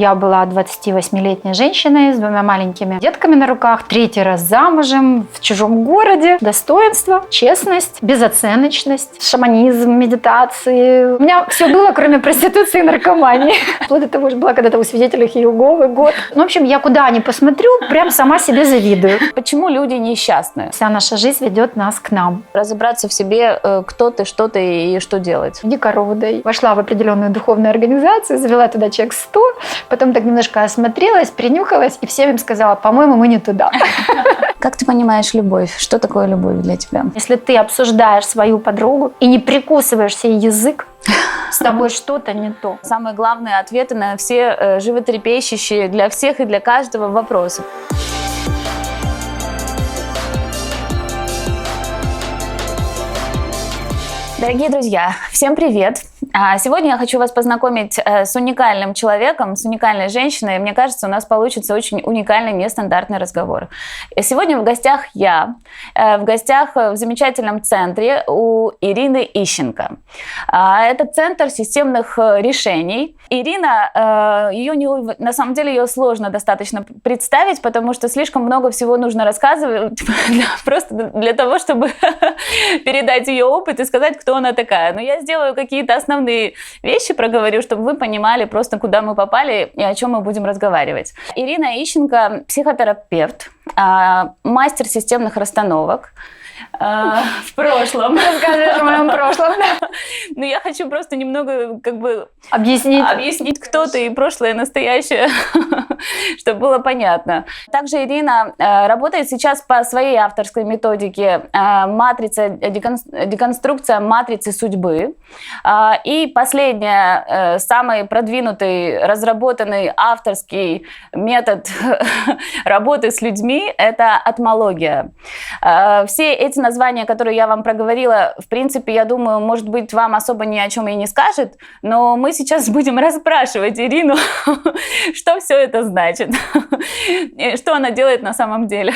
Я была 28-летней женщиной с 2 маленькими детками на руках, 3-й раз замужем, в чужом городе. Достоинство, честность, безоценочность, шаманизм, медитации. У меня все было, кроме проституции и наркомании. Вплоть до того, что была когда-то у свидетелей Иеговы год. В общем, я куда ни посмотрю, прям сама себе завидую. Почему люди несчастны? Вся наша жизнь ведет нас к нам. Разобраться в себе, кто ты, что ты и что делать. Иди корову дай. Вошла в определенную духовную организацию, завела туда человек 100, потом так немножко осмотрелась, принюхалась и всем им сказала: по-моему, мы не туда. Как ты понимаешь любовь? Что такое любовь для тебя? Если ты обсуждаешь свою подругу и не прикусываешь себе язык, с тобой что-то не то. Самые главные ответы на все животрепещущие для всех и для каждого вопросы. Дорогие друзья, всем привет! Сегодня я хочу вас познакомить с уникальным человеком, с уникальной женщиной. Мне кажется, у нас получится очень уникальный, нестандартный разговор. Сегодня в гостях я, в гостях в замечательном центре у Ирины Ищенко. Это центр системных решений. Ирина, на самом деле ее сложно достаточно представить, потому что слишком много всего нужно рассказывать, просто для того, чтобы передать ее опыт и сказать, кто она такая. Но я сделаю какие-то основные вещи, проговорю, чтобы вы понимали просто, куда мы попали и о чем мы будем разговаривать. Ирина Ищенко – психотерапевт, мастер системных расстановок. В прошлом. Расскажешь о моем прошлом. Но я хочу просто немного объяснить, кто ты, и прошлое, и настоящее, чтобы было понятно. Также Ирина работает сейчас по своей авторской методике деконструкция матрицы судьбы. И последний, самый продвинутый, разработанный авторский метод работы с людьми – это атмология. Все эти названия, которые я вам проговорила, в принципе, я думаю, может быть, вам особо ни о чем и не скажет, но мы сейчас будем расспрашивать Ирину, что все это значит, что она делает на самом деле.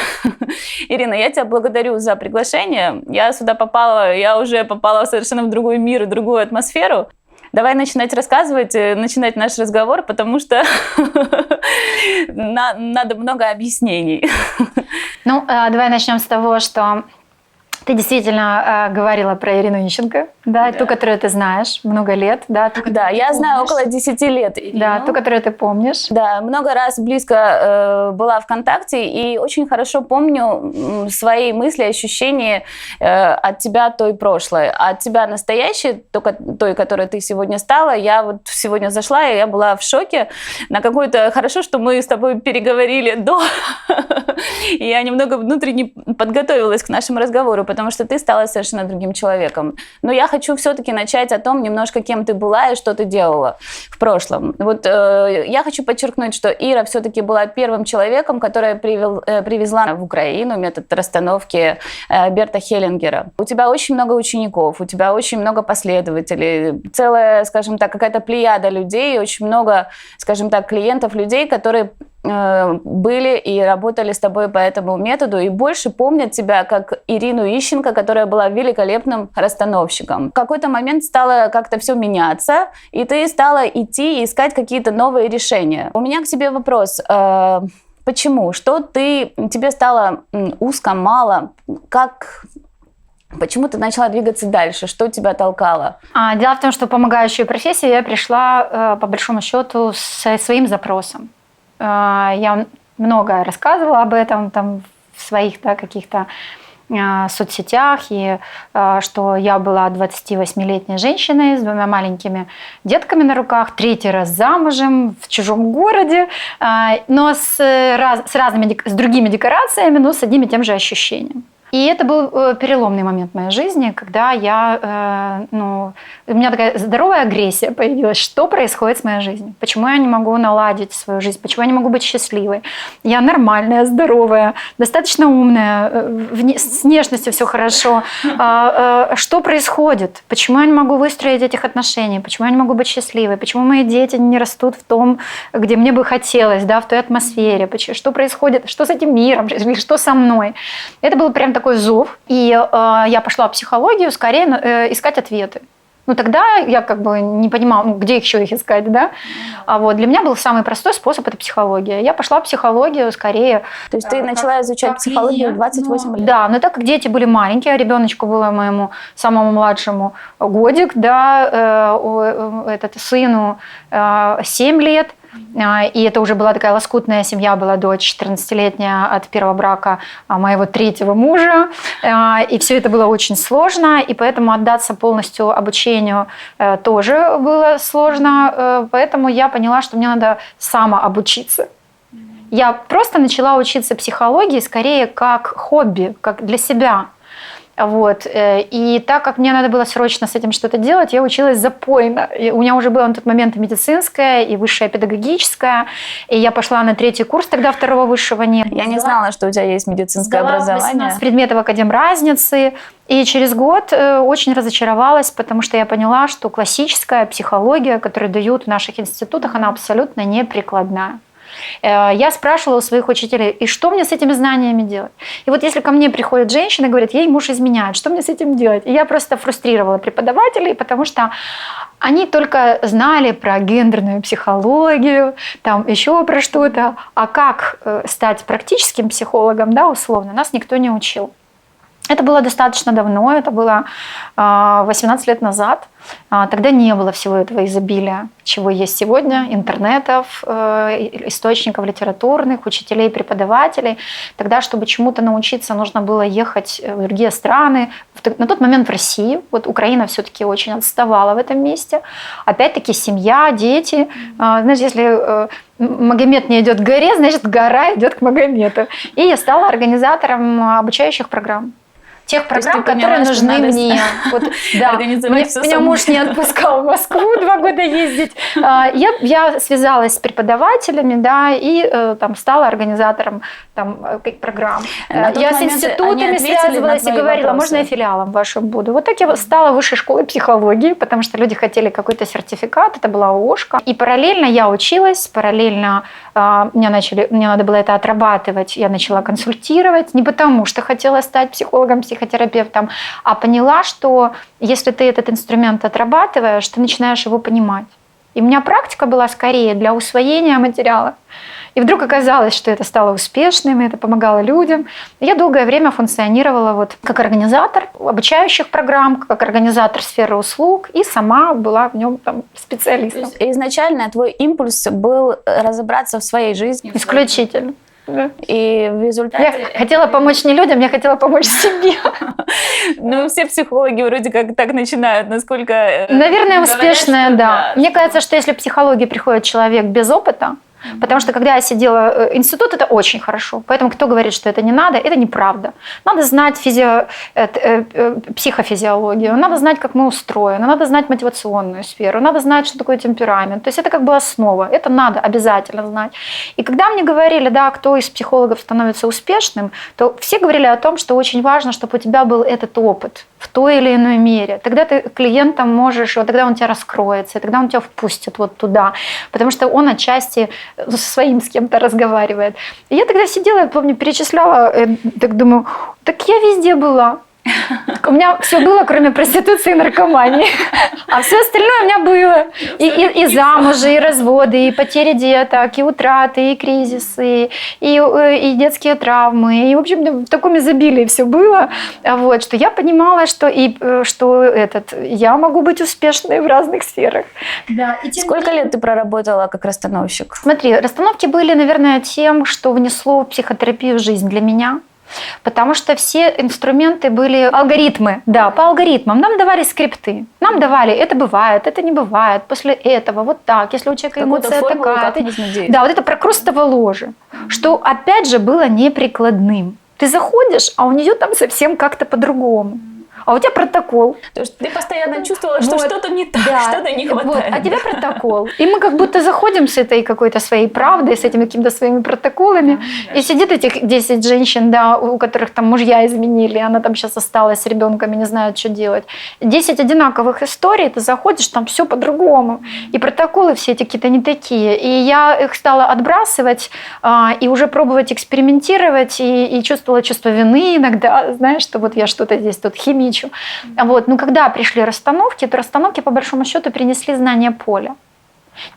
Ирина, я тебя благодарю за приглашение. Я сюда попала, я уже попала совершенно в другой мир и другую атмосферу. Давай начинать рассказывать, начинать наш разговор, потому что надо много объяснений. Ну, давай начнем с того, что ты действительно говорила про Ирину Ищенко, да, ту, которую ты знаешь много лет. Да, я знаю около 10 лет Ирину. Да, ту, которую ты помнишь. Да, много раз близко была в контакте и очень хорошо помню свои мысли, ощущения от тебя той прошлой. От тебя настоящей, той, которой ты сегодня стала. Я вот сегодня зашла, и я была в шоке. На какой-то... Хорошо, что мы с тобой переговорили до... И я немного внутренне подготовилась к нашему разговору, потому что ты стала совершенно другим человеком. Но я хочу все-таки начать о том, немножко кем ты была и что ты делала в прошлом. Вот я хочу подчеркнуть, что Ира все-таки была первым человеком, который привезла в Украину метод расстановки Берта Хеллингера. У тебя очень много учеников, у тебя очень много последователей, целая, скажем так, какая-то плеяда людей, очень много, скажем так, клиентов, людей, которые были и работали с тобой по этому методу и больше помнят тебя как Ирину Ищенко, которая была великолепным расстановщиком. В какой-то момент стало как-то все меняться, и ты стала идти и искать какие-то новые решения. У меня к тебе вопрос. Почему? Что тебе стало узко, мало? Почему ты начала двигаться дальше? Что тебя толкало? Дело в том, что в помогающую профессию я пришла, по большому счету, со своим запросом. Я много рассказывала об этом там, в своих каких-то соцсетях, и что я была 28-летней женщиной с 2 маленькими детками на руках, 3-й раз замужем, в чужом городе, но с другими декорациями, но с одним и тем же ощущением. И это был переломный момент в моей жизни, когда у меня такая здоровая агрессия появилась. Что происходит с моей жизнью? Почему я не могу наладить свою жизнь? Почему я не могу быть счастливой? Я нормальная, здоровая, достаточно умная, с внешностью все хорошо. Что происходит? Почему я не могу выстроить этих отношений? Почему я не могу быть счастливой? Почему мои дети не растут в том, где мне бы хотелось, да, в той атмосфере? Что происходит? Что с этим миром? Что со мной? Это был прям такой зов. И я пошла в психологию скорее искать ответы. Ну, тогда я как бы не понимала, где еще их искать, да? А вот для меня был самый простой способ – это психология. Я пошла в психологию скорее. То есть ты начала изучать психологию в 28 лет? Да, но так как дети были маленькие, а ребеночку было моему самому младшему годик, да, сыну 7 лет, и это уже была такая лоскутная семья, была дочь 14-летняя от первого брака моего третьего мужа, и все это было очень сложно, и поэтому отдаться полностью обучению тоже было сложно, поэтому я поняла, что мне надо самообучиться. Я просто начала учиться психологии скорее как хобби, как для себя. Вот. И так как мне надо было срочно с этим что-то делать, я училась запойно. И у меня уже было на тот момент и медицинское, и высшее педагогическое. И я пошла на 3-й курс, тогда второго высшего не было. Я не знала, что у тебя есть медицинское образование. 18 предметов академразницы. И через год очень разочаровалась, потому что я поняла, что классическая психология, которую дают в наших институтах, она абсолютно неприкладная. Я спрашивала у своих учителей, и что мне с этими знаниями делать? И вот если ко мне приходит женщина и говорит, ей муж изменяет, что мне с этим делать? И я просто фрустрировала преподавателей, потому что они только знали про гендерную психологию, там еще про что-то, а как стать практическим психологом, да, условно, нас никто не учил. Это было достаточно давно, это было 18 лет назад. Тогда не было всего этого изобилия, чего есть сегодня, интернетов, источников литературных, учителей, преподавателей. Тогда, чтобы чему-то научиться, нужно было ехать в другие страны. На тот момент в Россию. Вот Украина все-таки очень отставала в этом месте. Опять-таки семья, дети. Знаешь, если Магомед не идет к горе, значит, гора идет к Магомету. И я стала организатором обучающих программ. Тех программ, которые нужны мне. Вот, да. Меня муж не отпускал в Москву 2 года ездить. Я связалась с преподавателями, да, и там стала организатором там, программ. Я с институтами связывалась и говорила, можно я филиалом вашим буду. Вот так я стала в высшей школе психологии, потому что люди хотели какой-то сертификат, это была ООшка. И параллельно я училась, параллельно мне надо было это отрабатывать, я начала консультировать, не потому что хотела стать психологом, психотерапевтом, а поняла, что если ты этот инструмент отрабатываешь, ты начинаешь его понимать. И у меня практика была скорее для усвоения материала. И вдруг оказалось, что это стало успешным, и это помогало людям. Я долгое время функционировала вот как организатор обучающих программ, как организатор сферы услуг, и сама была в нем там специалистом. Изначально твой импульс был разобраться в своей жизни. Исключительно. Да. И в результате... Я хотела помочь не людям, я хотела помочь себе. Ну, все психологи вроде как так начинают, насколько... Наверное, успешная, да. Мне кажется, что если в психологию приходит человек без опыта, потому что когда я сидела, институт это очень хорошо, поэтому кто говорит, что это не надо, это неправда. Надо знать психофизиологию, надо знать, как мы устроены, надо знать мотивационную сферу, надо знать, что такое темперамент. То есть это как бы основа, это надо обязательно знать. И когда мне говорили, да, кто из психологов становится успешным, то все говорили о том, что очень важно, чтобы у тебя был этот опыт в той или иной мере. Тогда ты клиентам можешь, вот тогда он тебя раскроется, и тогда он тебя впустит вот туда, потому что он отчасти со своим с кем-то разговаривает. И я тогда сидела, я помню, перечисляла, так думаю, так я везде была. У меня все было, кроме проституции и наркомании. А все остальное у меня было. И замужи, и разводы, и потери деток, и утраты, и кризисы, и детские травмы. И, в общем, в таком изобилии все было. Вот, что я понимала, что я могу быть успешной в разных сферах. Да, Сколько лет ты проработала как расстановщик? Смотри, расстановки были, наверное, тем, что внесло психотерапию в жизнь для меня. Потому что все инструменты были алгоритмы, да, по алгоритмам. Нам давали скрипты, нам давали, это бывает, это не бывает, после этого вот так, если у человека эмоция такая. Да, вот это прокрустово ложе, что опять же было неприкладным. Ты заходишь, а у нее там совсем как-то по-другому. А у тебя протокол. То есть ты постоянно чувствовала, что что-то не так, да, что-то не хватает. Вот, а тебе протокол. И мы как будто заходим с этой какой-то своей правдой, с этими какими-то своими протоколами. И сидит этих 10 женщин, да, у которых там мужья изменили, она там сейчас осталась с ребенком и не знает, что делать. 10 одинаковых историй, ты заходишь, там все по-другому. И протоколы все эти какие-то не такие. И я их стала отбрасывать и уже пробовать экспериментировать. И чувствовала чувство вины иногда, знаешь, что вот я что-то здесь тут химически встречу. Вот. Но когда пришли расстановки, то расстановки, по большому счету, принесли знание поля.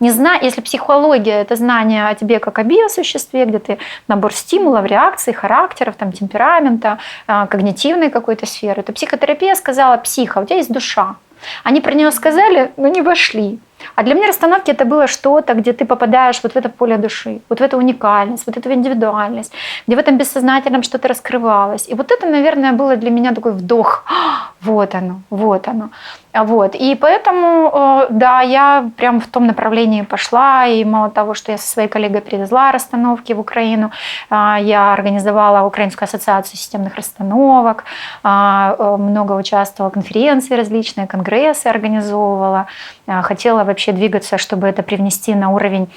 Не зная, если психология – это знание о тебе как о биосуществе, где ты набор стимулов, реакций, характеров, там, темперамента, когнитивной какой-то сферы, то психотерапия сказала: психа, у тебя есть душа. Они про нее сказали, но не вошли. А для меня расстановки это было что-то, где ты попадаешь вот в это поле души, вот в эту уникальность, вот эту индивидуальность, где в этом бессознательном что-то раскрывалось. И вот это, наверное, было для меня такой вдох. Вот оно, вот оно. Вот. И поэтому, да, я прям в том направлении пошла. И мало того, что я со своей коллегой привезла расстановки в Украину, я организовала Украинскую ассоциацию системных расстановок, много участвовала в конференции различные, конгрессы организовывала, хотела вообще двигаться, чтобы это привнести на уровень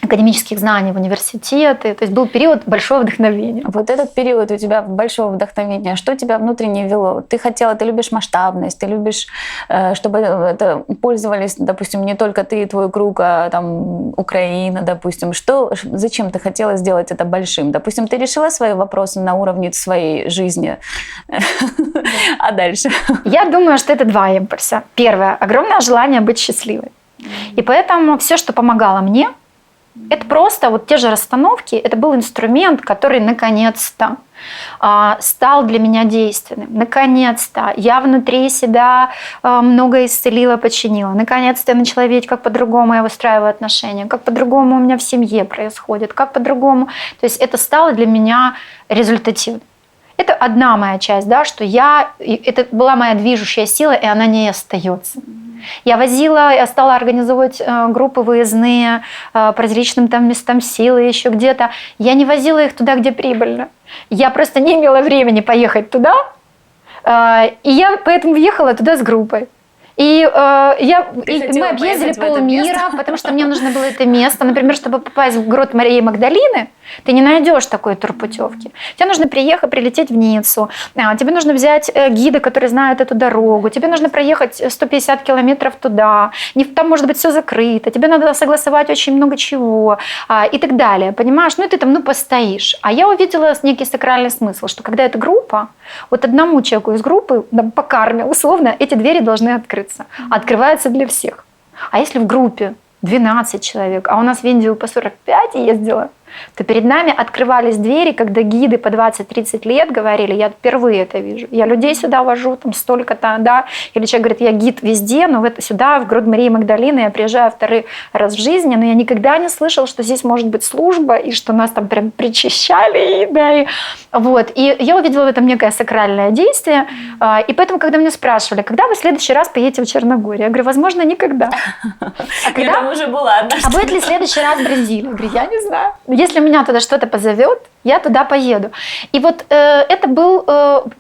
академических знаний в университеты. То есть был период большого вдохновения. Вот этот период у тебя большого вдохновения, что тебя внутренне вело? Ты любишь масштабность, ты любишь, чтобы это пользовались, допустим, не только ты и твой круг, а там Украина, допустим. Зачем ты хотела сделать это большим? Допустим, ты решила свои вопросы на уровне своей жизни, а дальше? Я думаю, что это два импульса. Первое – огромное желание быть счастливой. И поэтому все, что помогало мне, это просто вот те же расстановки, это был инструмент, который наконец-то стал для меня действенным. Наконец-то я внутри себя много исцелила, починила. Наконец-то я начала видеть, как по-другому я выстраиваю отношения, как по-другому у меня в семье происходит, как по-другому. То есть это стало для меня результативным. Это одна моя часть, да, что это была моя движущая сила, и она не остается. Я стала организовывать группы выездные по различным там местам силы, еще где-то. Я не возила их туда, где прибыльно. Я просто не имела времени поехать туда, и я поэтому ехала туда с группой. И мы объездили полмира, потому что мне нужно было это место. Например, чтобы попасть в грот Марии Магдалины, ты не найдешь такой турпутевки. Тебе нужно прилететь в Ниццу, тебе нужно взять гида, который знает эту дорогу, тебе нужно проехать 150 километров туда, там может быть все закрыто, тебе надо согласовать очень много чего и так далее, понимаешь? И ты там постоишь. А я увидела некий сакральный смысл, что когда это группа, вот одному человеку из группы, по карме условно, эти двери должны открыться. Открываются для всех. А если в группе 12 человек, а у нас в Индию по 45 ездила, то перед нами открывались двери, когда гиды по 20-30 лет говорили: я впервые это вижу, я людей сюда вожу, там столько-то, да. Или человек говорит: я гид везде, но сюда, в грот Марии Магдалины, я приезжаю второй раз в жизни, но я никогда не слышала, что здесь может быть служба, и что нас там прям причащали. И я увидела в этом некое сакральное действие. И поэтому, когда меня спрашивали: когда вы в следующий раз поедете в Черногорию? Я говорю: возможно, никогда. Я там уже была однажды. А будет ли в следующий раз Бразилия? Я говорю: я не знаю. Если меня туда что-то позовет, я туда поеду. И вот это был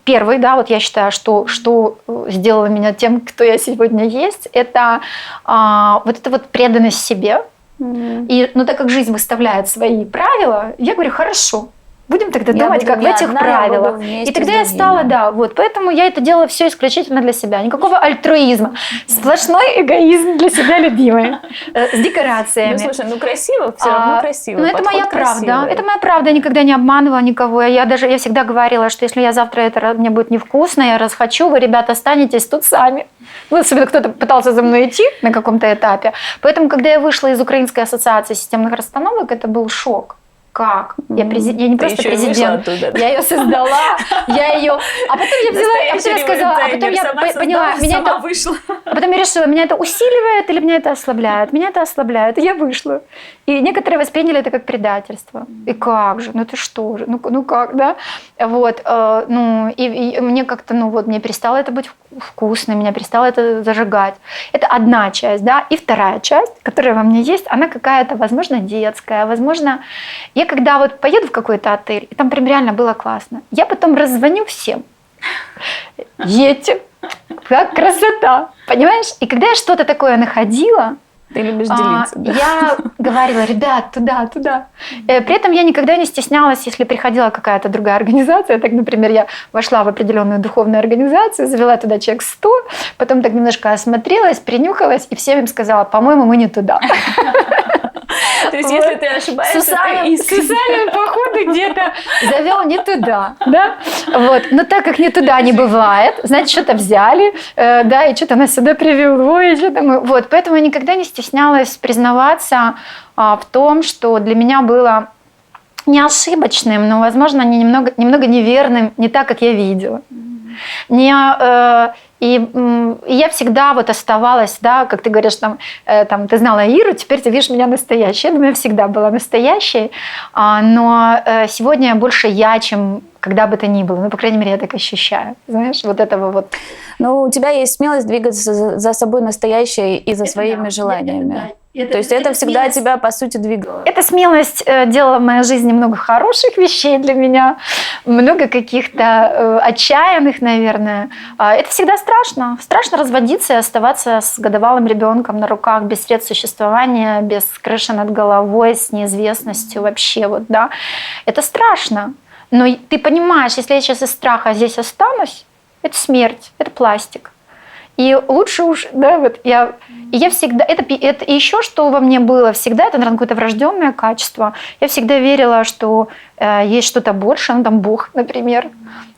первый, да, вот я считаю, что сделало меня тем, кто я сегодня есть, это вот эта вот преданность себе. И, так как жизнь выставляет свои правила, я говорю: хорошо. Будем тогда думать, как в этих правилах. И тогда я стала, поэтому я это делала все исключительно для себя. Никакого альтруизма. Сплошной эгоизм для себя любимый. С декорациями. Слушай, красиво, все равно красиво. Это моя правда. Это моя правда. Я никогда не обманывала никого. Я всегда говорила, что если я завтра мне будет невкусно, я расхочу, вы, ребята, останетесь тут сами. Особенно кто-то пытался за мной идти на каком-то этапе. Поэтому, когда я вышла из Украинской ассоциации системных расстановок, это был шок. Как? Я не просто президент, я ее создала, а потом я взяла, а потом я сказала, а потом я поняла, меня это вышло. А потом я решила, меня это усиливает или меня это ослабляет? Меня это ослабляет, и я вышла. И некоторые восприняли это как предательство. И как же? Ты что же? Как, да? И мне как-то, мне перестало это быть вкусно, меня перестало это зажигать. Это одна часть, да? И вторая часть, которая во мне есть, она какая-то, возможно, детская, возможно, я когда поеду в какой-то отель, и там прям реально было классно, я потом раззвоню всем. Едьте, как красота, понимаешь? И когда я что-то такое находила, ты любишь делиться, да? Я говорила: ребят, туда. При этом я никогда не стеснялась, если приходила какая-то другая организация. Так, например, я вошла в определенную духовную организацию, завела туда человек 100, потом так немножко осмотрелась, принюхалась и всем им сказала: по-моему, мы не туда. То есть, если ты ошибаешься, ты искренне. Сусанин, походу, где-то завел не туда, да? Вот. Но так как не туда не бывает, значит, что-то взяли, да, и что-то нас сюда привело, и что-то мы... Вот. Поэтому я никогда не стеснялась признаваться в том, что для меня было не ошибочным, но, возможно, немного неверным, не так, как я видела. И я всегда вот оставалась, да, как ты говоришь, там, ты знала Иру, теперь ты видишь меня настоящей. Я думаю, я всегда была настоящей, но сегодня больше я, чем когда бы то ни было. Ну, по крайней мере, я так ощущаю. Знаешь, вот этого вот. Ну, у тебя есть смелость двигаться за собой настоящей и за своими желаниями. То есть это всегда смелость... тебя, по сути, двигало. Эта смелость делала в моей жизни много хороших вещей для меня, много каких-то отчаянных, наверное. Это всегда страшно. Страшно разводиться и оставаться с годовалым ребенком на руках, без средств существования, без крыши над головой, с неизвестностью вообще. Вот, да. Это страшно. Но ты понимаешь, если я сейчас из страха здесь останусь, это смерть, это пластик. И лучше уж, да, вот я всегда, это еще что во мне было всегда, это, наверное, какое-то врожденное качество. Я всегда верила, что есть что-то большее, ну, там Бог, например.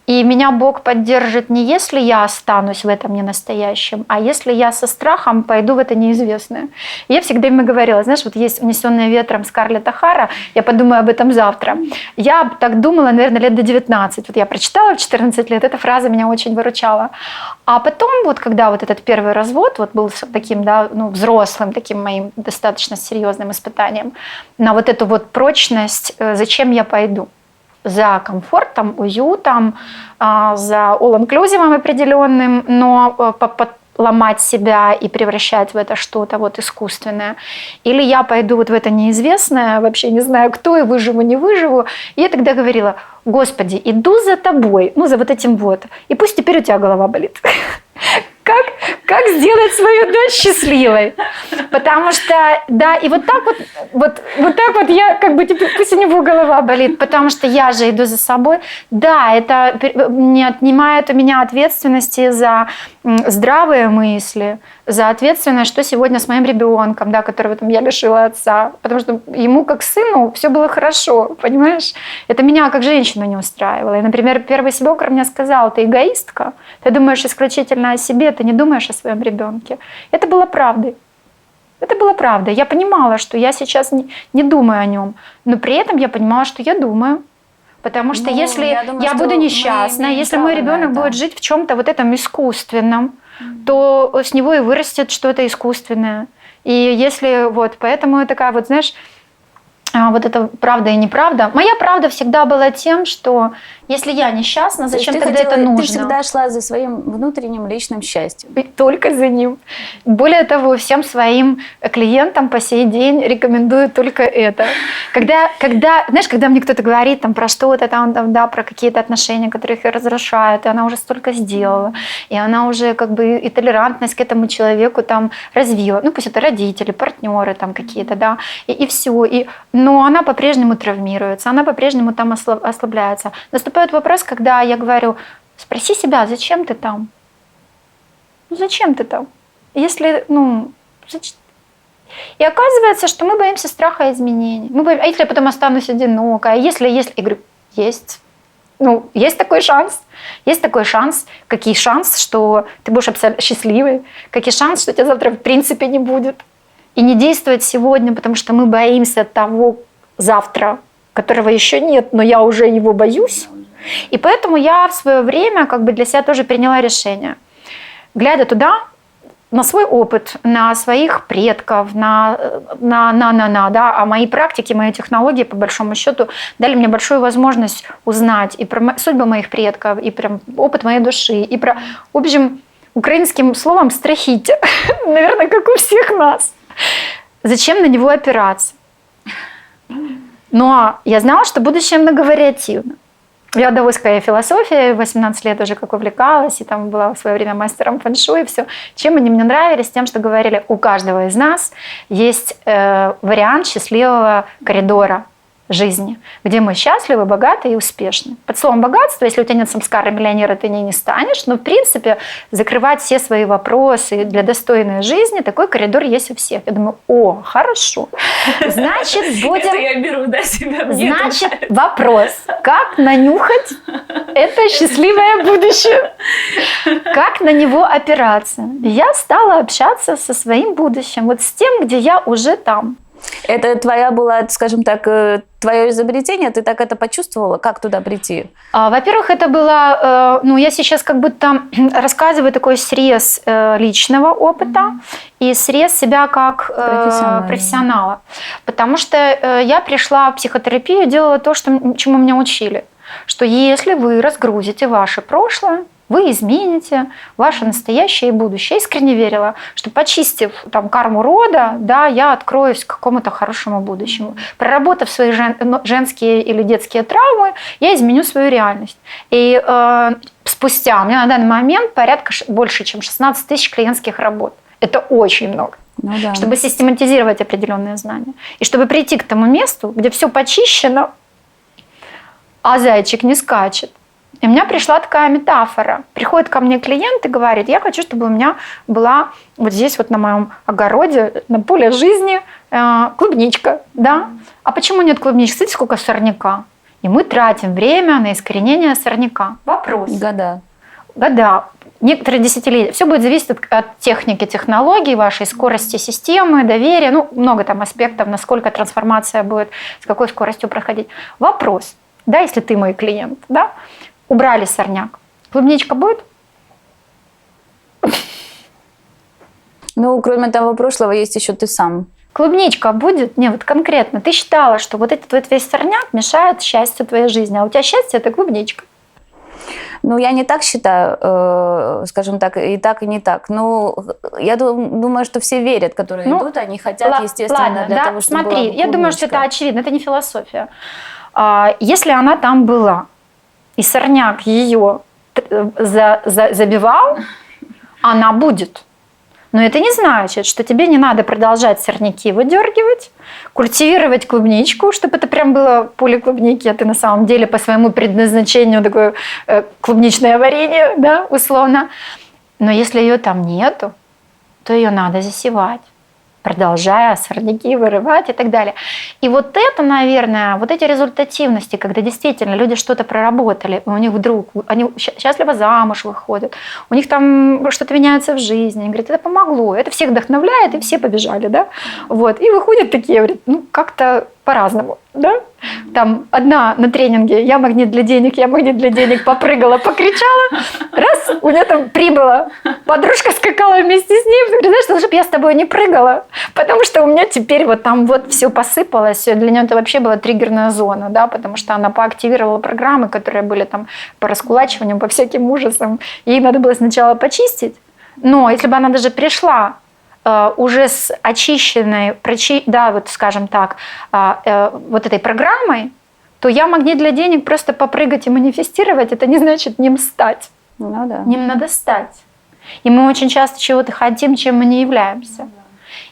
И меня Бог поддержит не если я останусь в этом ненастоящем, а если я со страхом пойду в это неизвестное. И я всегда им говорила, знаешь, вот есть «Унесенная ветром» Скарлетт О'Хара, я подумаю об этом завтра. Я так думала, наверное, лет до 19. Вот я прочитала в 14 лет, эта фраза меня очень выручала. А потом, вот когда вот этот первый развод вот был таким, да, ну, взрослым, таким моим достаточно серьезным испытанием на вот эту вот прочность, зачем я пойду. За комфортом, уютом, за all-inclusive определенным, но ломать себя и превращать в это что-то вот искусственное. Или я пойду вот в это неизвестное, вообще не знаю кто, и выживу, не выживу. И я тогда говорила: Господи, иду за тобой, ну за вот этим вот, и пусть теперь у тебя голова болит. Как сделать свою дочь счастливой? Потому что, да, и вот так вот я, как бы, пусть у него голова болит, потому что я же иду за собой. Да, это не отнимает у меня ответственности за здравые мысли, за ответственность, что сегодня с моим ребенком, да, которого там я лишила отца, потому что ему как сыну все было хорошо, понимаешь? Это меня как женщину не устраивало. И, например, первый свекр мне сказал: ты эгоистка, ты думаешь исключительно о себе, ты не думаешь о своем ребенке. Это было правдой. Это было правдой. Я понимала, что я сейчас не думаю о нем, но при этом я понимала, что я думаю. Потому что если я буду несчастна, если мой ребенок будет жить в чем-то вот этом искусственном, то с него и вырастет что-то искусственное. И если вот, поэтому такая вот, знаешь, вот это правда и неправда. Моя правда всегда была тем, что если я несчастна, зачем тогда это нужно? Ты всегда шла за своим внутренним личным счастьем. И только за ним. Более того, всем своим клиентам по сей день рекомендую только это. Когда мне кто-то говорит там, про что-то, там, да, про какие-то отношения, которые их разрушают, и она уже столько сделала, и она уже как бы и толерантность к этому человеку там развила. Ну, пусть это родители, партнеры там какие-то, да, и все. Но она по-прежнему травмируется, она по-прежнему там ослабляется. Наступает вопрос, когда я говорю: спроси себя, зачем ты там? Ну, зачем ты там? Если, И оказывается, что мы боимся страха изменений. А если я потом останусь одинокой? А если? Я говорю, есть. Есть такой шанс. Есть такой шанс. Какие шанс, что ты будешь абсолютно счастливой? Какие шанс, что тебя завтра в принципе не будет? И не действовать сегодня, потому что мы боимся того завтра, которого еще нет, но я уже его боюсь. И поэтому я в свое время как бы для себя тоже приняла решение. Глядя туда, на свой опыт, на своих предков, а мои практики, мои технологии, по большому счету, дали мне большую возможность узнать и про судьбы моих предков, и про опыт моей души, и про, в общем, украинским словом «страхите», наверное, как у всех нас. Зачем на него опираться? Но я знала, что будущее многовариативно. Я даосская философия, 18 лет уже как увлекалась, и там была в свое время мастером фэн-шуй, и все. Чем они мне нравились? Тем, что говорили, у каждого из нас есть вариант счастливого коридора. жизни, где мы счастливы, богаты и успешны. Под словом богатство, если у тебя нет самскара миллионера, ты не станешь, но в принципе закрывать все свои вопросы для достойной жизни, такой коридор есть у всех. Я думаю, хорошо, значит будем... Это я беру, да, себя. Значит, вопрос, как нанюхать это счастливое будущее? Как на него опираться? Я стала общаться со своим будущим, вот с тем, где я уже там. Это твоя была, скажем так, твое изобретение? Ты так это почувствовала? Как туда прийти? Во-первых, это было, я сейчас как будто рассказываю такой срез личного опыта и срез себя как профессионала. Потому что я пришла в психотерапию, делала то, чему меня учили. Что если вы разгрузите ваше прошлое, вы измените ваше настоящее и будущее. Я искренне верила, что почистив там карму рода, да, я откроюсь к какому-то хорошему будущему. Проработав свои женские или детские травмы, я изменю свою реальность. И спустя, у меня на данный момент порядка больше, чем 16 тысяч клиентских работ. Это очень много. Ну, да. Чтобы систематизировать определенные знания. И чтобы прийти к тому месту, где все почищено, а зайчик не скачет. И у меня пришла такая метафора. Приходит ко мне клиент и говорит, я хочу, чтобы у меня была вот здесь вот на моем огороде, на поле жизни клубничка. Да? А почему нет клубнички? Смотрите, сколько сорняка. И мы тратим время на искоренение сорняка. Вопрос. Года. Некоторые десятилетия. Все будет зависеть от техники, технологий, вашей скорости системы, доверия. Много там аспектов, насколько трансформация будет, с какой скоростью проходить. Вопрос. Да, если ты мой клиент, да? Убрали сорняк. Клубничка будет? Кроме того прошлого, есть еще ты сам. Клубничка будет? Не, вот конкретно. Ты считала, что вот этот вот весь сорняк мешает счастью твоей жизни, а у тебя счастье – это клубничка. Я не так считаю, скажем так, и не так. Я думаю, что все верят, которые идут, они хотят, естественно, для того, чтобы Смотри, была я думаю, что это очевидно, это не философия. Если она там была, и сорняк ее забивал, она будет. Но это не значит, что тебе не надо продолжать сорняки выдергивать, культивировать клубничку, чтобы это прям было поле клубники, а ты на самом деле по своему предназначению такое клубничное варенье, да, условно. Но если ее там нету, то ее надо засевать, продолжая сорняки вырывать и так далее. И вот это, наверное, вот эти результативности, когда действительно люди что-то проработали, у них вдруг, они счастливо замуж выходят, у них там что-то меняется в жизни, они говорят, это помогло, это всех вдохновляет, и все побежали, да, вот, и выходят такие, говорят, как-то по-разному, да, там одна на тренинге, я магнит для денег, попрыгала, покричала, раз, у нее там прибыла, подружка скакала вместе с ней, говорит, знаешь, лучше бы я с тобой не прыгала, потому что у меня теперь вот там вот все посыпалось, для нее это вообще была триггерная зона, да, потому что она поактивировала программы, которые были там по раскулачиванию, по всяким ужасам, ей надо было сначала почистить, но если бы она даже пришла уже с очищенной, да, вот скажем так, вот этой программой, то я магнит для денег просто попрыгать и манифестировать, это не значит ним стать. Да. Ним надо стать. И мы очень часто чего-то хотим, чем мы не являемся.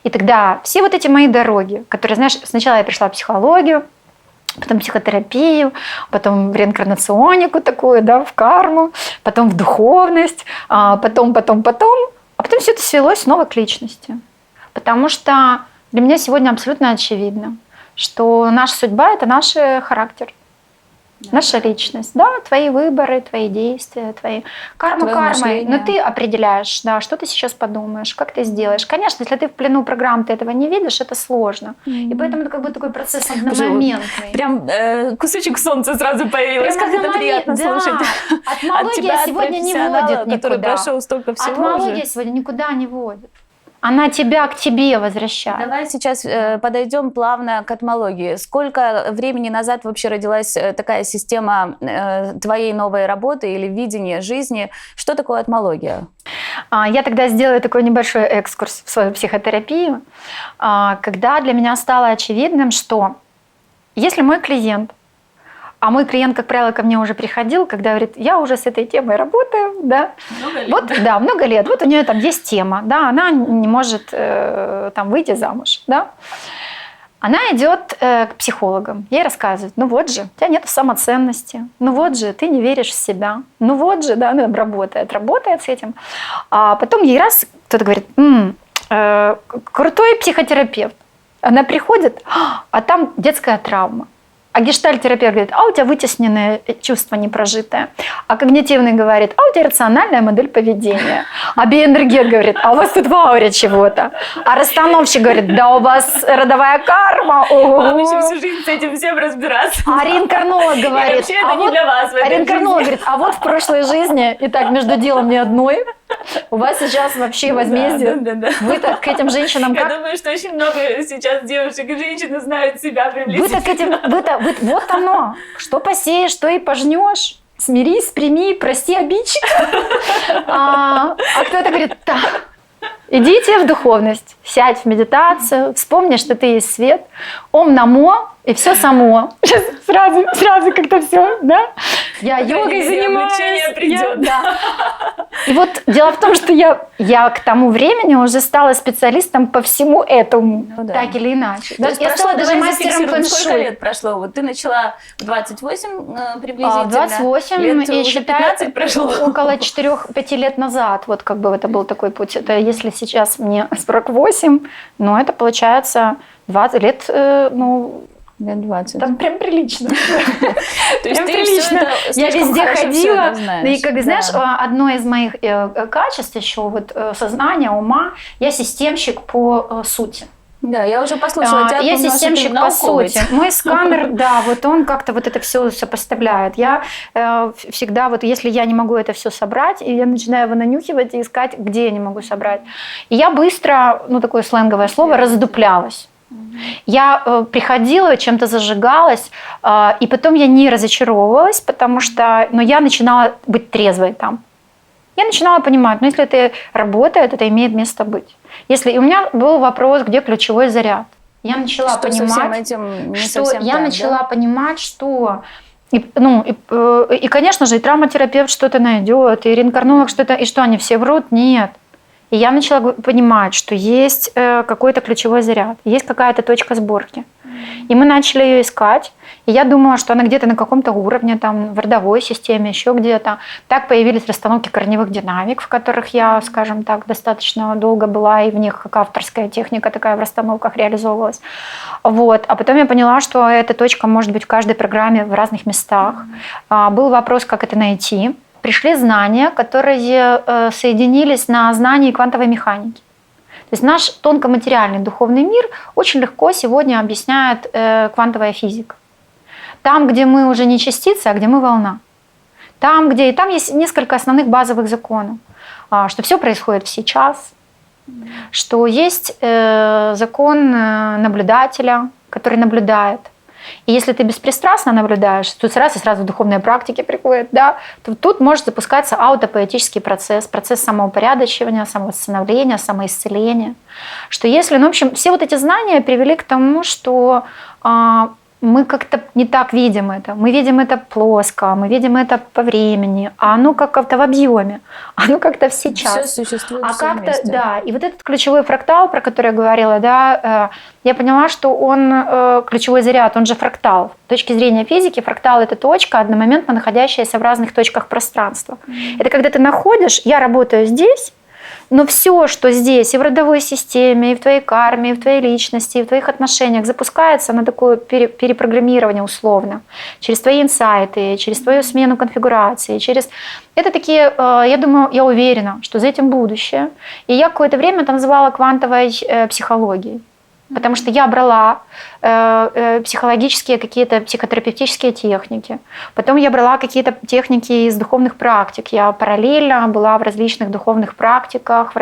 И тогда все вот эти мои дороги, которые, знаешь, сначала я пришла в психологию, потом в психотерапию, потом в реинкарнационику такую, да, в карму, потом в духовность, потом. А потом все это свелось снова к личности. Потому что для меня сегодня абсолютно очевидно, что наша судьба – это наш характер, наша личность. Да, твои выборы, твои действия, твои карма кармой. Но ты определяешь, да, что ты сейчас подумаешь, как ты сделаешь. Конечно, если ты в плену программ, ты этого не видишь, это сложно. И поэтому это как бы такой процесс одномоментный. Прям кусочек солнца сразу появился. Как это приятно слушать. Атмология сегодня не водит никуда. Который прошел столько всего. Атмология сегодня никуда не водит. Она тебя к тебе возвращает. Давай сейчас подойдем плавно к атмологии. Сколько времени назад вообще родилась такая система твоей новой работы или видения жизни? Что такое атмология? Я тогда сделаю такой небольшой экскурс в свою психотерапию, когда для меня стало очевидным, что если мой клиент, а мой клиент, как правило, ко мне уже приходил, когда говорит, я уже с этой темой работаю, да, много лет, вот у нее там есть тема, да, она не может там выйти замуж, да, Она идет к психологам, ей рассказывает, ну вот же, у тебя нет самоценности, ну вот же, ты не веришь в себя, ну вот же, да, она работает с этим. А потом ей раз кто-то говорит, крутой психотерапевт. Она приходит, а там детская травма. А гештальт-терапевт говорит, а у тебя вытесненное чувство непрожитое. А когнитивный говорит, а у тебя рациональная модель поведения. А биоэнергет говорит, а у вас тут в ауре чего-то. А расстановщик говорит, да у вас родовая карма. Вам еще всю жизнь с этим всем разбираться. А реинкарнолог говорит, вообще это не для вас в этой реинкарнолог жизни. говорит, а вот в прошлой жизни, и так между делом ни одной, у вас сейчас вообще возмездие. Да. Вы-то к этим женщинам Я как... думаю, что очень много сейчас девушек и женщин знают себя приблизительно. Вы-то к этим... Вот оно. Что посеешь, что и пожнешь. Смирись, прими, прости обидчика. А кто-то говорит, так, идите в духовность, сядь в медитацию, вспомни, что ты есть свет, ом намо, и все само. Сейчас сразу как-то все, да? Я йогой занимаюсь. Облегчение придет. Да. И вот дело в том, что я к тому времени уже стала специалистом по всему этому, Ну да. так или иначе. То Да, есть я прошло, стала даже давай мастером зафиксируем, сколько фэн-шуй. лет прошло? Вот ты начала в 28 приблизительно. В 28 лет и уже считай, 15 прошло. около 4-5 лет назад, вот как бы это был такой путь. Это если сейчас мне 48, ну это получается 20 лет, Лет 20. там прям прилично. То есть Прям ты прилично. всё это Я слишком везде хорошо всё ходила. это знаешь. И как знаешь, одно из моих качеств еще вот сознания, ума, я системщик по сути. Да, я уже послушала тебя. Я поняла, что ты системщик по науковец. сути. Мой сканер, да, вот он как-то вот это все сопоставляет. Я всегда, вот если я не могу это все собрать, и я начинаю его нанюхивать и искать, где я не могу собрать. И я быстро, такое сленговое слово, раздуплялась. Я приходила, чем-то зажигалась, и потом я не разочаровывалась, потому что я начинала быть трезвой там. Я начинала понимать, если это работает, это имеет место быть. И у меня был вопрос, где ключевой заряд. Я начала Что со всем понимать, этим не что совсем я так, начала да? понимать, что и, конечно же, и травматерапевт что-то найдет, и реинкарнолог что-то, и что они все врут? Нет. И я начала понимать, что есть какой-то ключевой заряд, есть какая-то точка сборки. И мы начали ее искать. И я думала, что она где-то на каком-то уровне, там, в родовой системе, еще где-то. Так появились расстановки корневых динамик, в которых я, скажем так, достаточно долго была, и в них как авторская техника такая в расстановках реализовывалась. Вот. А потом я поняла, что эта точка может быть в каждой программе в разных местах. Был вопрос, как это найти. Пришли знания, которые соединились на знании квантовой механики. То есть наш тонкоматериальный духовный мир очень легко сегодня объясняет квантовая физика. Там, где мы уже не частица, а где мы волна. Там есть несколько основных базовых законов. Что все происходит сейчас, что есть закон наблюдателя, который наблюдает. И если ты беспристрастно наблюдаешь, тут сразу духовные практики приходят, да, то тут может запускаться аутопоэтический процесс самоупорядочивания, самовосстановления, самоисцеления. Что если, в общем, все вот эти знания привели к тому, что мы как-то не так видим это. Мы видим это плоско, мы видим это по времени, а оно как-то в объеме, оно как-то сейчас. Все существует А всё как-то, вместе. да, и вот этот ключевой фрактал, про который я говорила, да, я поняла, что он ключевой заряд, он же фрактал. С точки зрения физики фрактал – это точка, одномоментно находящаяся в разных точках пространства. Это когда ты находишь, я работаю здесь, но все, что здесь, и в родовой системе, и в твоей карме, и в твоей личности, и в твоих отношениях запускается на такое перепрограммирование условно, через твои инсайты, через твою смену конфигурации, через... Это такие, я думаю, я уверена, что за этим будущее. И я какое-то время это называла квантовой психологией. Потому что я брала психологические какие-то психотерапевтические техники. Потом я брала какие-то техники из духовных практик. Я параллельно была в различных духовных практиках,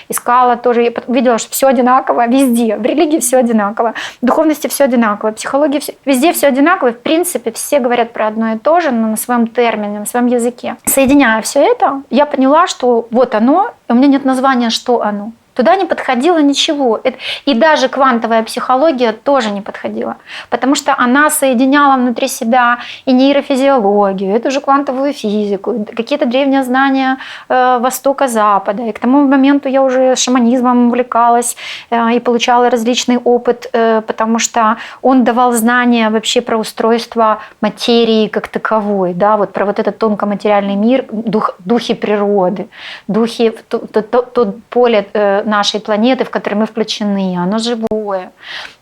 искала тоже. Я видела, что все одинаково везде. В религии все одинаково, в духовности все одинаково, в психологии везде все одинаково. В принципе, все говорят про одно и то же, но на своем термине, на своем языке. Соединяя все это, я поняла, что вот оно, и у меня нет названия, что оно. Туда не подходило ничего. И даже квантовая психология тоже не подходила. Потому что она соединяла внутри себя и нейрофизиологию, эту же квантовую физику, какие-то древние знания Востока-Запада. И к тому моменту я уже шаманизмом увлекалась и получала различный опыт, потому что он давал знания вообще про устройство материи как таковой, да, вот про вот этот тонкоматериальный мир, духи природы, духи, то поле нашей планеты, в которой мы включены, оно живое.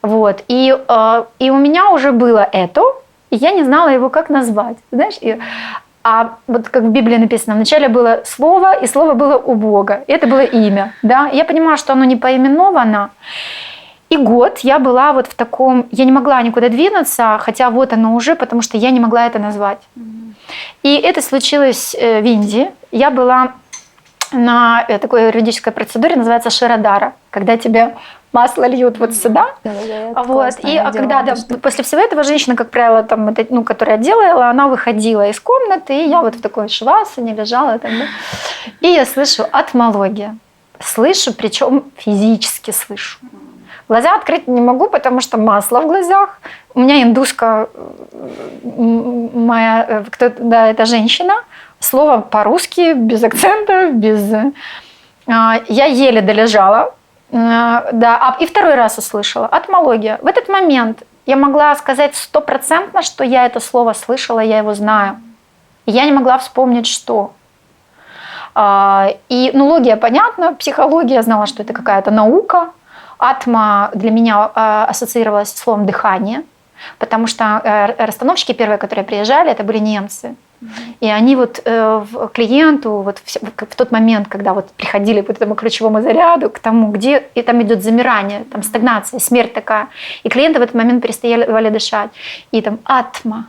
Вот. И у меня уже было это, и я не знала его как назвать. Знаешь, а вот как в Библии написано, вначале было слово, и слово было у Бога. И это было имя. Да? И я понимала, что оно не поименовано. И год я была вот в таком... Я не могла никуда двинуться, хотя вот оно уже, потому что я не могла это назвать. И это случилось в Индии. Я была на такой юридической процедуре, называется ширадара, когда тебе масло льют вот сюда. Вот. И когда после всего этого женщина, как правило, там, которая делала, она выходила из комнаты, и я вот в такой швасане лежала. Там, да. И я слышу атмология. Слышу, причем физически слышу. Глаза открыть не могу, потому что масло в глазах. У меня индуска моя, да, это женщина. Слово по-русски, без акцента, без... Я еле долежала. Да, и второй раз услышала. Атмология. В этот момент я могла сказать 100%, что я это слово слышала, я его знаю. И я не могла вспомнить, что. И логия понятна, психология, я знала, что это какая-то наука. Атма для меня ассоциировалась с словом «дыхание», потому что расстановщики первые, которые приезжали, это были немцы. И они вот клиенту вот в тот момент, когда вот приходили к этому ключевому заряду, к тому, где и там идет замирание, там стагнация, смерть такая, и клиенты в этот момент перестали дышать. И там атма,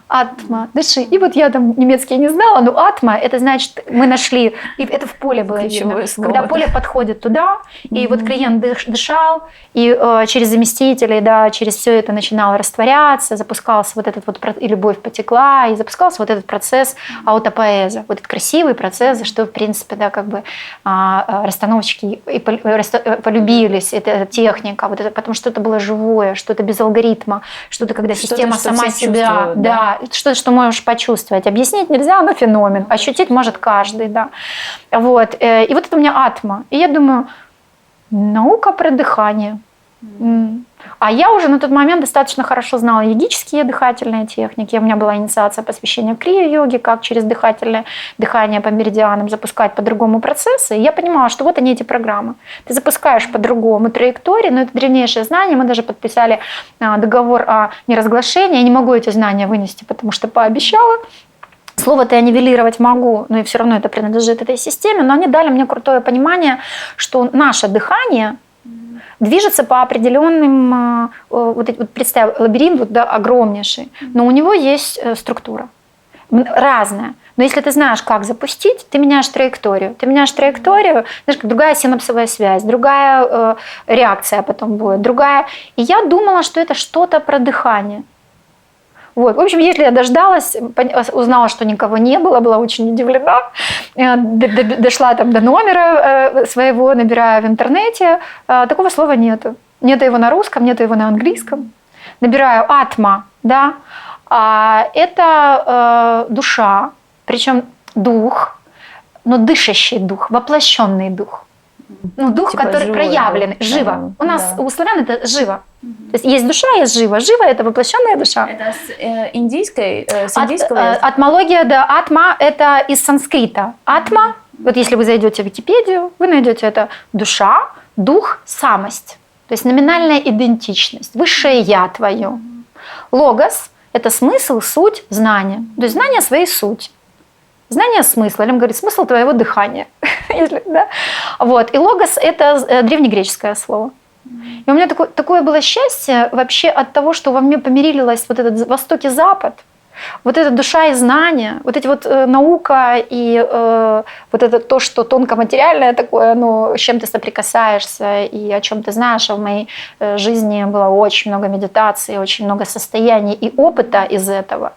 дыши. И вот я там немецкий не знала, но атма, это значит, мы нашли, и это в поле было видно, когда поле подходит туда, и вот клиент дышал, и через заместителей, да, через все это начинало растворяться, запускался вот этот вот, и любовь потекла, и запускался вот этот процесс аутопоэза, вот этот красивый процесс, за что, в принципе, да, как бы расстановщики и полюбились, эта техника, вот это, потому что это было живое, что-то без алгоритма, что-то, когда система сама себя, да, что-то, что можешь почувствовать. Объяснить нельзя, но феномен, ощутить может каждый, да. Вот. И вот это у меня атма. И я думаю, наука про дыхание. А я уже на тот момент достаточно хорошо знала йогические дыхательные техники. У меня была инициация посвящения крия-йоги, как через дыхательное дыхание по меридианам запускать по-другому процессы. И я понимала, что вот они, эти программы. Ты запускаешь по-другому траектории, но это древнейшее знание. Мы даже подписали договор о неразглашении. Я не могу эти знания вынести, потому что пообещала. Слово-то я нивелировать могу, но и все равно это принадлежит этой системе. Но они дали мне крутое понимание, что наше дыхание движется по определенным, вот представь, лабиринт вот, да, огромнейший, но у него есть структура разная. Но если ты знаешь, как запустить, ты меняешь траекторию. Ты меняешь траекторию, знаешь, другая синапсовая связь, другая реакция потом будет, другая. И я думала, что это что-то про дыхание. Вот. В общем, если я дождалась, узнала, что никого не было, была очень удивлена, дошла там до номера своего, набираю в интернете, такого слова нету. Нету его на русском, нету его на английском. Набираю атма, да, это душа, причем дух, но дышащий дух, воплощенный дух. Дух, типа который проявленный, живо. У нас, у славян это живо. То есть душа, есть живо. Живо – это воплощенная душа. Это с индийского? Атмология, да, атма – это из санскрита. Атма, вот если вы зайдете в Википедию, вы найдете это душа, дух, самость. То есть номинальная идентичность, высшее я твое. Логос – это смысл, суть, знание. То есть знание своей сути. Знание смысла, или он говорит, смысл твоего дыхания. Да? Вот. И логос – это древнегреческое слово. И у меня такое было счастье вообще от того, что во мне помирилось вот этот Восток и Запад. Вот эта душа и знание, вот эти вот наука и вот это то, что тонкоматериальное такое, ну, с чем ты соприкасаешься и о чем ты знаешь. А в моей жизни было очень много медитаций, очень много состояний и опыта из этого.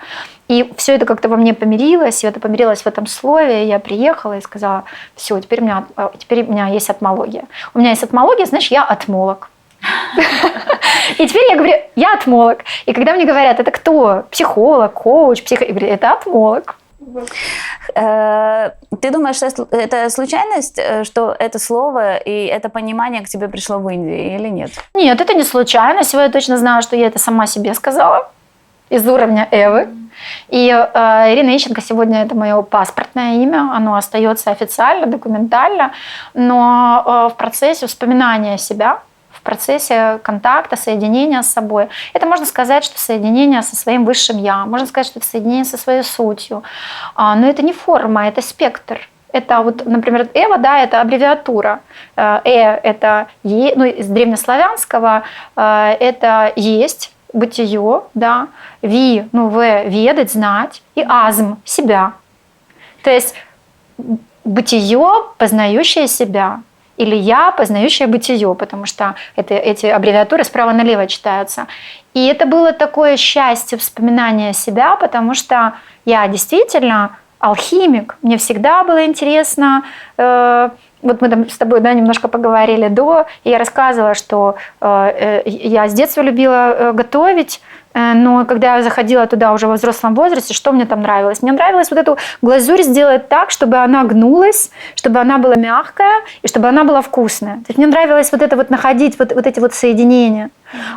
И все это как-то во мне помирилось, и это помирилось в этом слове. И я приехала и сказала: все, теперь у меня есть атмология. У меня есть атмология, значит, я атмолог. И теперь я говорю: я атмолог. И когда мне говорят: это кто? Психолог, коуч, я говорю: это атмолог. Ты думаешь, что это случайность, что это слово и это понимание к тебе пришло в Индии или нет? Нет, это не случайность. Я точно знаю, что я это сама себе сказала из уровня Эвы. И Ирина Ищенко сегодня это мое паспортное имя, оно остается официально, документально, но в процессе вспоминания себя, в процессе контакта, соединения с собой. Это можно сказать, что соединение со своим высшим «я», можно сказать, что это соединение со своей сутью. Но это не форма, это спектр. Это вот, например, Эва, да, это аббревиатура. Это ну, из древнеславянского это есть, бытие, да, ви, ну, ведать, знать, и азм, себя. То есть бытие, познающее себя. Или я, познающее бытие, потому что эти аббревиатуры справа налево читаются. И это было такое счастье вспоминания себя, потому что я действительно алхимик. Мне всегда было интересно. Вот мы там с тобой, да, немножко поговорили до, и я рассказывала, что я с детства любила готовить, но когда я заходила туда уже во взрослом возрасте, что мне там нравилось? Мне нравилось вот эту глазурь сделать так, чтобы она гнулась, чтобы она была мягкая и чтобы она была вкусная. То есть мне нравилось вот это вот находить вот эти вот соединения.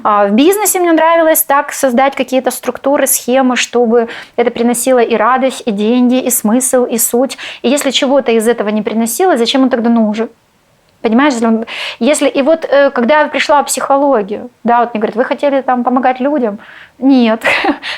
В бизнесе мне нравилось так создать какие-то структуры, схемы, чтобы это приносило и радость, и деньги, и смысл, и суть. И если чего-то из этого не приносило, зачем он тогда нужен? Понимаешь, если и вот когда я пришла в психологию, да, вот мне говорят: вы хотели там помогать людям? Нет,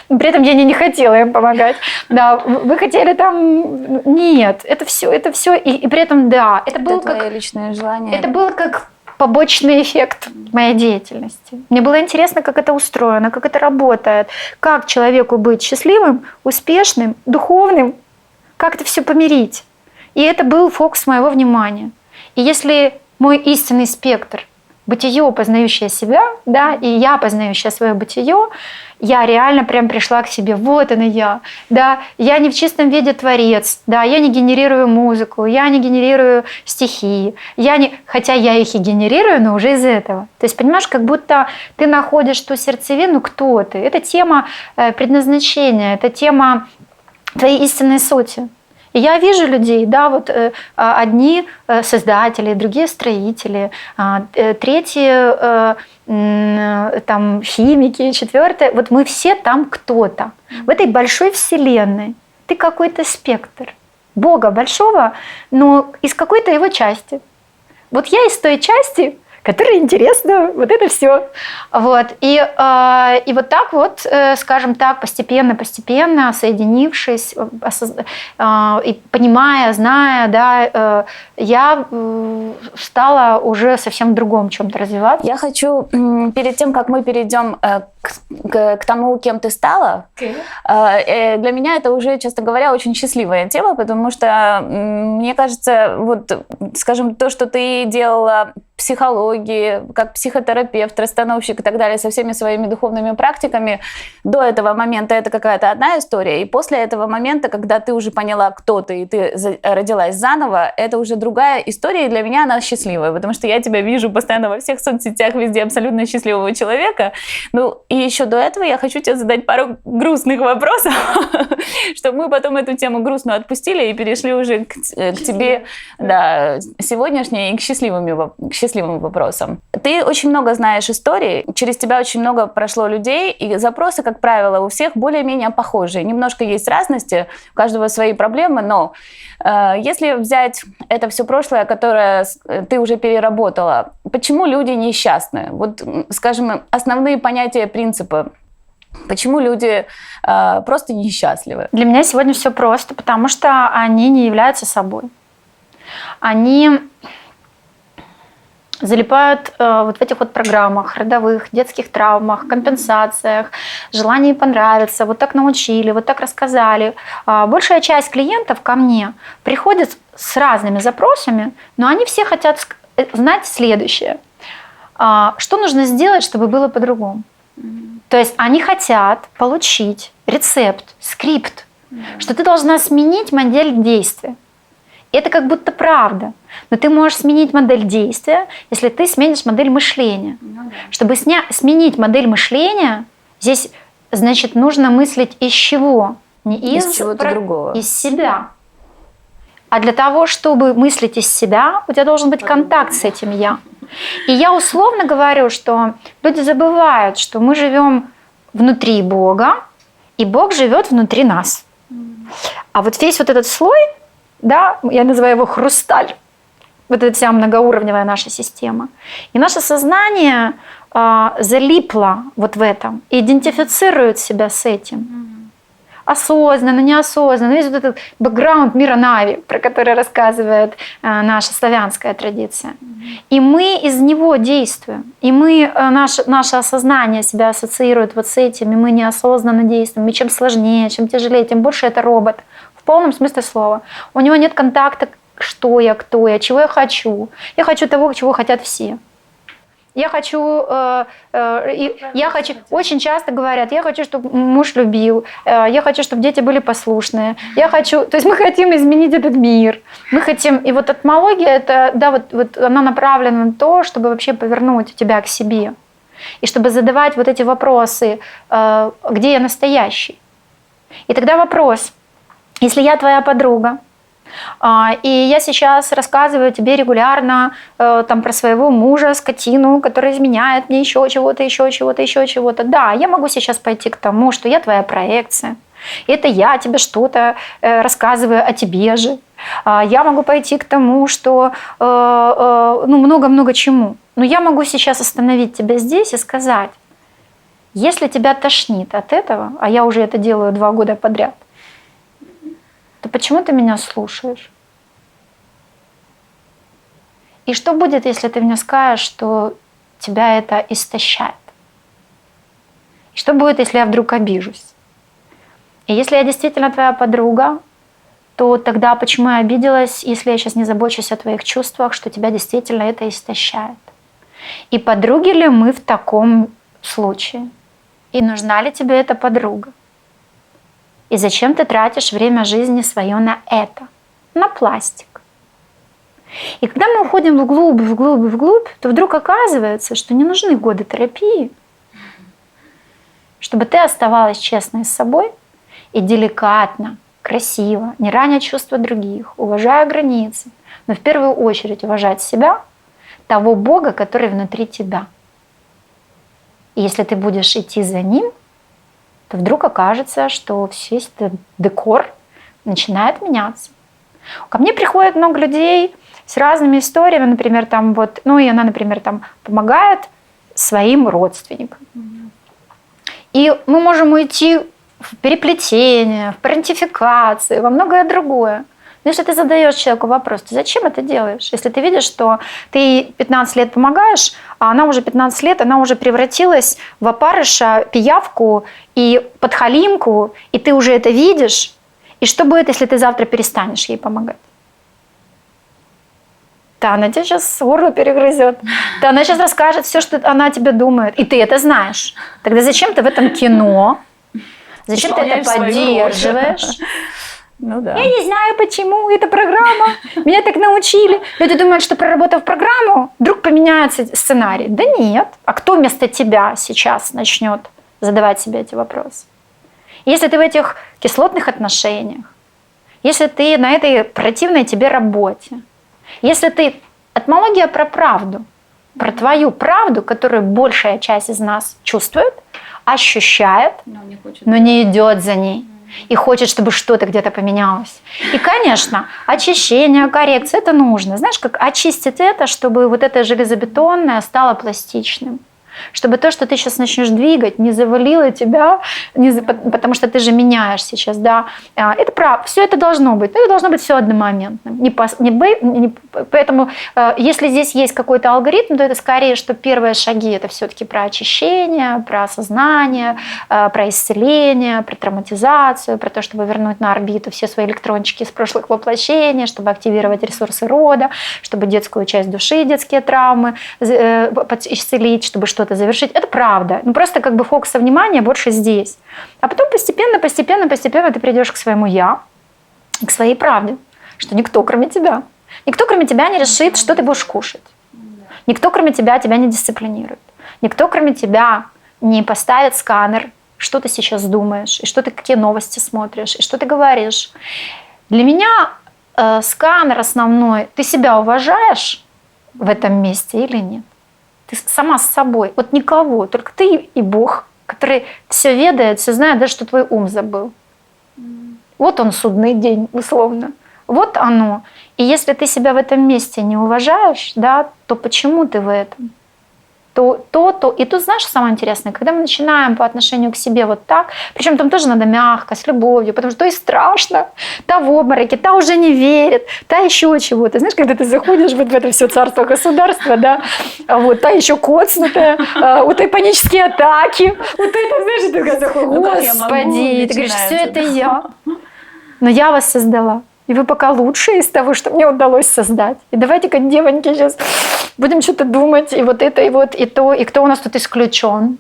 при этом я не хотела им помогать. Да, вы хотели там? Нет, это все, и при этом да, это было как твое личное желание. Это было как побочный эффект моей деятельности. Мне было интересно, как это устроено, как это работает, как человеку быть счастливым, успешным, духовным, как это все помирить. И это был фокус моего внимания. И если мой истинный спектр — бытие, познающее себя, да, и я, познающая свое бытие, я реально прям пришла к себе: вот она я, да, я не в чистом виде творец, да, я не генерирую музыку, я не генерирую стихи, хотя я их и генерирую, но уже из этого. То есть, понимаешь, как будто ты находишь ту сердцевину, кто ты. Это тема предназначения, это тема твоей истинной сути. И я вижу людей, да, вот одни создатели, другие строители, третьи там химики, четвертые. Вот мы все там кто-то. В этой большой вселенной ты какой-то спектр Бога большого, но из какой-то его части. Вот я из той части, которая интересна, вот это все. Вот. И вот так вот, скажем так, постепенно, соединившись и понимая, зная, да, я стала уже совсем в другом чем-то развиваться. Я хочу, перед тем, как мы перейдем к тому, кем ты стала, для меня это уже, честно говоря, очень счастливая тема, потому что, мне кажется, вот, скажем, то, что ты делала в психологии, как психотерапевт, расстановщик и так далее, со всеми своими духовными практиками, до этого момента это какая-то одна история, и после этого момента, когда ты уже поняла, кто ты, и ты родилась заново, это уже другая история, и для меня она счастливая, потому что я тебя вижу постоянно во всех соцсетях, везде абсолютно счастливого человека. Ну, и еще до этого я хочу тебе задать пару грустных вопросов, чтобы мы потом эту тему грустную отпустили и перешли уже к тебе, да, сегодняшней и к счастливым вопросам. Ты очень много знаешь историй, через тебя очень много прошло людей, и запросы, как правило, у всех более-менее похожие. Немножко есть разности, у каждого свои проблемы, но если взять это все прошлое, которое ты уже переработала, почему люди несчастны? Вот, скажем, основные понятия, принципы. Почему люди просто несчастливы? Для меня сегодня все просто, потому что они не являются собой. Они залипают вот в этих вот программах, родовых, детских травмах, компенсациях, желании понравиться, вот так научили, вот так рассказали. Большая часть клиентов ко мне приходит с разными запросами, но они все хотят знать следующее. Что нужно сделать, чтобы было по-другому? То есть они хотят получить рецепт, скрипт, что ты должна сменить модель действия. Это как будто правда. Но ты можешь сменить модель действия, если ты сменишь модель мышления. Чтобы сменить модель мышления, здесь, значит, нужно мыслить из чего? Не из чего-то другого. Из себя. А для того, чтобы мыслить из себя, у тебя должен быть контакт с этим «я». И я условно говорю, что люди забывают, что мы живем внутри Бога, и Бог живет внутри нас. А вот весь вот этот слой, да, я называю его хрусталь, вот эта вся многоуровневая наша система. И наше сознание залипло вот в этом, и идентифицирует себя с этим. Осознанно, неосознанно. Есть вот этот бэкграунд мира Нави, про который рассказывает наша славянская традиция. И мы из него действуем. И наше осознание себя ассоциирует вот с этим, и мы неосознанно действуем. И чем сложнее, чем тяжелее, тем больше это робот. В полном смысле слова. У него нет контакта, что я, кто я, чего я хочу. Я хочу того, чего хотят все. Я хочу, очень часто говорят, я хочу, чтобы муж любил, я хочу, чтобы дети были послушные, то есть мы хотим изменить этот мир, мы хотим, и вот этмология, это, да, вот она направлена на то, чтобы вообще повернуть тебя к себе, и чтобы задавать вот эти вопросы, где я настоящий. И тогда вопрос, если я твоя подруга, и я сейчас рассказываю тебе регулярно там, про своего мужа, скотину, который изменяет мне еще чего-то. Да, я могу сейчас пойти к тому, что я твоя проекция. Это я тебе что-то рассказываю о тебе же. Я могу пойти к тому, что много-много чему. Но я могу сейчас остановить тебя здесь и сказать, если тебя тошнит от этого, а я уже это делаю 2 года подряд, то почему ты меня слушаешь? И что будет, если ты мне скажешь, что тебя это истощает? И что будет, если я вдруг обижусь? И если я действительно твоя подруга, то тогда почему я обиделась, если я сейчас не забочусь о твоих чувствах, что тебя действительно это истощает? И подруги ли мы в таком случае? И нужна ли тебе эта подруга? И зачем ты тратишь время жизни свое на это? На пластик. И когда мы уходим вглубь, то вдруг оказывается, что не нужны годы терапии, чтобы ты оставалась честной с собой и деликатно, красиво, не раня чувства других, уважая границы, но в первую очередь уважать себя, того Бога, который внутри тебя. И если ты будешь идти за Ним, то вдруг окажется, что весь этот декор начинает меняться. Ко мне приходит много людей с разными историями, например, там вот, и она, например, там помогает своим родственникам. И мы можем уйти в переплетение, в парентификацию, во многое другое. Но если ты задаешь человеку вопрос, ты зачем это делаешь? Если ты видишь, что ты 15 лет помогаешь, а она уже 15 лет, она уже превратилась в опарыша, пиявку и подхалимку, и ты уже это видишь, и что будет, если ты завтра перестанешь ей помогать? Да, она тебе сейчас горло перегрызет. Да, она сейчас расскажет все, что она тебе думает. И ты это знаешь. Тогда зачем ты в этом кино? Зачем ты это поддерживаешь? Ну да. Я не знаю, почему, это программа, меня так научили. Люди думают, что проработав программу, вдруг поменяется сценарий. Да нет. А кто вместо тебя сейчас начнет задавать себе эти вопросы? Если ты в этих кислотных отношениях, если ты на этой противной тебе работе, если ты... Этмология про правду, про твою правду, которую большая часть из нас чувствует, ощущает, но не идет за ней. И хочет, чтобы что-то где-то поменялось. И, конечно, очищение, коррекция, это нужно. Знаешь, как очистить это, чтобы вот это железобетонное стало пластичным. чтобы то, что ты сейчас начнешь двигать, не завалило тебя, потому что ты же меняешь сейчас, да. Это правда, все это должно быть, но это должно быть все одномоментно. Поэтому, если здесь есть какой-то алгоритм, то это скорее, что первые шаги это все-таки про очищение, про осознание, про исцеление, про травматизацию, про то, чтобы вернуть на орбиту все свои электрончики из прошлых воплощений, чтобы активировать ресурсы рода, чтобы детскую часть души, детские травмы исцелить, чтобы что-то завершить. Это правда. Ну, просто как бы фокуса внимания больше здесь. А потом постепенно ты придешь к своему «я», к своей правде, что никто, кроме тебя не решит, что ты будешь кушать. Никто, кроме тебя не дисциплинирует. Никто, кроме тебя, не поставит сканер, что ты сейчас думаешь, и что ты, какие новости смотришь, и что ты говоришь. Для меня сканер основной, ты себя уважаешь в этом месте или нет? Ты сама с собой, вот никого, только ты и Бог, который все ведает, все знает, даже что твой ум забыл. Вот он, судный день, условно. Вот оно. И если ты себя в этом месте не уважаешь, да, то почему ты в этом? И тут, знаешь, самое интересное, когда мы начинаем по отношению к себе вот так, причем там тоже надо мягко, с любовью, потому что то и страшно, та в обмороке, та уже не верит, та еще чего-то. Знаешь, когда ты заходишь вот в это все царство государства, да, вот, та еще коцнутая, у той панические атаки, вот это, знаешь, ты такая заходишь, Господи, ты говоришь, все это я, но я вас создала. И вы пока лучшие из того, что мне удалось создать. И давайте-ка, девоньки, сейчас будем что-то думать, и вот это, и вот, и то, и кто у нас тут исключен.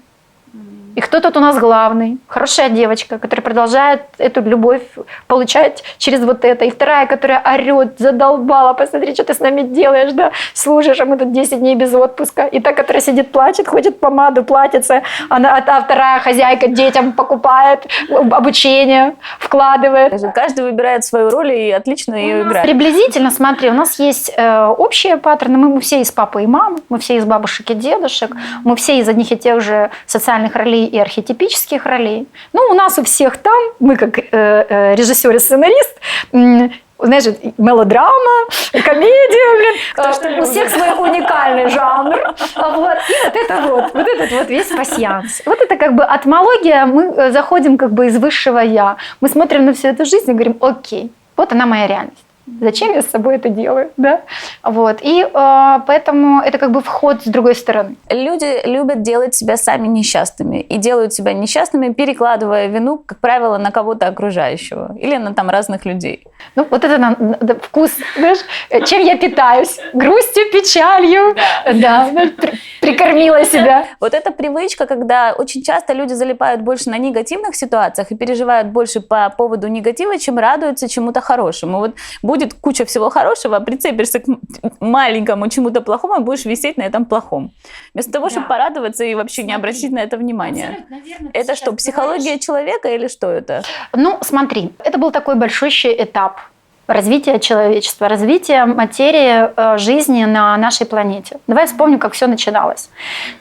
И кто тут у нас главный? Хорошая девочка, которая продолжает эту любовь получать через вот это. И вторая, которая орет, задолбала, посмотри, что ты с нами делаешь, да, служишь, а мы тут 10 дней без отпуска. И та, которая сидит, плачет, хочет помаду, платится, а вторая хозяйка детям покупает, обучение вкладывает. Каждый выбирает свою роль и отлично ее играет. Приблизительно, смотри, у нас есть общие паттерны, мы все из папы и мамы, мы все из бабушек и дедушек, мы все из одних и тех же социальных ролей и архетипических ролей. Ну, у нас у всех там, мы как режиссер и сценарист, знаешь, мелодрама, комедия, у всех свой уникальный жанр. Вот. И вот этот вот весь пасьянс. Вот это как бы атмология, мы заходим как бы из высшего «я». Мы смотрим на всю эту жизнь и говорим, окей, вот она моя реальность. Зачем я с собой это делаю, да? Вот. И поэтому это как бы вход с другой стороны. Люди любят делать себя сами несчастными и делают себя несчастными, перекладывая вину, как правило, на кого-то окружающего или на там разных людей. Ну, вот это вкус, знаешь, чем я питаюсь? Грустью, печалью, да, прикормила себя. Вот эта привычка, когда очень часто люди залипают больше на негативных ситуациях и переживают больше по поводу негатива, чем радуются чему-то хорошему. Вот будет куча всего хорошего, а прицепишься к маленькому чему-то плохому и будешь висеть на этом плохом. Вместо того, чтобы порадоваться и вообще не обращать на это внимания. Это что, психология человека или что это? Ну, смотри, это был такой большущий этап развития человечества, развития материи жизни на нашей планете. Давай вспомним, как все начиналось.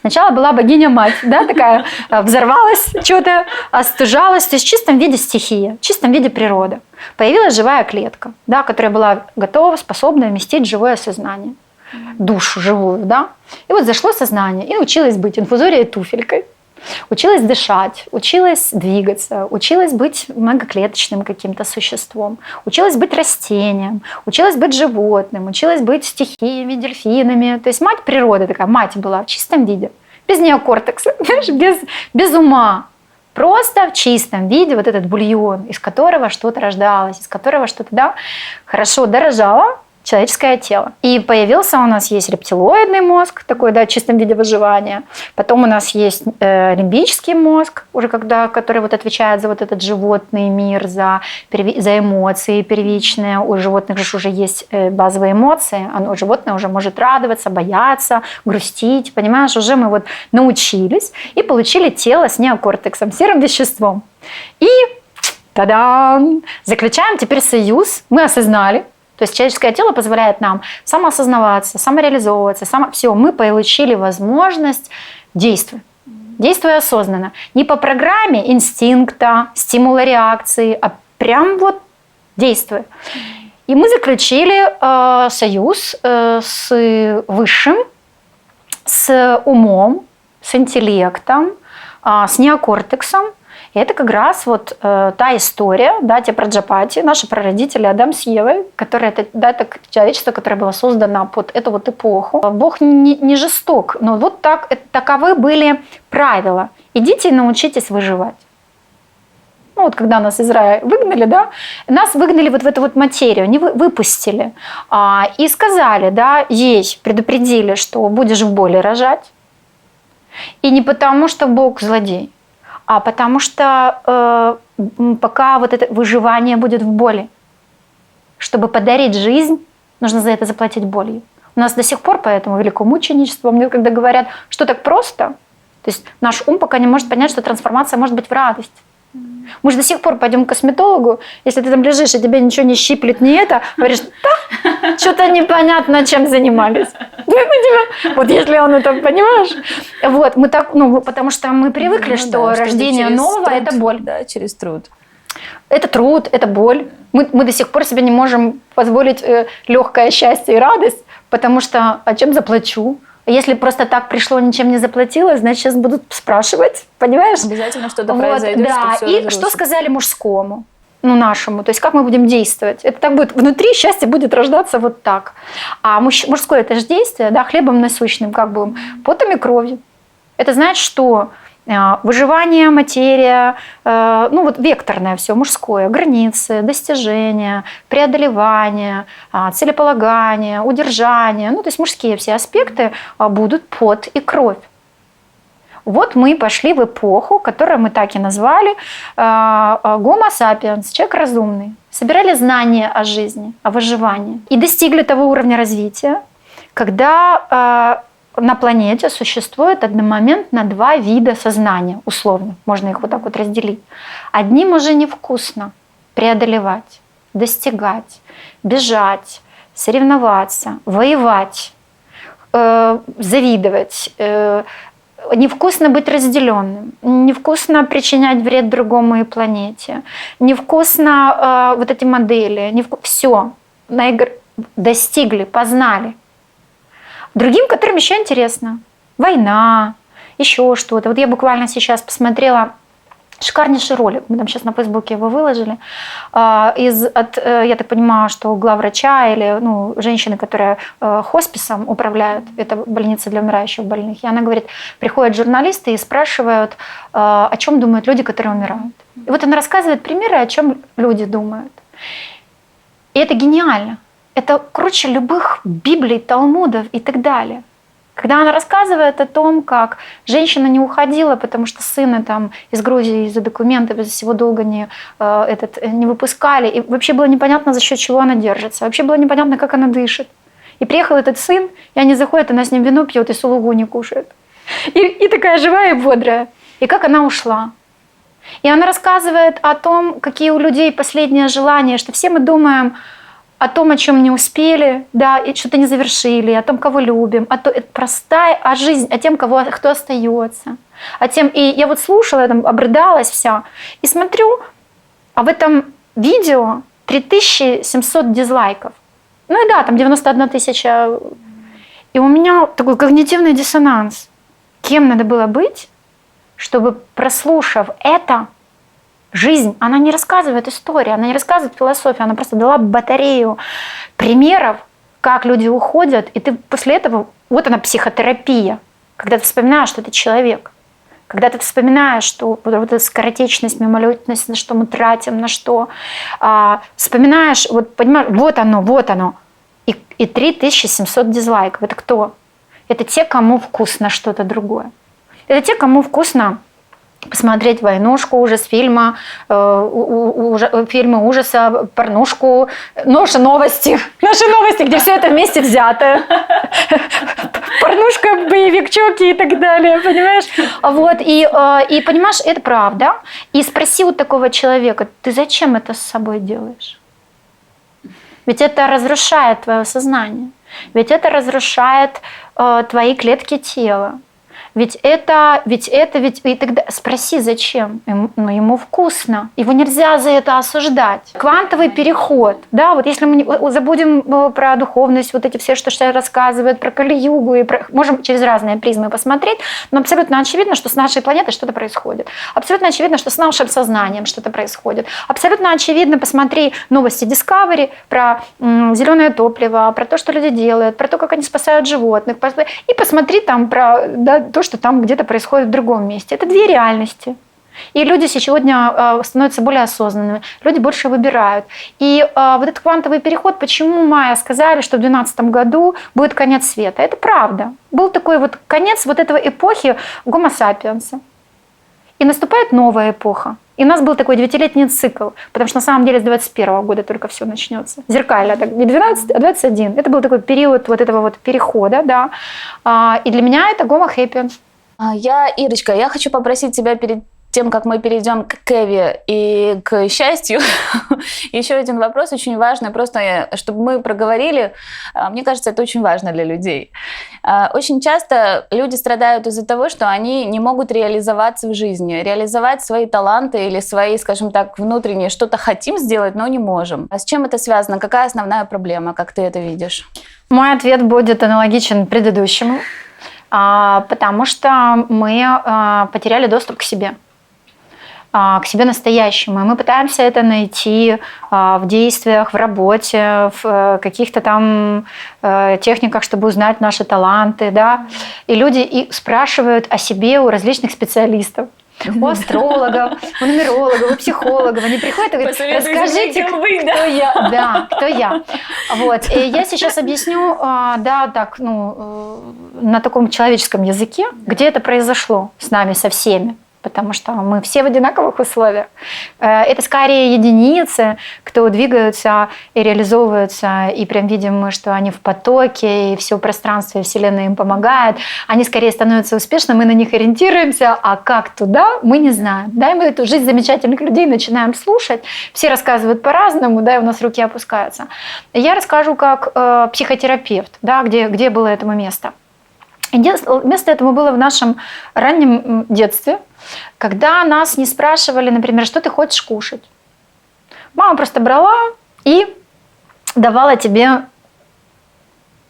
Сначала была богиня-мать, да, такая взорвалась, что-то остужалась, то есть в чистом виде стихия, в чистом виде природа. Появилась живая клетка, да, которая была готова, способна вместить живое сознание, душу живую, да. И вот зашло сознание и училось быть инфузорией туфелькой. Училась дышать, училась двигаться, училась быть многоклеточным каким-то существом, училась быть растением, училась быть животным, училась быть стихиями, дельфинами. То есть мать природы такая, мать была в чистом виде, без неокортекса, без ума. Просто в чистом виде вот этот бульон, из которого что-то рождалось, из которого что-то, да, хорошо дорожало человеческое тело. И появился у нас есть рептилоидный мозг, такой, да, в чистом виде выживания. Потом у нас есть лимбический мозг, уже который вот отвечает за вот этот животный мир, за эмоции первичные. У животных же уже есть базовые эмоции. Животное уже может радоваться, бояться, грустить. Понимаешь, уже мы вот научились и получили тело с неокортексом, серым веществом. И та-дам! Заключаем теперь союз. Мы осознали. То есть человеческое тело позволяет нам самоосознаваться, самореализовываться. Все, мы получили возможность действовать. Действуя осознанно. Не по программе инстинкта, стимула реакции, а прям вот действуя. И мы заключили союз с высшим, с умом, с интеллектом, с неокортексом. И это как раз вот та история, да, те праджапати, наши прародители Адам с Евой, это человечество, которое было создано под эту вот эпоху. Бог не жесток, но вот таковы были правила. Идите и научитесь выживать. Ну, вот когда нас из рая выгнали, да, нас выгнали вот в эту вот материю, они выпустили и сказали, да, ей предупредили, что будешь в боли рожать. И не потому, что Бог злодей, а потому что пока вот это выживание будет в боли. Чтобы подарить жизнь, нужно за это заплатить болью. У нас до сих пор по этому великому мученичеству, мне когда говорят, что так просто, то есть наш ум пока не может понять, что трансформация может быть в радость. Мы же до сих пор пойдем к косметологу, если ты там лежишь, и тебя ничего не щиплет, не это, говоришь, да, что-то непонятно, чем занимались. Вот если он это, понимаешь? Вот, мы так, потому что мы привыкли, что рождение нового – это боль. Да, через труд. Это труд, это боль. Мы до сих пор себе не можем позволить легкое счастье и радость, потому что а чем заплачу? Если просто так пришло, ничем не заплатила, значит, сейчас будут спрашивать, понимаешь? Обязательно что-то произойдет, да. что все И разрушится. что сказали мужскому, нашему, то есть как мы будем действовать? Это так будет, внутри счастье будет рождаться вот так. А мужское это же действие, да, хлебом насущным, как бы потом и кровью. Это значит, что выживание, материя, векторное все, мужское, границы, достижения, преодолевание, целеполагание, удержание, то есть мужские все аспекты будут пот и кровь. Вот мы пошли в эпоху, которую мы так и назвали Homo sapiens, человек разумный. Собирали знания о жизни, о выживании и достигли того уровня развития, когда на планете существует одномоментно два вида сознания, условно, можно их вот так вот разделить. Одним уже невкусно преодолевать, достигать, бежать, соревноваться, воевать, завидовать, невкусно быть разделенным, невкусно причинять вред другому и планете, невкусно вот эти модели, все достигли, познали. Другим, которым еще интересно. Война, еще что-то. Вот я буквально сейчас посмотрела шикарнейший ролик. Мы там сейчас на Фейсбуке его выложили. Я так понимаю, что главврача или женщины, которые хосписом управляют, это больница для умирающих больных. И она говорит, приходят журналисты и спрашивают, о чем думают люди, которые умирают. И вот она рассказывает примеры, о чем люди думают. И это гениально. Это круче любых Библий, Талмудов и так далее. Когда она рассказывает о том, как женщина не уходила, потому что сына там из Грузии из-за документов, из-за всего долго не выпускали, и вообще было непонятно, за счет чего она держится, вообще было непонятно, как она дышит. И приехал этот сын, и они заходят, она с ним вино пьет и сулугу не кушает. И такая живая и бодрая. И как она ушла. И она рассказывает о том, какие у людей последние желания, что все мы думаем о том, о чем не успели, да, и что-то не завершили, о том, кого любим, это простая, жизнь, о тем, кто остается. И я вот слушала, я там обрыдалась вся, и смотрю, а в этом видео 3700 дизлайков. Ну и да, там 91 тысяча. И у меня такой когнитивный диссонанс. Кем надо было быть, чтобы, прослушав это, жизнь, она не рассказывает историю, она не рассказывает философию, она просто дала батарею примеров, как люди уходят, и ты после этого, вот она психотерапия, когда ты вспоминаешь, что ты человек, когда ты вспоминаешь, что вот эта скоротечность, мимолетность, на что мы тратим, на что, вспоминаешь, вот понимаешь, вот оно, и 3700 дизлайков. Это кто? Это те, кому вкусно что-то другое. Это те, кому вкусно посмотреть войнушку, ужас фильма, фильмы ужаса, порнушку, наши новости, где все это вместе взято. Порнушка, боевик, и так далее, понимаешь? Вот, и понимаешь, это правда. И спроси у такого человека, ты зачем это с собой делаешь? Ведь это разрушает твое сознание. Ведь это разрушает твои клетки тела. Ведь и тогда спроси, зачем? Ему вкусно. Его нельзя за это осуждать. Квантовый переход, да, вот если мы забудем про духовность, вот эти все, что сейчас рассказывают, про Кали-югу, можем через разные призмы посмотреть, но абсолютно очевидно, что с нашей планетой что-то происходит. Абсолютно очевидно, что с нашим сознанием что-то происходит. Абсолютно очевидно, посмотри новости Discovery про зеленое топливо, про то, что люди делают, про то, как они спасают животных, и посмотри там про то, что там где-то происходит в другом месте. Это две реальности. И люди сегодня становятся более осознанными, люди больше выбирают. И вот этот квантовый переход, почему майя сказали, что в 2012 году будет конец света? Это правда. Был такой вот конец вот этого эпохи гомо сапиенса. И наступает новая эпоха. И у нас был такой 9-летний цикл, потому что на самом деле с 2021 года только все начнется. Зеркально, так, не 12, а 21. Это был такой период вот этого вот перехода, да. И для меня это гомо хаппиенс. Ирочка, я хочу попросить тебя перед тем, как мы перейдем к Кеве и к счастью, еще один вопрос очень важный, просто чтобы мы проговорили, мне кажется, это очень важно для людей. Очень часто люди страдают из-за того, что они не могут реализоваться в жизни, реализовать свои таланты или свои, скажем так, внутренние, что-то хотим сделать, но не можем. А с чем это связано? Какая основная проблема, как ты это видишь? Мой ответ будет аналогичен предыдущему, потому что мы потеряли доступ к себе настоящему. И мы пытаемся это найти в действиях, в работе, в каких-то там техниках, чтобы узнать наши таланты. Да? И люди спрашивают о себе у различных специалистов. У астрологов, у нумерологов, у психологов. Они приходят и говорят: расскажите, кто я. Да, кто я. Вот. И я сейчас объясню, на таком человеческом языке, где это произошло с нами, со всеми. Потому что мы все в одинаковых условиях. Это скорее единицы, кто двигаются и реализовываются, и прям видим мы, что они в потоке, и все пространство и Вселенная им помогает. Они скорее становятся успешными, мы на них ориентируемся, а как туда, мы не знаем. Да, и мы эту жизнь замечательных людей начинаем слушать, все рассказывают по-разному, да, и у нас руки опускаются. Я расскажу как психотерапевт, да, где было этому место. Место этому было в нашем раннем детстве, когда нас не спрашивали, например, что ты хочешь кушать. Мама просто брала и давала тебе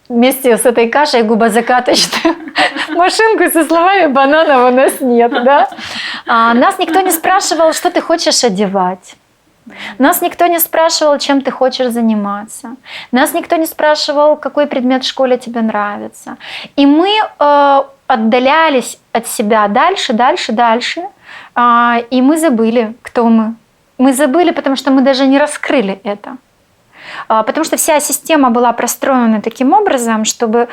вместе с этой кашей губозакаточную машинку со словами «бананов у нас нет». Да? Нас никто не спрашивал, что ты хочешь одевать. Нас никто не спрашивал, чем ты хочешь заниматься. Нас никто не спрашивал, какой предмет в школе тебе нравится. И мы отдалялись от себя дальше, и мы забыли, кто мы. Мы забыли, потому что мы даже не раскрыли это. Потому что вся система была простроена таким образом, чтобы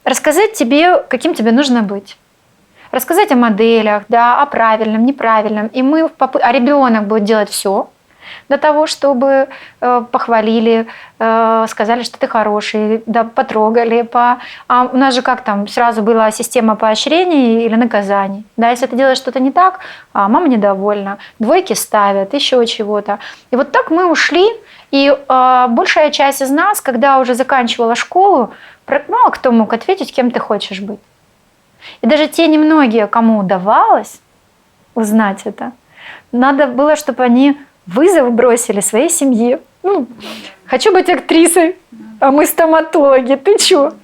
рассказать тебе, каким тебе нужно быть. Рассказать о моделях, да, о правильном, неправильном. И а ребенок будет делать все для того, чтобы похвалили, сказали, что ты хороший, да, потрогали. А у нас же как там сразу была система поощрений или наказаний. Да, если ты делаешь что-то не так, мама недовольна, двойки ставят, еще чего-то. И вот так мы ушли. И большая часть из нас, когда уже заканчивала школу, мало кто мог ответить, кем ты хочешь быть. И даже те немногие, кому удавалось узнать это, надо было, чтобы они вызов бросили своей семье. Хочу быть актрисой, а мы стоматологи, ты чё?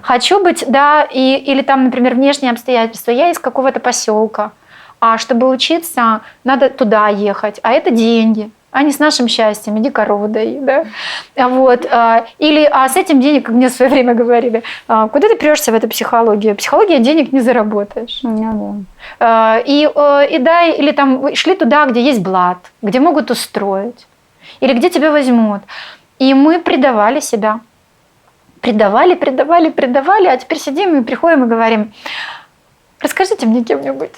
Хочу быть, да, или там, например, внешние обстоятельства. Я из какого-то поселка, а чтобы учиться, надо туда ехать, а это деньги. А не с нашим счастьем, иди корову дои, да? Вот. Или с этим денег, как мне в свое время говорили, куда ты прешься в эту психологию? Психология денег не заработаешь. Или там шли туда, где есть блат, где могут устроить, или где тебя возьмут. И мы предавали себя. Предавали, а теперь сидим и приходим и говорим: расскажите мне, кем мне быть.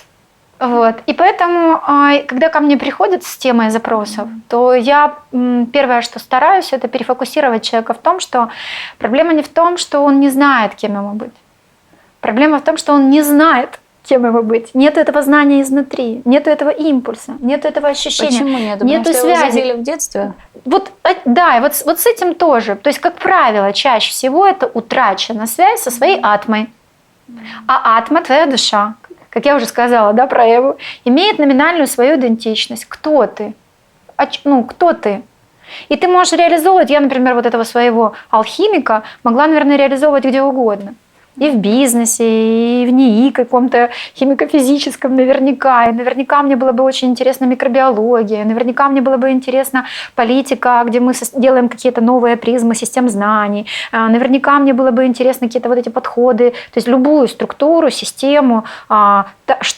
Вот. И поэтому, когда ко мне приходят с темой запросов, то я первое, что стараюсь, это перефокусировать человека в том, что проблема не в том, что он не знает, кем ему быть. Проблема в том, что он не знает, кем ему быть. Нет этого знания изнутри, нет этого импульса, нет этого ощущения. Почему нет? Нету связи. Его задели в детстве? Вот, да, и вот с этим тоже. То есть, как правило, чаще всего это утрачена связь со своей атмой. А атма, твоя душа, как я уже сказала, да, про Еву, имеет номинальную свою идентичность. Кто ты? Кто ты? И ты можешь реализовывать, я, например, вот этого своего алхимика могла, наверное, реализовывать где угодно. И в бизнесе, и в НИИ каком-то химико-физическом наверняка. И наверняка мне было бы очень интересна микробиология, наверняка мне было бы интересна политика, где мы делаем какие-то новые призмы систем знаний. Наверняка мне было бы интересно какие-то вот эти подходы, то есть любую структуру, систему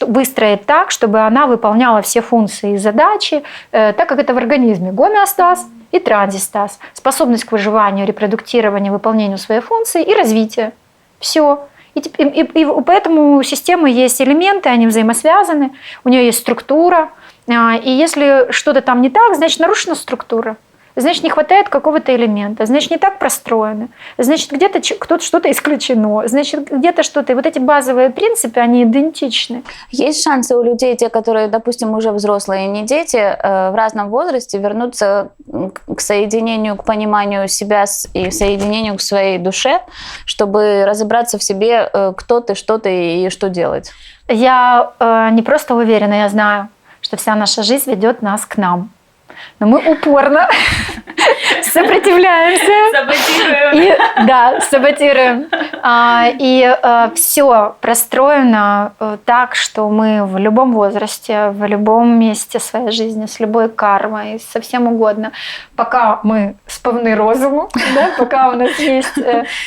выстроить так, чтобы она выполняла все функции и задачи, так как это в организме. Гомеостаз и транзистаз. Способность к выживанию, репродуктированию, выполнению своей функции и развитию. Все. И поэтому у системы есть элементы, они взаимосвязаны, у нее есть структура. И если что-то там не так, значит нарушена структура. Значит, не хватает какого-то элемента, значит, не так простроено, значит, где-то что-то исключено, значит, где-то что-то. И вот эти базовые принципы, они идентичны. Есть шансы у людей, те, которые, допустим, уже взрослые, не дети, в разном возрасте вернуться к соединению, к пониманию себя и соединению к своей душе, чтобы разобраться в себе, кто ты, что ты и что делать? Я не просто уверена, я знаю, что вся наша жизнь ведет нас к нам. Но мы упорно сопротивляемся. Саботируем. Саботируем. И все простроено так, что мы в любом возрасте, в любом месте своей жизни, с любой кармой, со всем угодно, пока мы сповны розуму, пока у нас есть...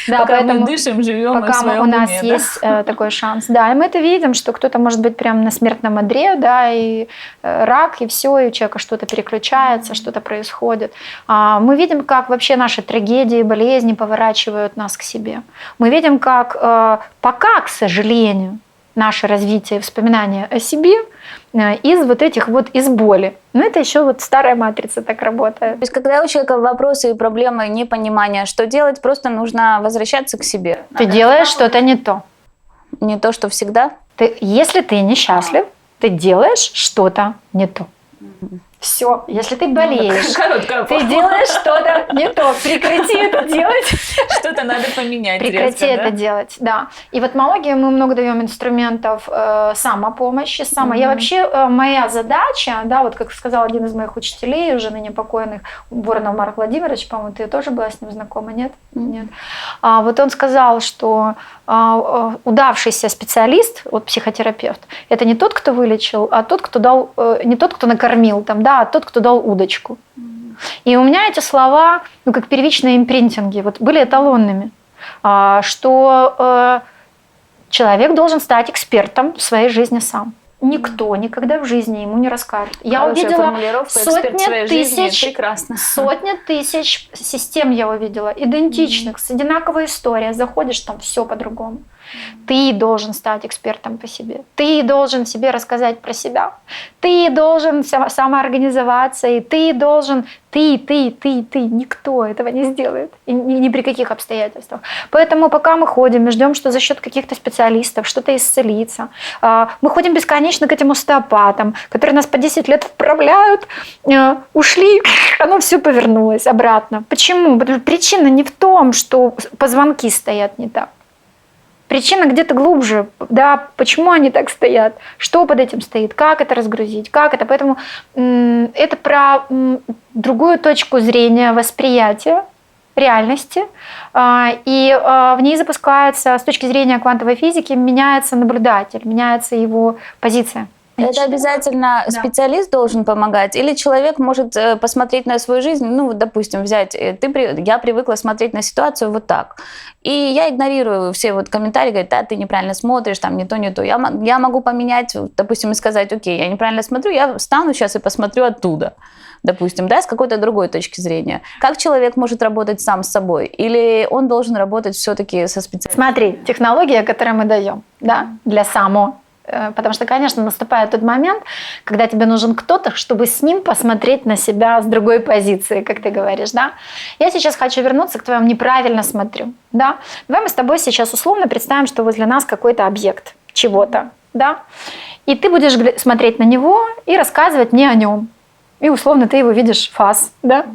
Пока мы дышим, живем в своем уме. Пока у нас есть такой шанс. Да, и мы это видим, что кто-то может быть прям на смертном одре, и рак, и все, и у человека что-то переключается, что-то происходит. Мы видим, как вообще наши трагедии, болезни поворачивают нас к себе. Мы видим, как пока, к сожалению, наше развитие и вспоминание о себе из вот этих вот из боли. Но это еще вот старая матрица так работает. То есть, когда у человека вопросы и проблемы, непонимание, что делать, просто нужно возвращаться к себе. Ты делаешь что-то не то. Не то, что всегда? Если ты несчастлив, ты делаешь что-то не то. Все, если ты болеешь, ты делаешь что-то не то, прекрати это делать. Что-то надо поменять. Прекрати это делать, да. И в этмологии мы много даем инструментов самопомощи. Я вообще, моя задача, вот как сказал один из моих учителей, уже ныне покойных, Воронов Марк Владимирович, по-моему, ты тоже была с ним знакома, нет? Нет. Вот он сказал, что удавшийся специалист, психотерапевт, это не тот, кто вылечил, а тот, кто дал, не тот, кто накормил, а тот, кто дал удочку. И у меня эти слова, как первичные импринтинги, были эталонными, что человек должен стать экспертом в своей жизни сам. Никто никогда в жизни ему не расскажет. Я увидела сотни тысяч систем, я увидела, идентичных, с одинаковой историей. Заходишь, там все по-другому. Ты должен стать экспертом по себе. Ты должен себе рассказать про себя. Ты должен самоорганизоваться, и ты должен... Ты. Никто этого не сделает. И ни при каких обстоятельствах. Поэтому пока мы ходим, мы ждем, что за счет каких-то специалистов что-то исцелится. Мы ходим бесконечно к этим остеопатам, которые нас по 10 лет вправляют, ушли, оно все повернулось обратно. Почему? Потому что причина не в том, что позвонки стоят не так. Причина где-то глубже, почему они так стоят, что под этим стоит, как это разгрузить, как это. Поэтому это про другую точку зрения восприятия реальности, и в ней запускается, с точки зрения квантовой физики, меняется наблюдатель, меняется его позиция. Это обязательно специалист должен помогать? Или человек может посмотреть на свою жизнь, допустим, взять, я привыкла смотреть на ситуацию вот так, и я игнорирую все комментарии, говорят, ты неправильно смотришь, там не то, не то. Я могу поменять, допустим, и сказать, окей, я неправильно смотрю, я встану сейчас и посмотрю оттуда, допустим, с какой-то другой точки зрения. Как человек может работать сам с собой? Или он должен работать все-таки со специалистом? Смотри, технология, которую мы даем, для потому что, конечно, наступает тот момент, когда тебе нужен кто-то, чтобы с ним посмотреть на себя с другой позиции, как ты говоришь, Я сейчас хочу вернуться к твоему «неправильно смотрю», Давай мы с тобой сейчас условно представим, что возле нас какой-то объект чего-то, И ты будешь смотреть на него и рассказывать мне о нем. и условно ты его видишь фас, да?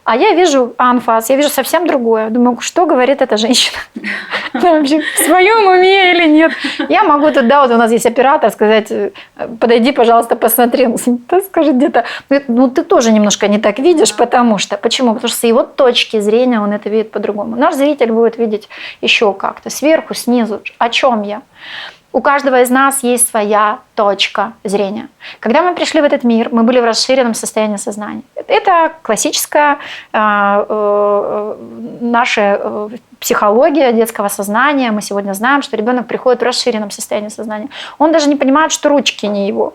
А я вижу анфас, я вижу совсем другое. Думаю, что говорит эта женщина? Она вообще в своем уме или нет? Я могу тут, да, вот у нас есть оператор, сказать, подойди, пожалуйста, посмотри. Он скажет где-то, ну ты тоже немножко не так видишь, потому что. Почему? Потому что с его точки зрения он это видит по-другому. Наш зритель будет видеть еще как-то, сверху, снизу. О чем я? У каждого из нас есть своя точка зрения. Когда мы пришли в этот мир, мы были в расширенном состоянии сознания. Это классическая наша психология детского сознания. Мы сегодня знаем, что ребенок приходит в расширенном состоянии сознания. Он даже не понимает, что ручки не его.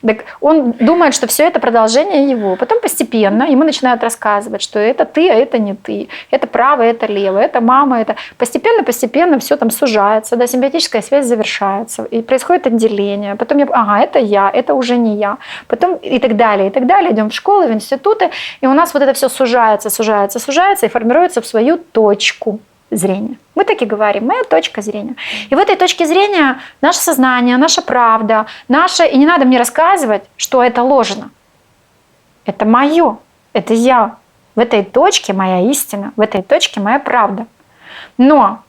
Так он думает, что все это продолжение его. Потом постепенно ему начинают рассказывать, что это ты, а это не ты. Это право, это лево, это мама. Это... Постепенно все там сужается, да, симбиотическая связь завершается. И происходит отделение. Потом это я, это уже не я. Потом и так далее, и так далее. Идем в школы, в институты. И у нас вот это все сужается и формируется в свою точку зрения. Мы так и говорим, моя точка зрения. И в этой точке зрения наше сознание, наша правда, наша... И не надо мне рассказывать, что это ложно. Это мое, это я. В этой точке моя истина, в этой точке моя правда. Но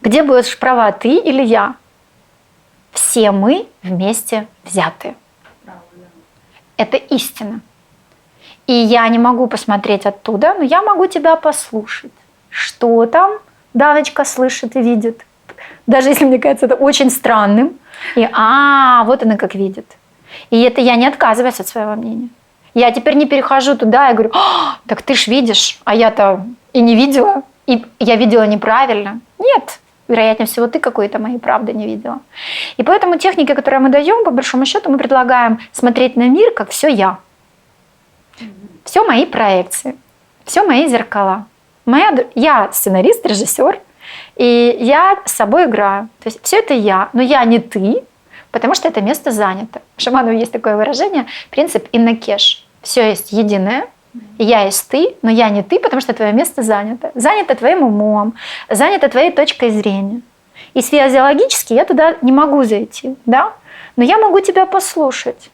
где будешь права, ты или я? Все мы вместе взятые. Это истина. И я не могу посмотреть оттуда, но я могу тебя послушать. Что там Даночка слышит и видит. Даже если мне кажется это очень странным. И вот она как видит. И это я не отказываюсь от своего мнения. Я теперь не перехожу туда и говорю, так ты ж видишь, а я-то и не видела. И я видела неправильно. Нет, вероятнее всего, ты какой-то моей правды не видела. И поэтому техники, которые мы даем, по большому счету, мы предлагаем смотреть на мир, как все я. Все мои проекции, все мои зеркала. Я сценарист, режиссер, и я с собой играю. То есть все это я, но я не ты, потому что это место занято. В Шаманове есть такое выражение, принцип иннакеш. Все есть единое, я есть ты, но я не ты, потому что твое место занято. Занято твоим умом, занято твоей точкой зрения. И физиологически я туда не могу зайти, да? Но я могу тебя послушать.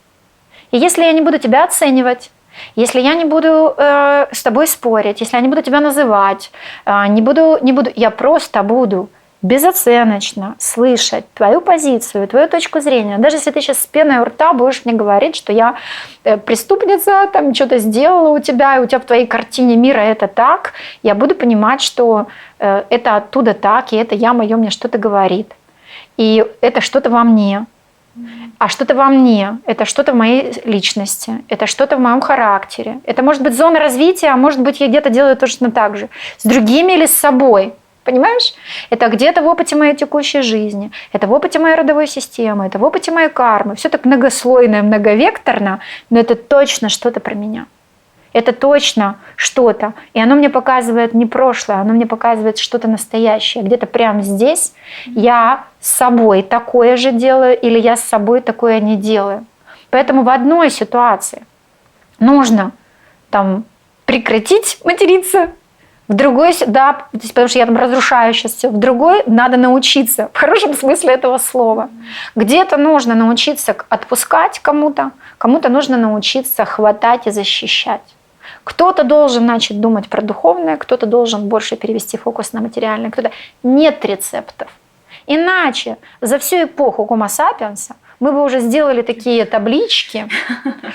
И если я не буду тебя оценивать, если я не буду с тобой спорить, если я не буду тебя называть, я просто буду безоценочно слышать твою позицию, твою точку зрения. Даже если ты сейчас с пеной у рта будешь мне говорить, что я преступница, там что-то сделала у тебя, и у тебя в твоей картине мира это так, я буду понимать, что это оттуда так, и это я, мое мне что-то говорит. И это что-то во мне. А что-то во мне, это что-то в моей личности, это что-то в моем характере. Это может быть зона развития, а может быть я где-то делаю точно так же. С другими или с собой. Понимаешь? Это где-то в опыте моей текущей жизни, это в опыте моей родовой системы, это в опыте моей кармы. Все так многослойно, многовекторно, но это точно что-то про меня. Это точно что-то. И оно мне показывает не прошлое, оно мне показывает что-то настоящее. Где-то прямо здесь я с собой такое же делаю или я с собой такое не делаю. Поэтому в одной ситуации нужно там прекратить материться, в другой, да, потому что я там разрушаю сейчас все, в другой надо научиться, в хорошем смысле этого слова. Где-то нужно научиться отпускать кому-то нужно научиться хватать и защищать. Кто-то должен начать думать про духовное, кто-то должен больше перевести фокус на материальное, кто-то... Нет рецептов. Иначе за всю эпоху Homo sapiens мы бы уже сделали такие таблички,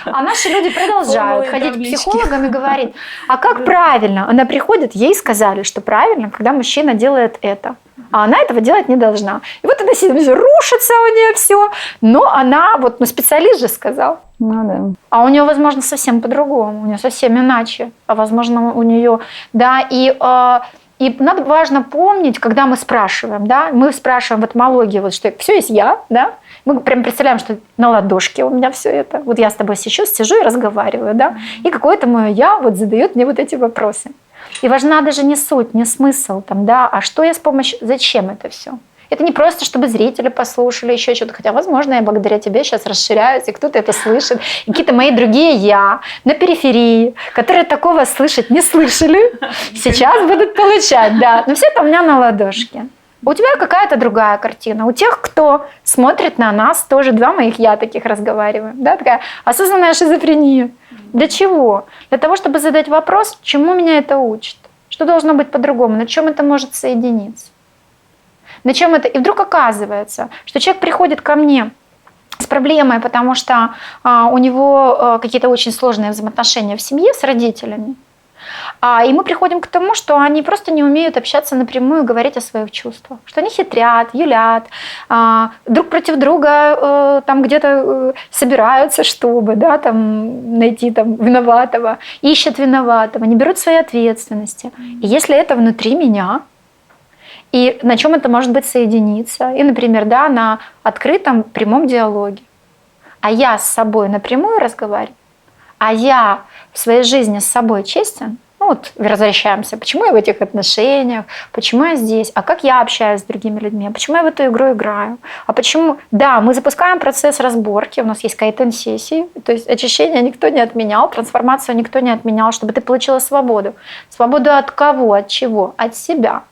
а наши люди продолжают ходить к психологам и говорить, а как правильно? Она приходит, ей сказали, что правильно, когда мужчина делает это, а она этого делать не должна. И вот она сидит, рушится у нее все, но она, специалист же сказал. Ну, да. А у нее, возможно, совсем по-другому, у нее совсем иначе, а возможно, у нее, да, и важно помнить, когда мы спрашиваем, да, мы спрашиваем в этимологии, что все есть я, да, мы прям представляем, что на ладошке у меня все это. Вот я с тобой сейчас сижу и разговариваю, да, и какое-то мое я задает мне эти вопросы. И важна даже не суть, не смысл, там, да, а что я зачем это все? Это не просто, чтобы зрители послушали, еще что-то. Хотя, возможно, я благодаря тебе сейчас расширяюсь, и кто-то это слышит. И какие-то мои другие я на периферии, которые такого слышать не слышали, сейчас будут получать, да. Но все это у меня на ладошке. У тебя какая-то другая картина. У тех, кто смотрит на нас, тоже два моих я таких разговариваю. Да, такая осознанная шизофрения. Для чего? Для того, чтобы задать вопрос, чему меня это учит, что должно быть по-другому, на чем это может соединиться. На чем это? И вдруг оказывается, что человек приходит ко мне с проблемой, потому что у него какие-то очень сложные взаимоотношения в семье с родителями. И мы приходим к тому, что они просто не умеют общаться напрямую и говорить о своих чувствах. Что они хитрят, юлят, друг против друга там где-то собираются, чтобы там, найти там, виноватого, ищут виноватого, не берут своей ответственности. И если это внутри меня, и на чем это может быть соединиться, и, например, на открытом прямом диалоге, а я с собой напрямую разговариваю, а я в своей жизни с собой честен, возвращаемся, почему я в этих отношениях, почему я здесь, а как я общаюсь с другими людьми, а почему я в эту игру играю, а почему... Да, мы запускаем процесс разборки, у нас есть кайдзен-сессии, то есть очищение никто не отменял, трансформацию никто не отменял, чтобы ты получила свободу. Свободу от кого, от чего? От себя.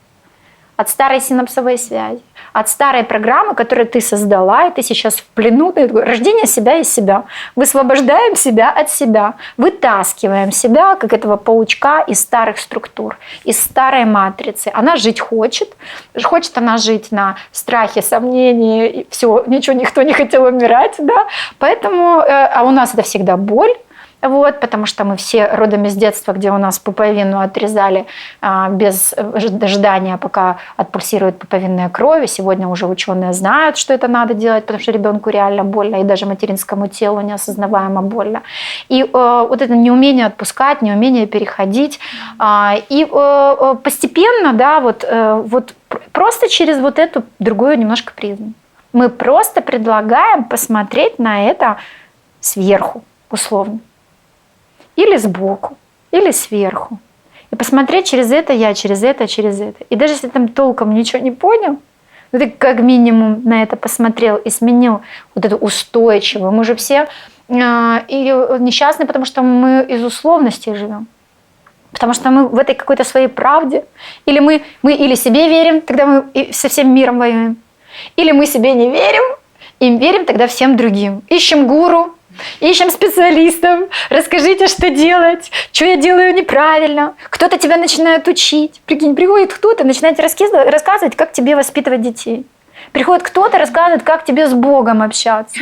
От старой синапсовой связи, от старой программы, которую ты создала, и ты сейчас в плену, рождение себя из себя. Высвобождаем себя от себя, вытаскиваем себя, как этого паучка, из старых структур, из старой матрицы. Она жить хочет она жить на страхе, сомнении, и все, никто не хотел умирать, да? Поэтому, а у нас это всегда боль. Потому что мы все родом из детства, где у нас пуповину отрезали без дождания, пока отпульсирует пуповинная кровь. И сегодня уже ученые знают, что это надо делать, потому что ребенку реально больно, и даже материнскому телу неосознаваемо больно. И вот это неумение отпускать, неумение переходить. И постепенно, просто через вот эту другую немножко призму. Мы просто предлагаем посмотреть на это сверху, условно. Или сбоку, или сверху. И посмотреть через это я, через это, через это. И даже если там толком ничего не понял, ты как минимум на это посмотрел и сменил вот эту устойчивую. Мы же все и несчастны, потому что мы из условностей живем. Потому что мы в этой какой-то своей правде. Или мы или себе верим, тогда мы со всем миром воюем. Или мы себе не верим, и верим тогда всем другим. Ищем гуру, ищем специалистов, расскажите, что делать, что я делаю неправильно. Кто-то тебя начинает учить. Прикинь, приходит кто-то, начинает рассказывать, как тебе воспитывать детей. Приходит кто-то, рассказывает, как тебе с Богом общаться.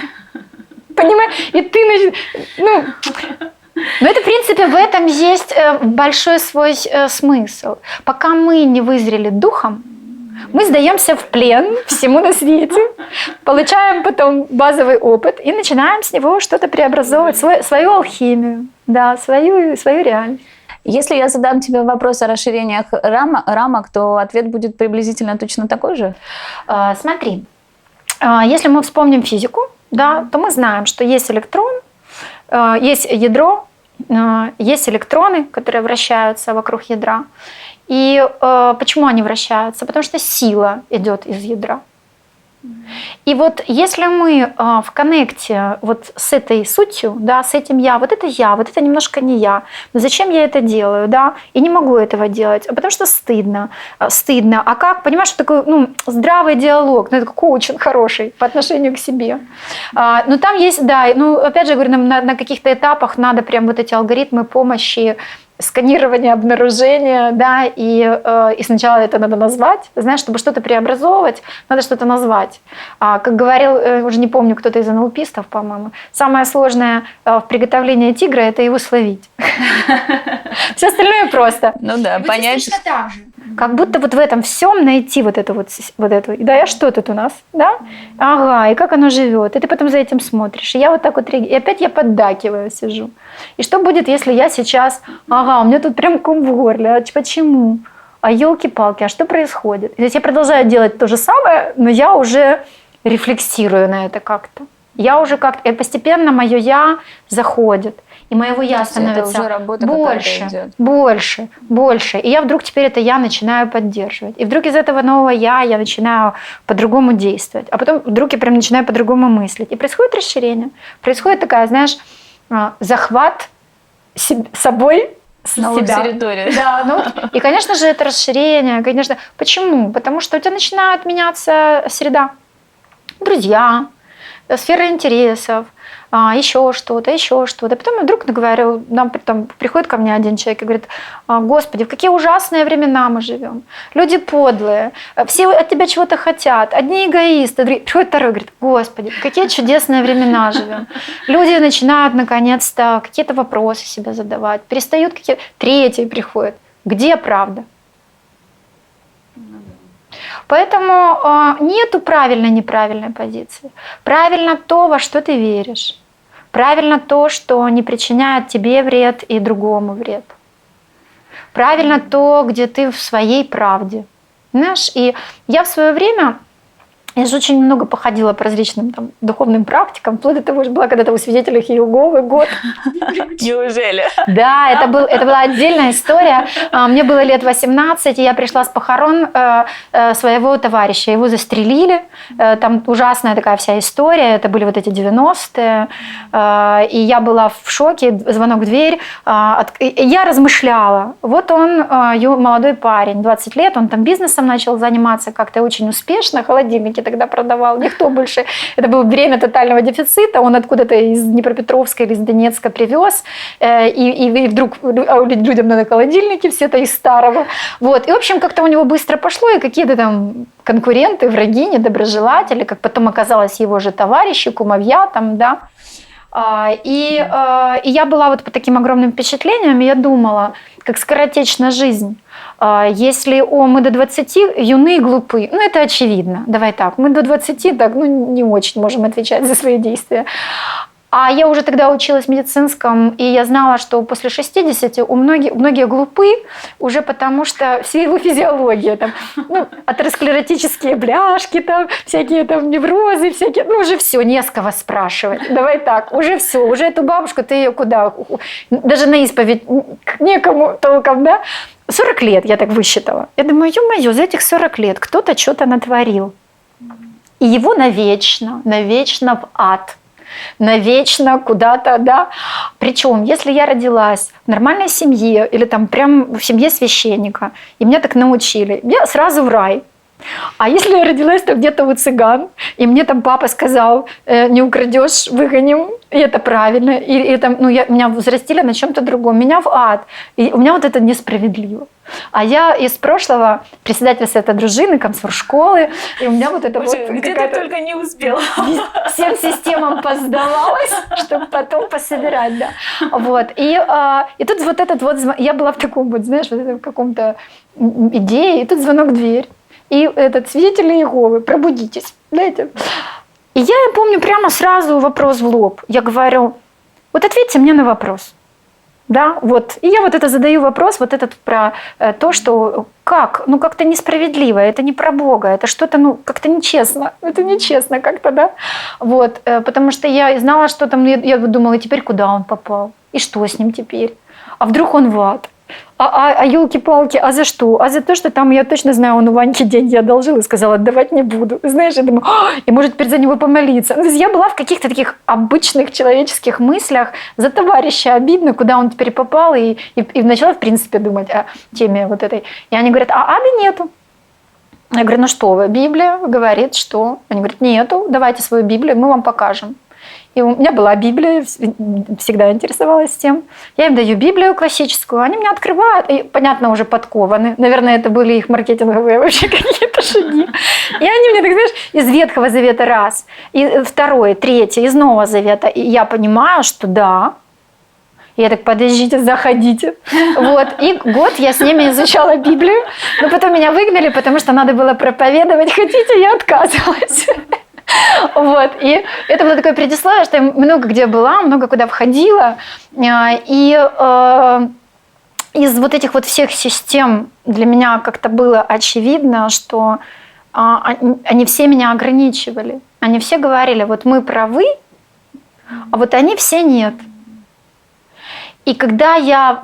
Понимаешь? И ты но это, в принципе, в этом есть большой свой смысл. Пока мы не вызрели духом, мы сдаемся в плен всему на свете, получаем потом базовый опыт и начинаем с него что-то преобразовывать, свою алхимию, свою реальность. Если я задам тебе вопрос о расширениях рамок, то ответ будет приблизительно точно такой же? Смотри, если мы вспомним физику, то мы знаем, что есть электрон, есть ядро, есть электроны, которые вращаются вокруг ядра. И почему они вращаются? Потому что сила идет из ядра. И вот если мы в коннекте вот с этой сутью, с этим я, вот это немножко не я, но зачем я это делаю, и не могу этого делать, потому что стыдно. А как, понимаешь, что такой здравый диалог, это какой очень хороший по отношению к себе. Но там есть, опять же, говорю, на каких-то этапах надо прям вот эти алгоритмы помощи, сканирование, обнаружение, и сначала это надо назвать. Знаешь, чтобы что-то преобразовывать, надо что-то назвать. Как говорил, уже не помню, кто-то из НЛПистов, по-моему, самое сложное в приготовлении тигра – это его словить. Все остальное просто. Понять. Точно так же. Как будто вот в этом всем найти вот эту. Да, что тут у нас? Да? Ага, и как оно живет. И ты потом за этим смотришь. И я вот так вот, и опять я поддакиваю, сижу. И что будет, если я сейчас, у меня тут прям ком в горле. А почему? А елки-палки, а что происходит? То есть я продолжаю делать то же самое, но я уже рефлексирую на это как-то. Я уже как-то, и постепенно мое я заходит. И моего я становится уже работа больше. И я вдруг теперь это я начинаю поддерживать. И вдруг из этого нового я начинаю по-другому действовать. А потом вдруг я прям начинаю по-другому мыслить. И происходит расширение. Происходит такая, знаешь, захват собой новых территорий. И, конечно же, это расширение. Конечно. Почему? Потому что у тебя начинает меняться среда. Друзья, сфера интересов, еще что-то, еще что-то. Потом я вдруг говорю, там приходит ко мне один человек и говорит: Господи, в какие ужасные времена мы живем. Люди подлые, все от тебя чего-то хотят, одни эгоисты. Приходит второй и говорит: Господи, в какие чудесные времена живем. Люди начинают наконец-то какие-то вопросы себе задавать, перестают какие-то... Третий приходит: где правда? Поэтому нету правильно-неправильной позиции. Правильно то, во что ты веришь. Правильно то, что не причиняет тебе вред и другому вред. Правильно то, где ты в своей правде. Знаешь, и я в свое время... Я же очень много походила по различным там духовным практикам, вплоть до того, что была когда-то у свидетелей Иеговы год. Неужели? Да, это была отдельная история. Мне было лет 18, и я пришла с похорон своего товарища. Его застрелили. Там ужасная такая вся история. Это были вот эти 90-е. И я была в шоке. Звонок в дверь. Я размышляла. Вот он, молодой парень, 20 лет, он там бизнесом начал заниматься как-то очень успешно. Холодильники тогда продавал. Никто больше... Это было время тотального дефицита. Он откуда-то из Днепропетровска или из Донецка привез. И вдруг людям надо холодильники, все это из старого. Вот. И, в общем, как-то у него быстро пошло, и какие-то там конкуренты, враги, недоброжелатели, как потом оказалось, его же товарищи, кумовья там, да. И я была вот под таким огромным впечатлением, и я думала, как скоротечна жизнь. Если мы до 20 юны и глупы, ну это очевидно, давай так, мы до 20 так, не очень можем отвечать за свои действия. А я уже тогда училась в медицинском, и я знала, что после 60 многие глупы, уже потому что все его физиология, там, атеросклеротические бляшки, там, всякие там неврозы, всякие, уже все, не с кого спрашивать. Давай так, уже все, уже эту бабушку ты ее куда? Даже на исповедь некому толком, да? 40 лет я так высчитала. Я думаю, ё-моё, за этих 40 лет кто-то что-то натворил. И его навечно в ад. Навечно куда-то, да. Причем, если я родилась в нормальной семье или там прям в семье священника, и меня так научили, я сразу в рай. А если я родилась то где-то у цыган, и мне там папа сказал: не украдешь, выгоним, и это правильно, и там, меня взрастили на чем-то другом, меня в ад. И у меня вот это несправедливо. А я из прошлого председатель совета дружины, комсорг школы, и у меня вот это вот... Где ты только не успела. Всем системам поздавалась, чтобы потом пособирать, да. Вот. И тут вот этот вот... Я была в таком вот, знаешь, вот в каком-то идее, и тут звонок в дверь. И этот свидетель Иеговы: пробудитесь, знаете. И я помню прямо сразу вопрос в лоб. Я говорю: вот ответьте мне на вопрос. Да, вот. И я вот это задаю вопрос, вот этот про то, что как, как-то несправедливо, это не про Бога, это что-то, как-то нечестно, это нечестно как-то, да. Вот, потому что я знала, что там, я думала, и теперь куда он попал, и что с ним теперь, а вдруг он в ад. А елки-палки, а за что? А за то, что там, я точно знаю, он у Ваньки деньги одолжил и сказал: отдавать не буду. Знаешь, я думаю, и может теперь за него помолиться. То есть я была в каких-то таких обычных человеческих мыслях: за товарища обидно, куда он теперь попал, и начала, в принципе, думать о теме вот этой. И они говорят: а ада нету. Я говорю: ну что вы, Библия говорит, что? Они говорят: нету, давайте свою Библию, мы вам покажем. И у меня была Библия, всегда интересовалась тем. Я им даю Библию классическую, они меня открывают, и, понятно, уже подкованы. Наверное, это были их маркетинговые вообще какие-то шаги. И они мне, так знаешь, из Ветхого Завета раз, и второй, третий, из Нового Завета. И я понимаю, что да. Я так: подождите, заходите. Вот. И год я с ними изучала Библию, но потом меня выгнали, потому что надо было проповедовать. Хотите, я отказывалась. Вот. И это было такое предисловие, что я много где была, много куда входила. И из вот этих вот всех систем для меня как-то было очевидно, что они все меня ограничивали. Они все говорили: вот мы правы, а вот они все нет. И когда я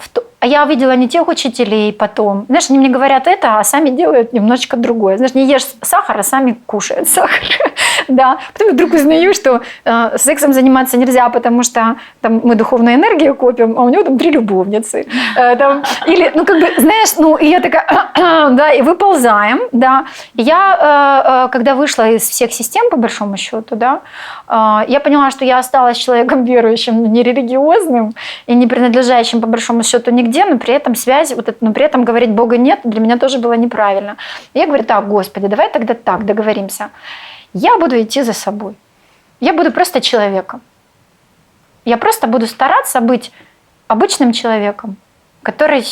увидела не тех учителей потом, знаешь, они мне говорят это, а сами делают немножечко другое. Знаешь, не ешь сахар, а сами кушают сахар. Да. Потом я вдруг узнаю, что сексом заниматься нельзя, потому что там мы духовную энергию копим, а у него там 3 любовницы. Или, знаешь, и я такая, да, и выползаем, да. Я, когда вышла из всех систем, по большому счету, да, я поняла, что я осталась человеком верующим, не религиозным и не принадлежащим, по большому счету, нигде, но при этом связь, но при этом говорить Бога нет, для меня тоже было неправильно. И я говорю, так, Господи, давай тогда так договоримся. Я буду идти за собой. Я буду просто человеком. Я просто буду стараться быть обычным человеком, который,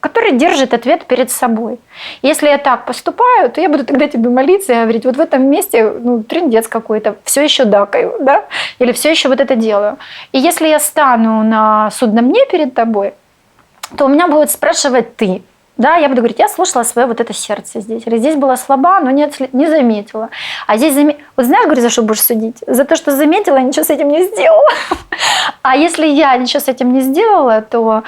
который держит ответ перед собой. Если я так поступаю, то я буду тогда тебе молиться и говорить, вот в этом месте трындец какой-то, все еще дакаю, да? Или все еще вот это делаю. И если я стану на судном дне перед тобой, то у меня будет спрашивать ты. Да, я буду говорить, я слушала свое вот это сердце здесь. Или здесь была слаба, но не заметила. А здесь Вот знаешь, говорю, за что будешь судить? За то, что заметила, ничего с этим не сделала. А если я ничего с этим не сделала, то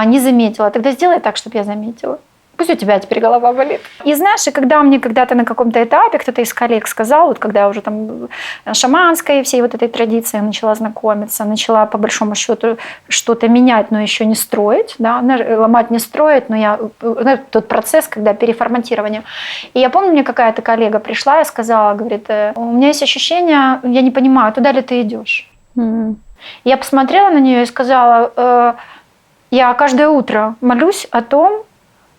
не заметила, тогда сделай так, чтобы я заметила. Пусть у тебя теперь голова болит. И знаешь, и когда мне когда-то на каком-то этапе кто-то из коллег сказал, вот когда я уже там шаманской всей вот этой традиции начала знакомиться, начала по большому счету что-то менять, но еще не строить, да, ломать не строить, но тот процесс, когда переформатирование. И я помню, мне какая-то коллега пришла и сказала, говорит, у меня есть ощущение, я не понимаю, туда ли ты идешь? Я посмотрела на нее и сказала, я каждое утро молюсь о том,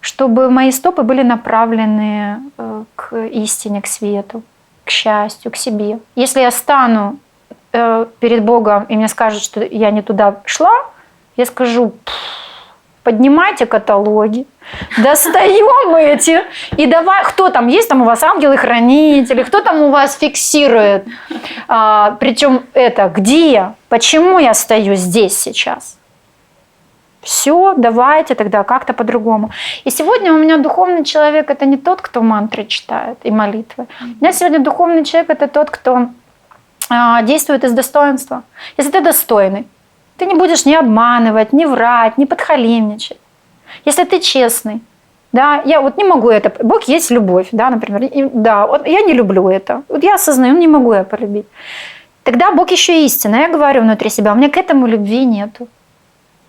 чтобы мои стопы были направлены к истине, к свету, к счастью, к себе. Если я стану перед Богом, и мне скажут, что я не туда шла, я скажу, поднимайте каталоги, достаем эти, и давай, кто там есть, там у вас ангелы-хранители, кто там у вас фиксирует, причем где, почему я стою здесь сейчас. Все, давайте тогда как-то по-другому. И сегодня у меня духовный человек – это не тот, кто мантры читает и молитвы. У меня сегодня духовный человек – это тот, кто действует из достоинства. Если ты достойный, ты не будешь ни обманывать, ни врать, ни подхалимничать. Если ты честный, да, я вот не могу это. Бог есть любовь, да, например. Я не люблю это. Вот я осознаю, не могу я полюбить. Тогда Бог еще истина. Я говорю внутри себя, у меня к этому любви нету.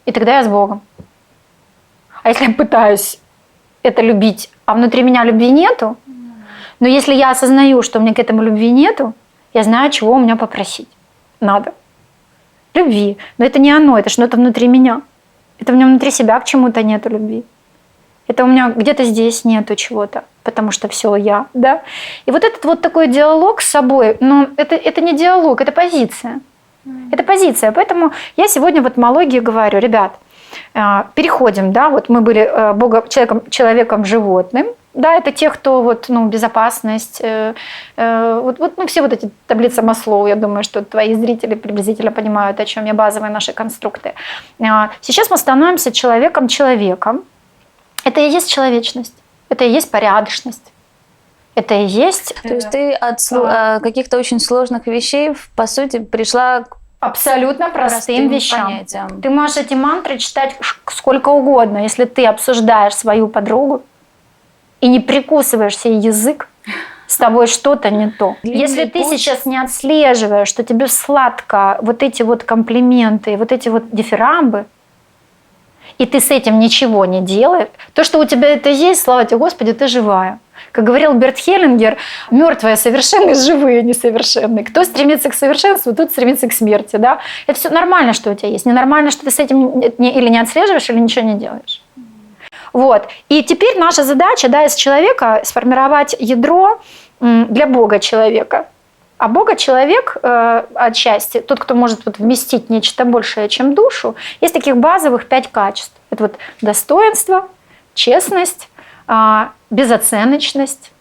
И тогда я с Богом. А если я пытаюсь это любить, а внутри меня любви нету, но если я осознаю, что у меня к этому любви нету, я знаю, чего у меня попросить надо. Любви. Но это не оно, это что-то внутри меня. Это у меня внутри себя к чему-то нету любви. Это у меня где-то здесь нету чего-то, потому что все я, да. И вот этот вот такой диалог с собой, но это не диалог, это позиция. Это позиция. Поэтому я сегодня в этимологии говорю, ребят, переходим, да, вот мы были человеком животным, да, это те, кто безопасность, все вот эти таблицы Маслоу, я думаю, что твои зрители приблизительно понимают, о чем я, базовые наши конструкты. Сейчас мы становимся человеком. Это и есть человечность, это и есть порядочность. Это и есть... То есть ты от каких-то очень сложных вещей, по сути, пришла к абсолютно простым вещам. Понятиям. Ты можешь эти мантры читать сколько угодно, если ты обсуждаешь свою подругу и не прикусываешь себе язык, с тобой что-то не то. Если ты сейчас не отслеживаешь, что тебе сладко вот эти вот комплименты, вот эти вот дифирамбы, и ты с этим ничего не делаешь, то, что у тебя это есть, слава тебе, Господи, ты живая. Как говорил Берт Хеллингер, мертвые совершенны, живые несовершенны. Кто стремится к совершенству, тот стремится к смерти. Да? Это все нормально, что у тебя есть. Ненормально, что ты с этим или не отслеживаешь, или ничего не делаешь. Вот. И теперь наша задача, да, из человека сформировать ядро для Бога человека. А Бога человек отчасти, тот, кто может вместить нечто большее, чем душу, есть таких базовых 5 качеств. Это вот достоинство, честность, безоценочность.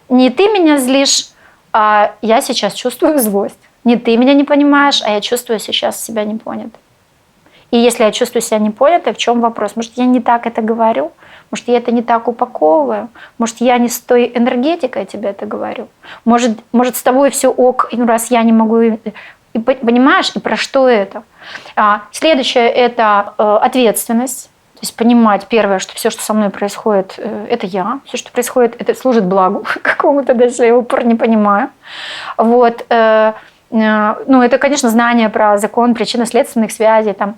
Не ты меня злишь, а я сейчас чувствую злость. Не ты меня не понимаешь, а я чувствую сейчас себя непонятой. И если я чувствую себя непонятой, в чем вопрос? Может, я не так это говорю? Может, я это не так упаковываю? Может, я не с той энергетикой тебе это говорю? Может с тобой все ок, раз я не могу... И понимаешь, и про что это? Следующее – это ответственность. То есть понимать, первое, что все, что со мной происходит, это я. Все, что происходит, это служит благу какому-то, даже если я упор не понимаю. Вот. Ну, это, конечно, знание про закон причинно-следственных связей. Там.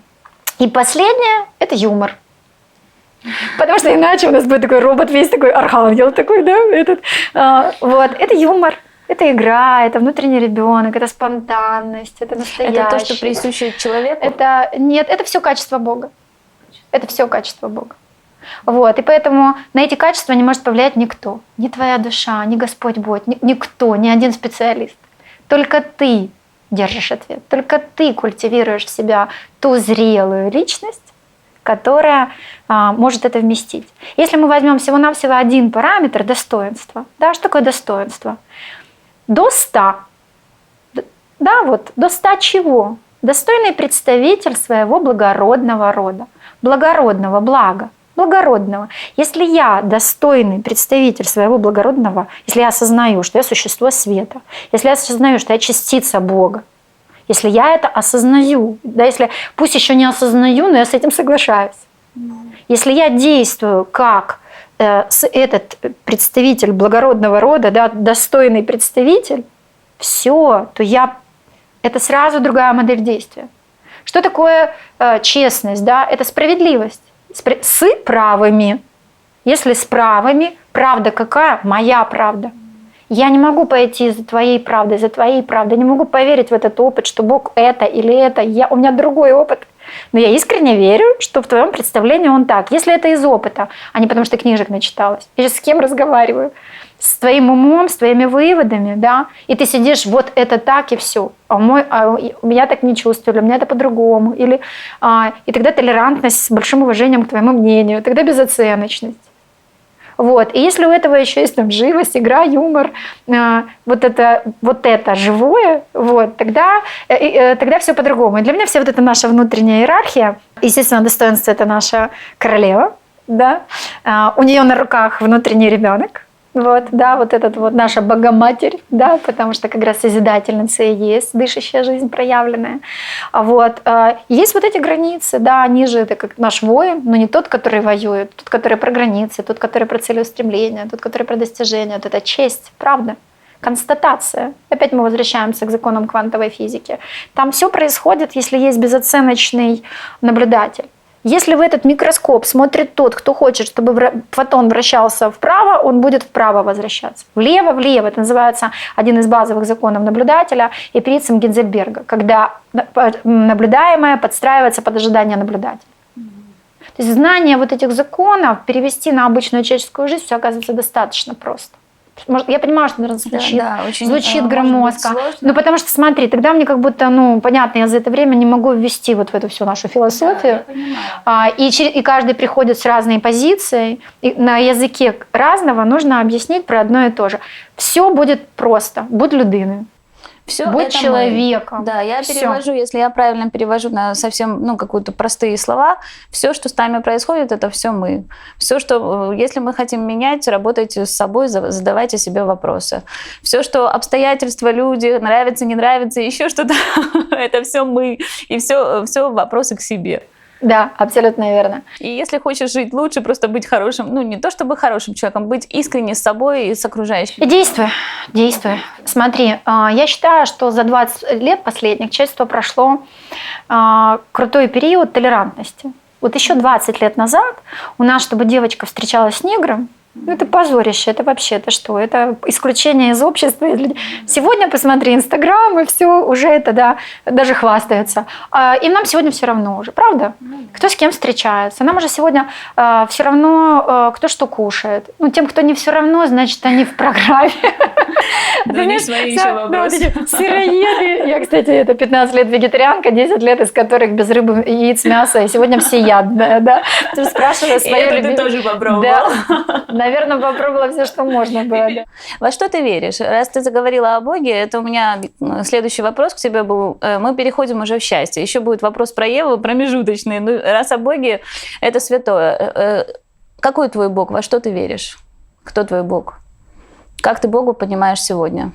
И последнее – это юмор. Потому что иначе у нас будет такой робот, весь такой архангел такой, да, этот. Вот. Это юмор. Это игра, это внутренний ребенок, это спонтанность, это настоящее. Это то, что присуще человеку? Нет, это все качество Бога. Это все качество Бога. Вот. И поэтому на эти качества не может повлиять никто. Ни твоя душа, ни Господь Бог, никто, ни один специалист. Только ты держишь ответ. Только ты культивируешь в себя ту зрелую личность, которая может это вместить. Если мы возьмем всего-навсего один параметр достоинства, да, что такое достоинство? До 100. Да, вот, до 100 чего? Достойный представитель своего благородного рода. Благородного, блага, благородного. Если я достойный представитель своего благородного, если я осознаю, что я существо света, если я осознаю, что я частица Бога, если я это осознаю, да, если пусть еще не осознаю, но я с этим соглашаюсь. Если я действую как этот представитель благородного рода, да, достойный представитель, все, то это сразу другая модель действия. Что такое честность? Да? Это справедливость с правыми. Если с правыми, правда какая? Моя правда. Я не могу пойти за твоей правдой, за твоей правдой. Не могу поверить в этот опыт, что Бог это или это. У меня другой опыт. Но я искренне верю, что в твоем представлении он так. Если это из опыта, а не потому что книжек начиталась. Я сейчас с кем разговариваю? С твоим умом, с твоими выводами, да? И ты сидишь, вот это так и все. Я так не чувствую, у меня это по-другому. И тогда толерантность с большим уважением к твоему мнению, тогда безоценочность. Вот. И если у этого еще есть там живость, игра, юмор, вот это живое, вот, тогда все по-другому. И для меня вся вот эта наша внутренняя иерархия, естественно, достоинство – это наша королева, да? У нее на руках внутренний ребенок. Вот, да, вот этот вот наша Богоматерь, да, потому что как раз созидательница и есть дышащая жизнь проявленная. Вот. Есть вот эти границы, да, они же, это как наш воин, но не тот, который воюет, тот, который про границы, тот, который про целеустремление, тот, который про достижение, вот это честь, правда, констатация. Опять мы возвращаемся к законам квантовой физики. Там все происходит, если есть безоценочный наблюдатель. Если в этот микроскоп смотрит тот, кто хочет, чтобы фотон вращался вправо, он будет вправо возвращаться. Влево, влево. Это называется один из базовых законов наблюдателя – эмпиризм Гинзельберга, когда наблюдаемое подстраивается под ожидание наблюдателя. То есть знание вот этих законов перевести на обычную человеческую жизнь все оказывается достаточно просто. Я понимаю, что, наверное, звучит громоздко. Ну, потому что, смотри, тогда мне как будто, понятно, я за это время не могу ввести вот в эту всю нашу философию. Да, и каждый приходит с разной позицией. И на языке разного нужно объяснить про одно и то же. Все будет просто. Будь людиною. Все будь человеком. Да, я перевожу, если я правильно перевожу на совсем, какие-то простые слова, все, что с нами происходит, это все мы. Все, что, если мы хотим менять, работайте с собой, задавайте себе вопросы. Все, что обстоятельства, люди, нравится, не нравится, еще что-то, это все мы. И все вопросы к себе. Да, абсолютно верно. И если хочешь жить лучше, просто быть хорошим, не то чтобы хорошим человеком, быть искренне с собой и с окружающими. И действуй. Смотри, я считаю, что за 20 лет последних человечество прошло крутой период толерантности. Вот еще 20 лет назад у нас, чтобы девочка встречалась с негром, это позорище, это вообще, это что? Это исключение из общества. Сегодня посмотри Инстаграм, и все, уже это, да, даже хвастаются. И нам сегодня все равно уже, правда? Кто с кем встречается. Нам уже сегодня все равно, кто что кушает. Тем, кто не все равно, значит, они в программе. Да, не свои еще вопросы. Сыроеды. Я, кстати, это 15 лет вегетарианка, 10 лет из которых без рыбы, яиц, мяса, и сегодня всеядная, да. Ты спрашиваешь свою любимую. Это ты тоже попробовала. Наверное, попробовала все, что можно было. Да. Во что ты веришь? Раз ты заговорила о Боге, это у меня следующий вопрос к тебе был. Мы переходим уже в счастье. Еще будет вопрос про Еву, промежуточный. Раз о Боге, это святое. Какой твой Бог? Во что ты веришь? Кто твой Бог? Как ты Богу понимаешь сегодня?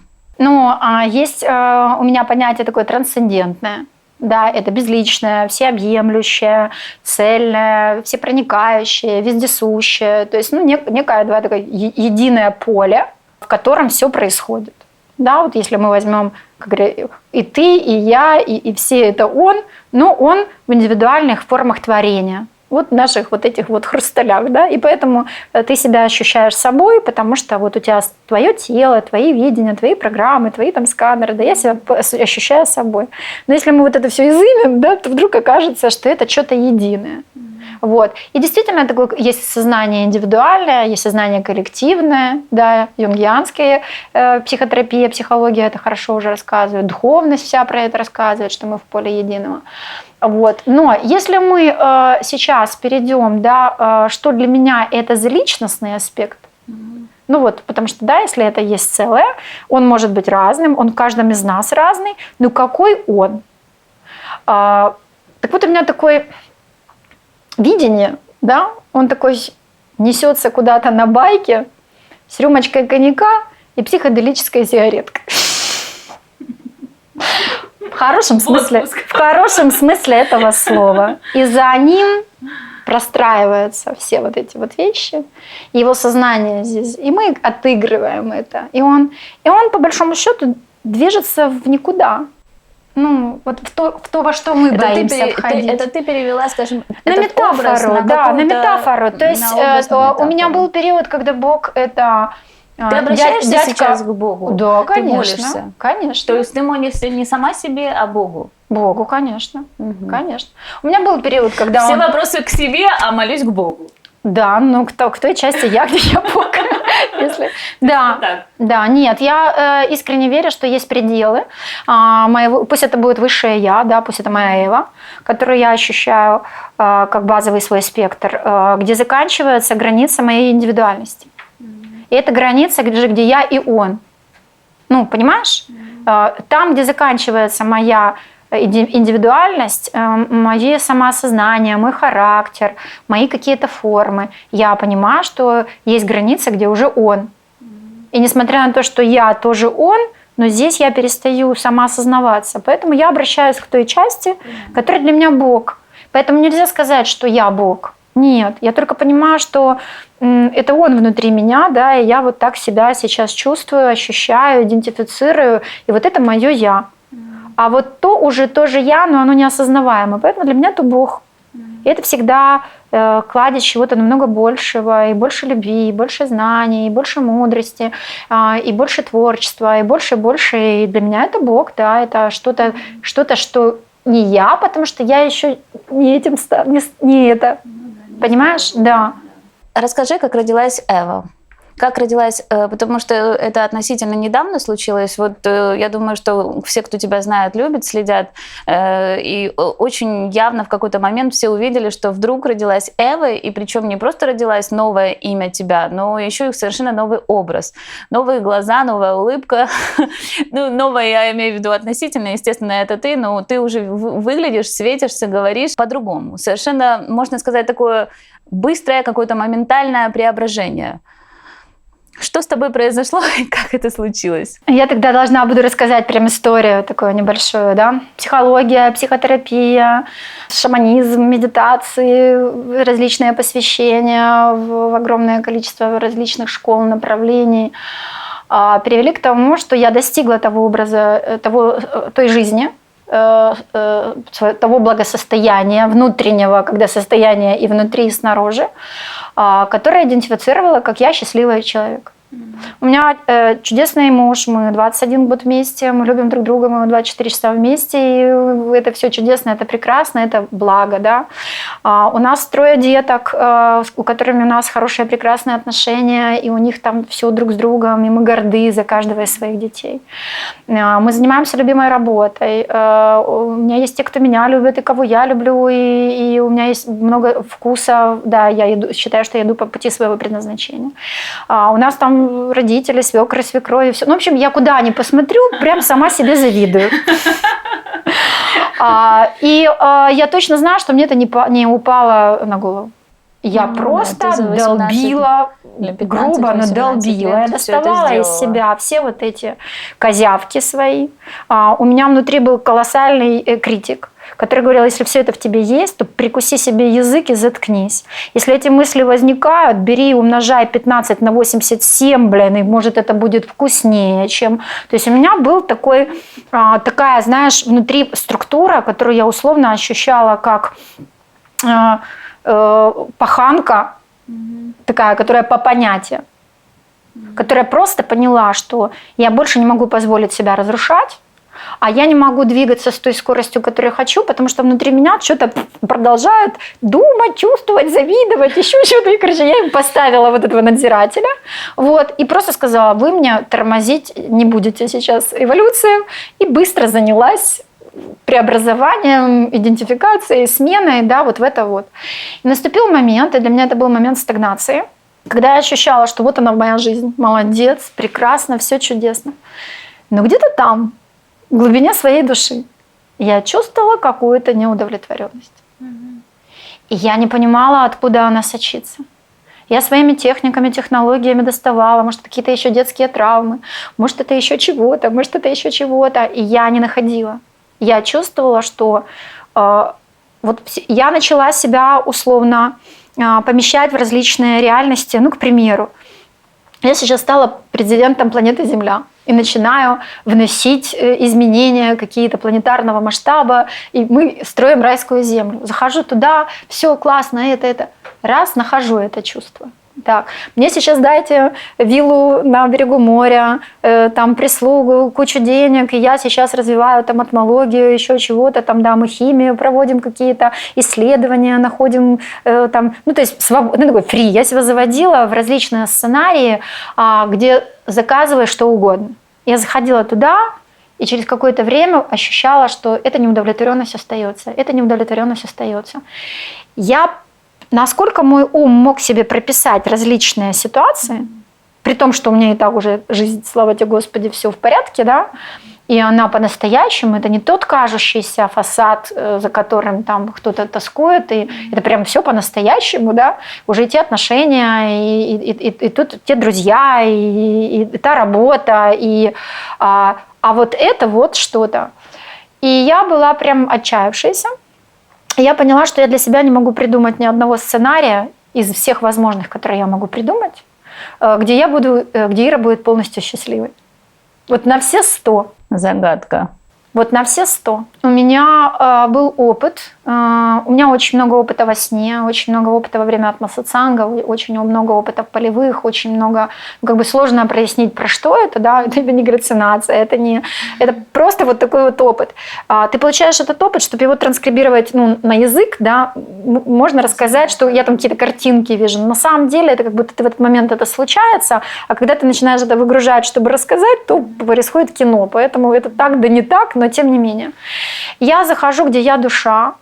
Есть у меня понятие такое трансцендентное. Да, это безличное, всеобъемлющее, цельное, всепроникающее, вездесущее. То есть, некое такое единое поле, в котором все происходит. Да, вот если мы возьмем, как говорю, и ты, и я, и все это он, но он в индивидуальных формах творения. Вот в наших вот этих вот хрусталях, да, и поэтому ты себя ощущаешь собой, потому что вот у тебя твое тело, твои видения, твои программы, твои там сканеры, да, я себя ощущаю собой. Но если мы вот это все изымем, да, то вдруг окажется, что это что-то единое. Вот. И действительно такое, есть сознание индивидуальное, есть сознание коллективное, да, юнгианская психотерапия, психология это хорошо уже рассказывает, духовность вся про это рассказывает, что мы в поле единого. Вот. Но если мы сейчас перейдем, да, что для меня это за личностный аспект, потому что, да, если это есть целое, он может быть разным, он в каждом из нас разный, но какой он? Так вот у меня такое видение, да, он такой несется куда-то на байке с рюмочкой коньяка и психоделической сигареткой. В хорошем смысле этого слова. И за ним простраиваются все вот эти вот вещи, его сознание здесь, и мы отыгрываем это. И он по большому счету движется в никуда. Вот в то, во что мы боимся входить. Это ты перевела, скажем, на метафору, на метафору. То есть у меня был период, когда Бог это... Ты обращаешься сейчас к Богу? Да, конечно. Ты молишься? Конечно. То есть ты молишься не сама себе, а Богу? Богу, конечно. Конечно. У меня был период, когда Все вопросы к себе, а молюсь к Богу. Да, к той части я, где я Бог. Да, нет, я искренне верю, что есть пределы моего, пусть это будет высшее я, да, пусть это моя Эва, которую я ощущаю как базовый свой спектр, где заканчивается граница моей индивидуальности. И это граница, где я и он. Понимаешь? Там, где заканчивается моя индивидуальность, мое самоосознание, мой характер, мои какие-то формы, я понимаю, что есть граница, где уже он. И несмотря на то, что я тоже он, но здесь я перестаю самоосознаваться. Поэтому я обращаюсь к той части, которая для меня Бог. Поэтому нельзя сказать, что я Бог. Нет, я только понимаю, что это он внутри меня, да, и я вот так себя сейчас чувствую, ощущаю, идентифицирую, и вот это мое я. А вот то уже тоже я, но оно неосознаваемо, поэтому для меня это Бог. И это всегда кладезь чего-то намного большего, и больше любви, и больше знаний, и больше мудрости, и больше творчества, и больше, и для меня это Бог, да, это что-то, что не я, потому что я еще не этим, не это. Понимаешь? Да. Расскажи, как родилась Эва. Как родилась, потому что это относительно недавно случилось. Вот я думаю, что все, кто тебя знает, любят, следят. И очень явно в какой-то момент все увидели, что вдруг родилась Эва, и причем не просто родилась новое имя тебя, но еще и совершенно новый образ. Новые глаза, новая улыбка. Новое я имею в виду относительно, естественно, это ты, но ты уже выглядишь, светишься, говоришь по-другому. Совершенно, можно сказать, такое быстрое, какое-то моментальное преображение. Что с тобой произошло и как это случилось? Я тогда должна буду рассказать прям историю такую небольшую, да? Психология, психотерапия, шаманизм, медитации, различные посвящения в огромное количество различных школ, направлений привели к тому, что я достигла того образа, той жизни, того благосостояния внутреннего, когда состояние и внутри, и снаружи, которое идентифицировало, как я счастливый человек. У меня чудесный муж, мы 21 год вместе, мы любим друг друга, мы 24 часа вместе, и это все чудесно, это прекрасно, это благо, да. У нас 3 деток, у которых у нас хорошие, прекрасные отношения, и у них там все друг с другом, и мы горды за каждого из своих детей. Мы занимаемся любимой работой, у меня есть те, кто меня любит, и кого я люблю, и у меня есть много вкуса, да, я считаю, что я иду по пути своего предназначения. У нас там родители, свекры, свекрови, все. В общем, я куда ни посмотрю, прям сама себе завидую. И я точно знаю, что мне это не упало на голову. Я просто ты за 18 долбила, или 15, грубо, но 18 долбила. лет Я всё это доставала из сделала. себя все вот эти козявки свои. У меня внутри был колоссальный критик, который говорил, если все это в тебе есть, то прикуси себе язык и заткнись. Если эти мысли возникают, бери и умножай 15 на 87, блин, и может это будет вкуснее, чем... То есть у меня был такая, знаешь, внутри структура, которую я условно ощущала как паханка, такая, которая по понятиям, которая просто поняла, что я больше не могу позволить себя разрушать, а я не могу двигаться с той скоростью, которую хочу, потому что внутри меня что-то продолжает думать, чувствовать, завидовать, еще что-то. И, короче, я им поставила вот этого надзирателя, вот, и просто сказала, вы меня тормозить не будете сейчас эволюцию, и быстро занялась преобразованием, идентификацией, сменой, да, вот в это вот. И наступил момент, и для меня это был момент стагнации, когда я ощущала, что вот она моя жизнь, молодец, прекрасно, все чудесно. Но где-то там, в глубине своей души, я чувствовала какую-то неудовлетворенность. И я не понимала, откуда она сочится. Я своими техниками, технологиями доставала, может, какие-то еще детские травмы, может, это еще чего-то, может, это еще чего-то, и я не находила. Я чувствовала, что вот я начала себя условно помещать в различные реальности. Ну, к примеру, я сейчас стала президентом планеты Земля и начинаю вносить изменения какие-то планетарного масштаба, и мы строим райскую землю. Захожу туда, все классно, это. Раз, нахожу это чувство. Так, мне сейчас дайте виллу на берегу моря, там прислугу, кучу денег, и я сейчас развиваю там атмологию, еще чего-то, там, да, мы химию проводим, какие-то исследования, находим там, ну, то есть такой фри. Я себя заводила в различные сценарии, где заказываешь что угодно. Я заходила туда, и через какое-то время ощущала, что эта неудовлетворенность остается, Насколько мой ум мог себе прописать различные ситуации, при том, что у меня и так уже жизнь, слава тебе Господи, все в порядке, да, и она по-настоящему, это не тот кажущийся фасад, за которым там кто-то тоскует, и это прям все по-настоящему, да, уже и те отношения, и тут те друзья, и та работа, а вот это вот что-то. И я была прям отчаявшаяся. Я поняла, что я для себя не могу придумать ни одного сценария из всех возможных, которые я могу придумать, где Ира будет полностью счастливой. Вот на все 100. Загадка. Вот на все 100. У меня был опыт, у меня очень много опыта во сне, очень много опыта во время атмосатсанга, очень много опыта в полевых, очень много, как бы сложно прояснить, про что это, да, это не галлюцинация, это просто вот такой вот опыт. Ты получаешь этот опыт, чтобы его транскрибировать, ну, на язык, да, можно рассказать, что я там какие-то картинки вижу, но на самом деле это как будто ты в этот момент это случается, а когда ты начинаешь это выгружать, чтобы рассказать, то происходит кино, поэтому это так да не так, но тем не менее. Я захожу, где я душа,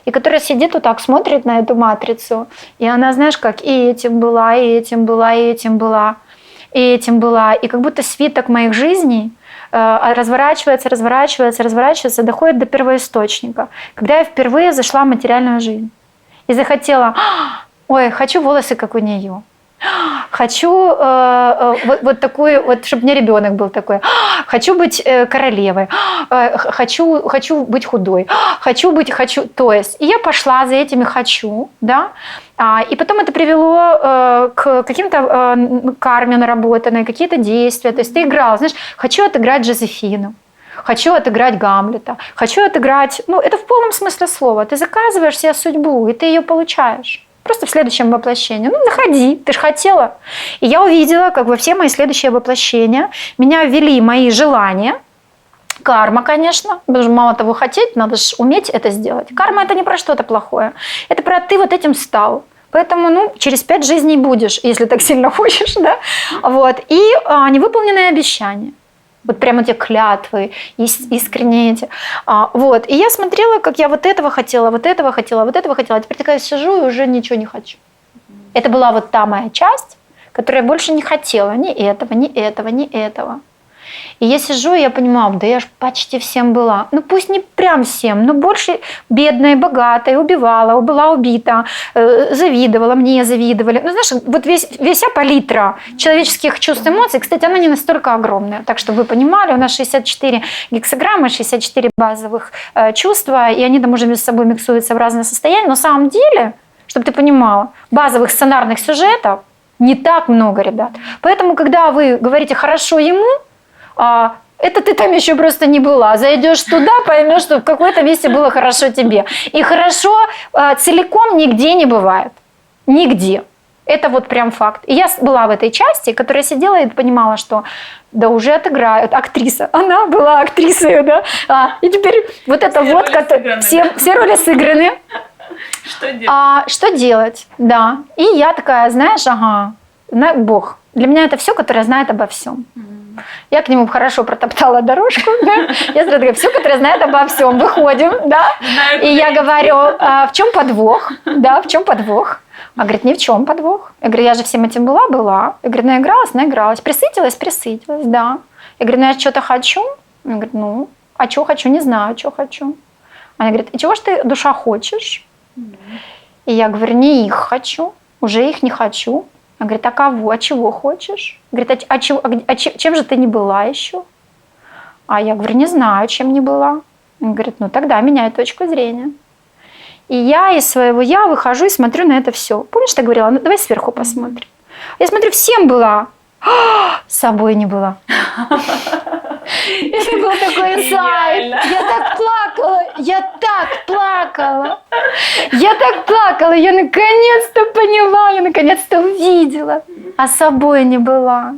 и которая сидит вот так, смотрит на эту матрицу, и она, знаешь, как и этим была, и этим была, и этим была, и этим была, и как будто свиток моих жизней разворачивается, доходит до первоисточника, когда я впервые зашла в материальную жизнь и захотела, ой, хочу волосы, как у нее. Хочу вот такой, вот, чтобы у меня ребенок был такой. Хочу быть королевой. Хочу быть худой. То есть, и я пошла за этими хочу, да. И потом это привело к каким-то карме наработанной, какие-то действия. То есть ты играла, знаешь, хочу отыграть Жозефину. Хочу отыграть Гамлета. Хочу отыграть, ну, это в полном смысле слова. Ты заказываешь себе судьбу, и ты ее получаешь. Просто в следующем воплощении. Ну, заходи, ты же хотела. И я увидела, как во все мои следующие воплощения меня ввели мои желания. Карма, конечно. Потому что мало того хотеть, надо же уметь это сделать. Карма – это не про что-то плохое. Это про ты вот этим стал. Поэтому, ну, через 5 жизней будешь, если так сильно хочешь, да. Вот. И невыполненные обещания. Вот прямо те клятвы, искренние эти. Вот. И я смотрела, как я вот этого хотела. А теперь такая сижу и уже ничего не хочу. Это была вот та моя часть, которая больше не хотела ни этого. И я сижу, и я понимаю, да я ж почти всем была. Ну пусть не прям всем, но больше бедная, богатая, убивала, была убита, завидовала, мне завидовали. Ну знаешь, вот вся палитра человеческих чувств, эмоций, кстати, она не настолько огромная. Так, чтобы вы понимали, у нас 64 гексаграммы, 64 базовых чувства, и они там уже между собой миксуются в разные состояния. Но на самом деле, чтобы ты понимала, базовых сценарных сюжетов не так много, ребят. Поэтому, когда вы говорите «хорошо ему», это ты там еще просто не была. Зайдешь туда, поймешь, что в какой-то месте было хорошо тебе. И хорошо целиком нигде не бывает. Нигде. Это вот прям факт. И я была в этой части, которая сидела и понимала, что да уже отыграют. Актриса. Она была актрисой, да. И теперь вот это вот, все роли сыграны. Что делать? Что делать? Да. И я такая, знаешь, Бог. Для меня это все, которое знает обо всем. Я к нему хорошо протоптала дорожку. Да? Я сразу говорю, все, которое знает обо всем. Выходим, да. И я говорю, в чем подвох? Да, в чем подвох? А говорит, ни в чем подвох. Я говорю, я же всем этим была. Я говорю, наигралась. Присытилась, да. Я говорю, я что-то хочу? Я говорю, а что хочу, не знаю, что хочу. Она говорит, и чего ж ты, душа, хочешь? И я говорю, не их хочу, уже их не хочу. Она говорит, а кого, а чего хочешь? Говорит, чем же ты не была еще? А я говорю, не знаю, чем не была. Она говорит, тогда меняй точку зрения. И я из своего «я» выхожу и смотрю на это все. Помнишь, ты говорила, давай сверху посмотрим. Я смотрю, всем была, с собой не была. Это был такой инсайт. Я так плакала. Я наконец-то поняла, я наконец-то увидела. А с собой не была.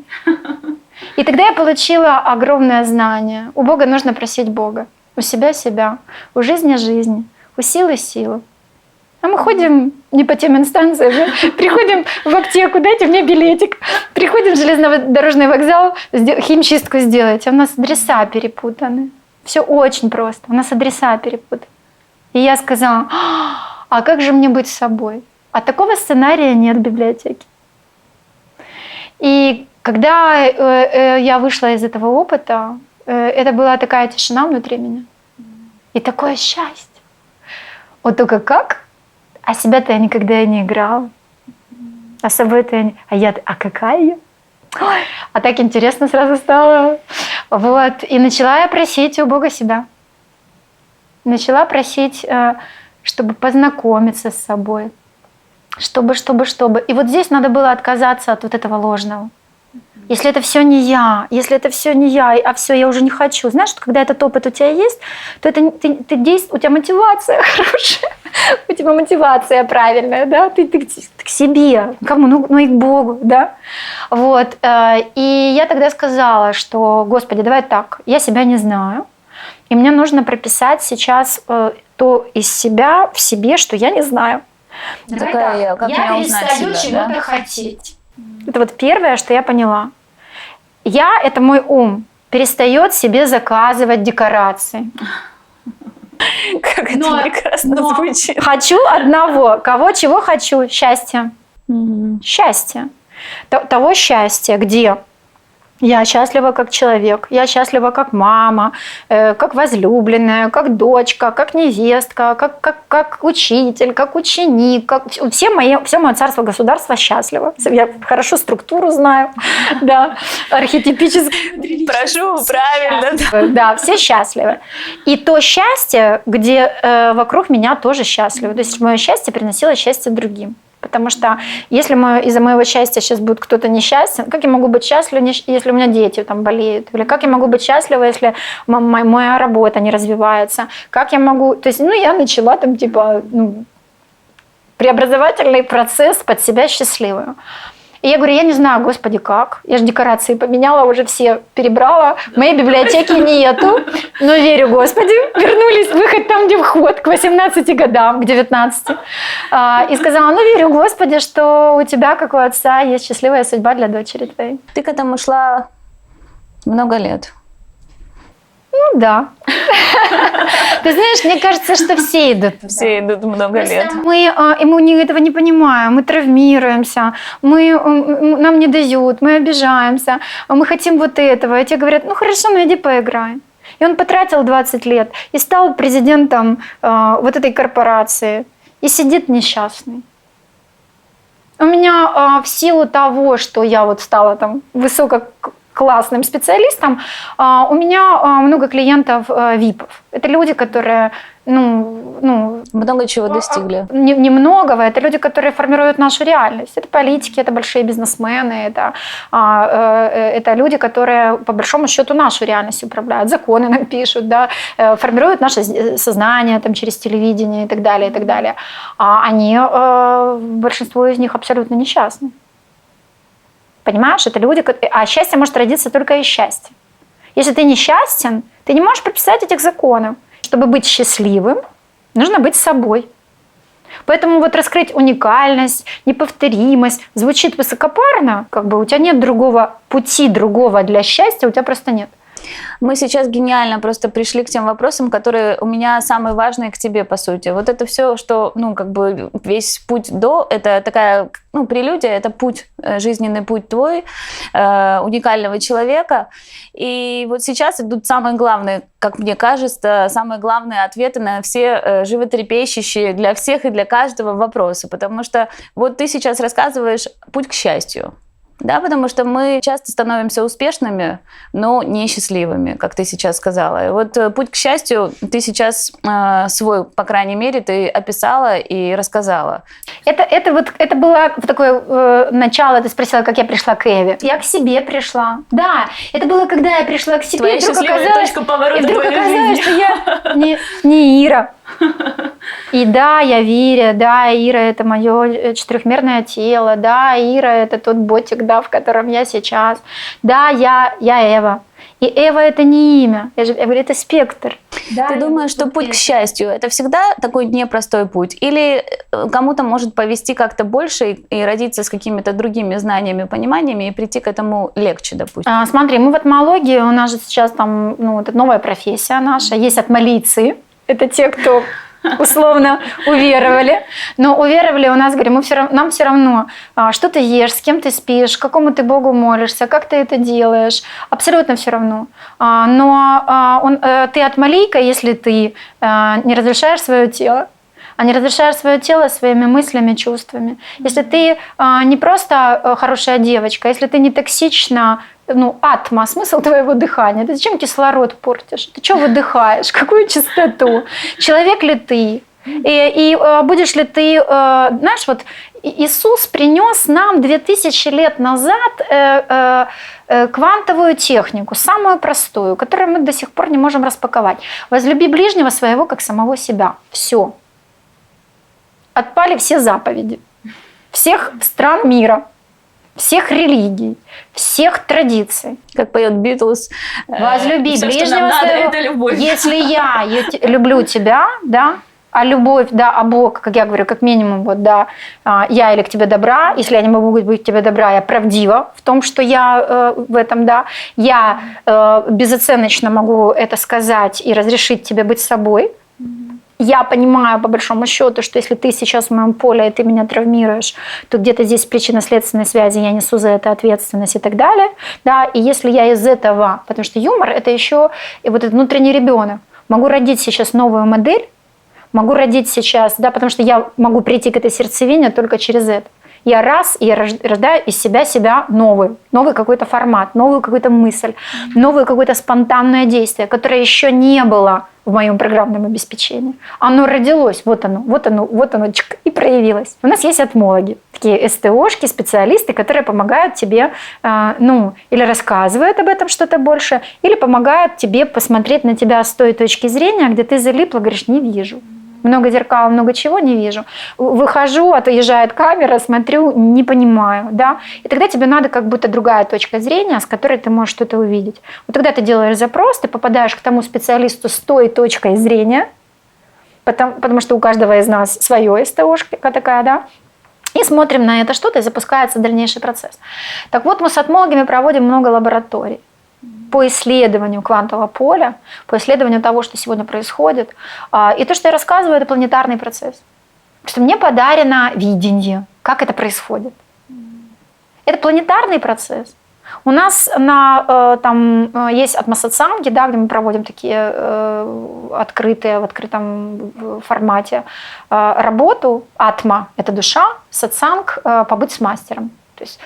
И тогда я получила огромное знание. У Бога нужно просить Бога. У себя себя. У жизни жизни. У силы силу. А мы ходим не по тем инстанциям, приходим в аптеку, дайте мне билетик. Приходим в железнодорожный вокзал, химчистку сделать. А у нас адреса перепутаны. Все очень просто. У нас адреса перепутаны. И я сказала, а как же мне быть с собой? А такого сценария нет в библиотеке. И когда я вышла из этого опыта, это была такая тишина внутри меня. И такое счастье. Вот только как? А себя-то я никогда и не играла. А собой-то я не... А какая я? Ой, а так интересно сразу стало. Вот. И начала я просить у Бога себя. Начала просить, чтобы познакомиться с собой. Чтобы. И вот здесь надо было отказаться от вот этого ложного. Если это все не я, а все я уже не хочу. Знаешь, когда этот опыт у тебя есть, то это у тебя мотивация хорошая, у тебя мотивация правильная, да, ты к себе, кому, и к Богу, да. Вот. И я тогда сказала, что, Господи, давай так, я себя не знаю, и мне нужно прописать сейчас то из себя в себе, что я не знаю. Я перестаю чего-то хотеть. Это вот первое, что я поняла. Это мой ум, перестает себе заказывать декорации. Как это прекрасно звучит. Хочу одного. Чего хочу? Счастья. Счастье. Того счастья, где я счастлива как человек, я счастлива как мама, как возлюбленная, как дочка, как невестка, как учитель, как ученик. Все мое царство, государство счастливо. Я хорошо структуру знаю, да, архетипическую. Прошу, правильно. Да, все счастливы. И то счастье, где вокруг меня тоже счастливы. То есть мое счастье приносило счастье другим. Потому что если из-за моего счастья сейчас будет кто-то несчастен, как я могу быть счастлива, если у меня дети там болеют? Или как я могу быть счастлива, если моя работа не развивается? Как я могу... То есть, я начала там преобразовательный процесс под себя счастливую. И я говорю, я не знаю, Господи, как. Я же декорации поменяла, уже все перебрала. В моей библиотеке нету. Но верю, Господи. Вернулись, выход там, где вход, к 18 годам, к 19. И сказала, верю, Господи, что у тебя, как у отца, есть счастливая судьба для дочери твоей. Ты к этому шла много лет. Ну да. Ты знаешь, мне кажется, что все идут туда. Все идут много лет. Мы этого не понимаем, мы травмируемся, нам не дают, мы обижаемся, мы хотим вот этого. И те говорят, ну хорошо, ну иди поиграй. И он потратил 20 лет и стал президентом вот этой корпорации. И сидит несчастный. У меня в силу того, что я вот стала там высококлассным специалистом, у меня много клиентов ВИПов. Это люди, которые много чего достигли. Немногого. Это люди, которые формируют нашу реальность. Это политики, это большие бизнесмены, это люди, которые по большому счету нашу реальность управляют, законы нам пишут, да, формируют наше сознание там, через телевидение и так далее, и так далее. А они, большинство из них абсолютно несчастны. Понимаешь, это люди, а счастье может родиться только из счастья. Если ты несчастен, ты не можешь прописать этих законов. Чтобы быть счастливым, нужно быть собой. Поэтому вот раскрыть уникальность, неповторимость звучит высокопарно, как бы у тебя нет другого пути, другого для счастья, у тебя просто нет. Мы сейчас гениально просто пришли к тем вопросам, которые у меня самые важные к тебе, по сути. Вот это все, что, весь путь до, это такая, прелюдия, это путь, жизненный путь твой, уникального человека. И вот сейчас идут самые главные, как мне кажется, самые главные ответы на все животрепещущие для всех и для каждого вопросы. Потому что вот ты сейчас рассказываешь путь к счастью. Да, потому что мы часто становимся успешными, но не счастливыми, как ты сейчас сказала. И вот путь к счастью ты сейчас свой, по крайней мере, ты описала и рассказала. Это было такое начало, ты спросила, как я пришла к Эве. Я к себе пришла. Да, это было, когда я пришла к себе. Твоя счастливая точка поворота твоей жизни. Что я не Ира. И да, я Виря, да, Ира – это мое четырехмерное тело, да, Ира – это тот ботик, да, в котором я сейчас, да, я Эва. И Эва – это не имя, я говорю, это спектр. Да, ты думаешь, что путь к счастью – это всегда такой непростой путь? Или кому-то может повести как-то больше и родиться с какими-то другими знаниями, пониманиями и прийти к этому легче, допустим? Смотри, мы в этмологии, у нас же сейчас там, это новая профессия наша, есть отмолийцы. Это те, кто условно уверовали. Но уверовали у нас, говорим, нам все равно, что ты ешь, с кем ты спишь, какому ты Богу молишься, как ты это делаешь. Абсолютно все равно. Но ты отмолийка, если ты не разрушаешь свое тело, а не разрушаешь свое тело своими мыслями, чувствами. Если ты не просто хорошая девочка, если ты не токсична, атма, смысл твоего дыхания. Ты зачем кислород портишь? Ты что выдыхаешь? Какую чистоту? Человек ли ты? И будешь ли ты... Знаешь, вот Иисус принес нам 2000 лет назад квантовую технику, самую простую, которую мы до сих пор не можем распаковать. Возлюби ближнего своего, как самого себя. Все. Отпали все заповеди. Всех стран мира. Всех религий, всех традиций. Как поет Битлз. Возлюби все, ближнего своего. Это любовь. Если я люблю тебя, да, а любовь, да, а Бог, как я говорю, как минимум, вот, да, я или к тебе добра, если я не могу быть к тебе добра, я правдива в том, что я в этом, да, я безоценочно могу это сказать и разрешить тебе быть собой. Я понимаю, по большому счету, что если ты сейчас в моем поле, и ты меня травмируешь, то где-то здесь причинно-следственной связи, я несу за это ответственность и так далее. Да? И если я из этого, потому что юмор – это еще и вот этот внутренний ребенок. Могу родить сейчас новую модель, могу родить сейчас, да, потому что я могу прийти к этой сердцевине только через это. Я рождаю из себя новый какой-то формат, новую какую-то мысль, новое какое-то спонтанное действие, которое еще не было в моем программном обеспечении. Оно родилось, вот оно, чик, и проявилось. У нас есть этмологи, такие СТОшки, специалисты, которые помогают тебе, или рассказывают об этом что-то больше, или помогают тебе посмотреть на тебя с той точки зрения, где ты залипла, говоришь, не вижу. Много зеркал, много чего не вижу. Выхожу, отъезжает камера, смотрю, не понимаю. Да? И тогда тебе надо как будто другая точка зрения, с которой ты можешь что-то увидеть. Вот тогда ты делаешь запрос, ты попадаешь к тому специалисту с той точкой зрения, потому что у каждого из нас свое СТОшка такая, да, и смотрим на это что-то, и запускается дальнейший процесс. Так вот, мы с этмологами проводим много лабораторий. по исследованию квантового поля, по исследованию того, что сегодня происходит. И то, что я рассказываю, это планетарный процесс. Потому что мне подарено видение, как это происходит. Это планетарный процесс. У нас там есть атмосатсанги, да, где мы проводим такие открытые, в открытом формате работу. Атма – это душа, сатсанг – побыть с мастером. То есть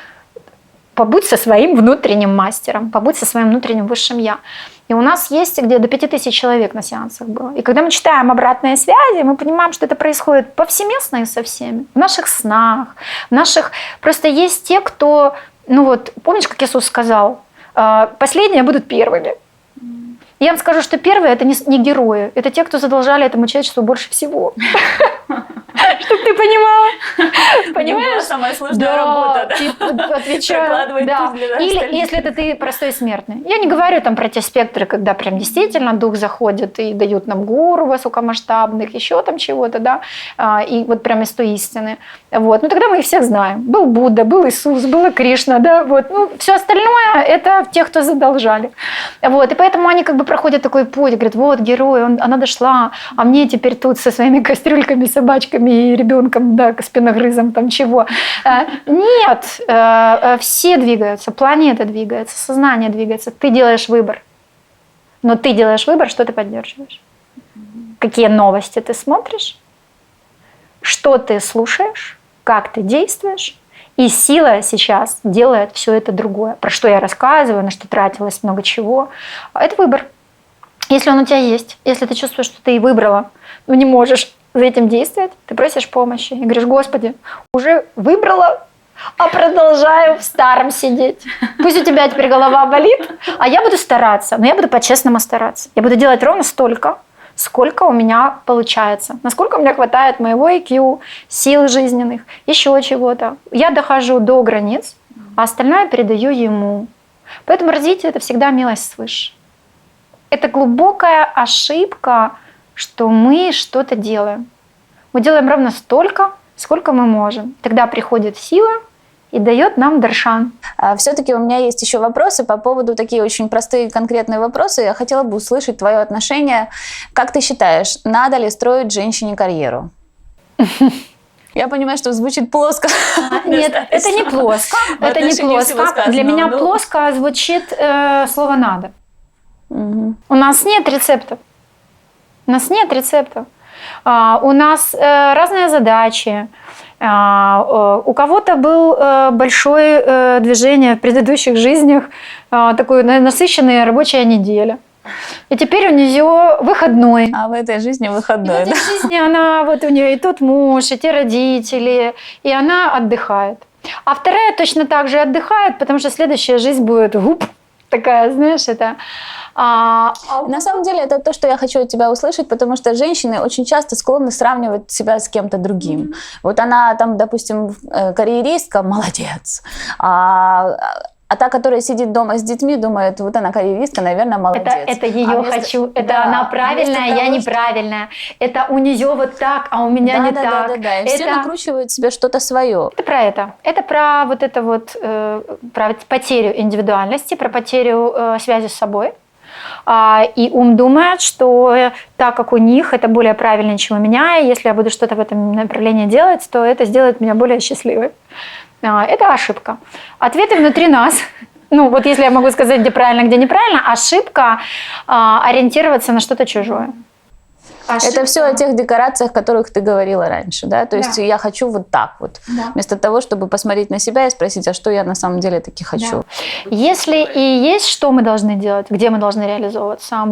побудь со своим внутренним мастером, побудь со своим внутренним высшим «я». И у нас есть где до 5000 человек на сеансах было. И когда мы читаем обратные связи, мы понимаем, что это происходит повсеместно и со всеми. В наших снах, в наших... Просто есть те, кто... Ну вот, помнишь, как Иисус сказал? Последние будут первыми. Я вам скажу, что первые – это не герои. Это те, кто задолжали этому человечеству больше всего. Чтобы ты понимала. Понимаешь? Самая сложная работа. Отвечаю. Или если это ты простой смертный. Я не говорю там про те спектры, когда прям действительно дух заходит и дают нам гуру высокомасштабных, еще там чего-то, да, и вот прям из той истины. Вот. Ну тогда мы их всех знаем. Был Будда, был Иисус, была Кришна, да, вот. Ну, все остальное – это те, кто задолжали. Вот. И поэтому они как бы проходят такой путь, говорят, вот герой, она дошла, а мне теперь тут со своими кастрюльками, собачками и ребенком, да, спиногрызом, там чего. Нет, все двигаются, планета двигается, сознание двигается, ты делаешь выбор. Но ты делаешь выбор, что ты поддерживаешь. Какие новости ты смотришь, что ты слушаешь, как ты действуешь. И сила сейчас делает все это другое. Про что я рассказываю, на что тратилось много чего. Это выбор. Если он у тебя есть, если ты чувствуешь, что ты и выбрала, но не можешь за этим действовать, ты просишь помощи и говоришь, Господи, уже выбрала, а продолжаю в старом сидеть. Пусть у тебя теперь голова болит, а я буду стараться, но я буду по-честному стараться. Я буду делать ровно столько, сколько у меня получается, насколько у меня хватает моего IQ, сил жизненных, еще чего-то. Я дохожу до границ, а остальное передаю ему. Поэтому развитие – это всегда милость свыше. Это глубокая ошибка, что мы что-то делаем. Мы делаем ровно столько, сколько мы можем. Тогда приходит сила и дает нам даршан. Все-таки у меня есть еще вопросы по поводу такие очень простые конкретные вопросы. Я хотела бы услышать твое отношение. Как ты считаешь, надо ли строить женщине карьеру? Я понимаю, что звучит плоско. Нет, это не плоско. Это не плоско. Для меня плоско звучит слово «надо». У нас нет рецептов. У нас нет рецептов. У нас разные задачи. У кого-то было большое движение в предыдущих жизнях, такая насыщенная рабочая неделя. И теперь у нее выходной. А в этой жизни выходной, да? В этой жизни она, вот у нее и тут муж, и те родители, и она отдыхает. А вторая точно так же отдыхает, потому что следующая жизнь будет такая, знаешь, это... На самом деле это то, что я хочу от тебя услышать, потому что женщины очень часто склонны сравнивать себя с кем-то другим. Вот она там, допустим, карьеристка, молодец. А та, которая сидит дома с детьми, думает, вот она карьеристка, наверное, молодец. Это ее хочу, это она правильная, я неправильная. Это у нее вот так, а у меня не так. Да. И все накручивают себе что-то свое. Это про это. Это про вот это вот, про потерю индивидуальности, про потерю связи с собой. И ум думает, что так как у них это более правильно, чем у меня, и если я буду что-то в этом направлении делать, то это сделает меня более счастливой. Это ошибка. Ответы внутри нас. Ну вот если я могу сказать, где правильно, где неправильно, ошибка ориентироваться на что-то чужое. Это все о тех декорациях, о которых ты говорила раньше, да? То есть я хочу вот так вот, вместо того, чтобы посмотреть на себя и спросить, а что я на самом деле таки хочу. Да. Если и есть, что мы должны делать, где мы должны реализовываться,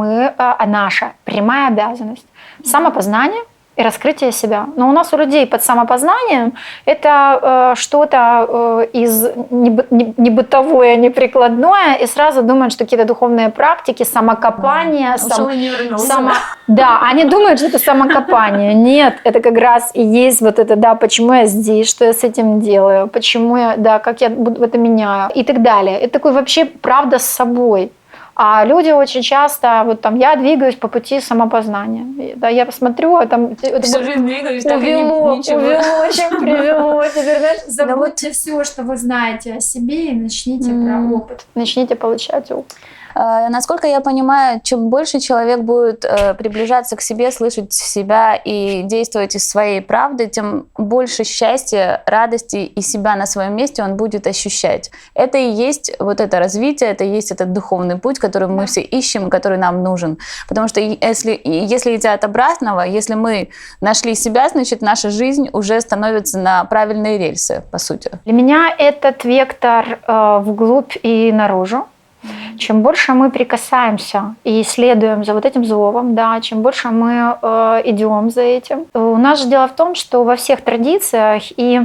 наша прямая обязанность – самопознание и раскрытие себя. Но у нас у людей под самопознанием это что-то из не бытовое, не прикладное, и сразу думают, что какие-то духовные практики, самокопание. Да, они думают, что это самокопание. Нет, это как раз и есть вот это, да, почему я здесь, что я с этим делаю, почему я, да, как я это меняю и так далее. Это такой вообще правда с собой. А люди очень часто, вот там, я двигаюсь по пути самопознания. Да, я посмотрю, а там... Всю жизнь двигаюсь, так и увело, ничего. Очень привело. Теперь, знаешь, забудьте все, что вы знаете о себе, и начните про опыт. Начните получать опыт. Насколько я понимаю, чем больше человек будет приближаться к себе, слышать себя и действовать из своей правды, тем больше счастья, радости и себя на своем месте он будет ощущать. Это и есть вот это развитие, это и есть этот духовный путь, который мы все ищем, который нам нужен. Потому что если идти от обратного, если мы нашли себя, значит, наша жизнь уже становится на правильные рельсы, по сути. Для меня этот вектор вглубь и наружу. Чем больше мы прикасаемся и следуем за вот этим зовом, да, чем больше мы идем за этим. У нас же дело в том, что во всех традициях, и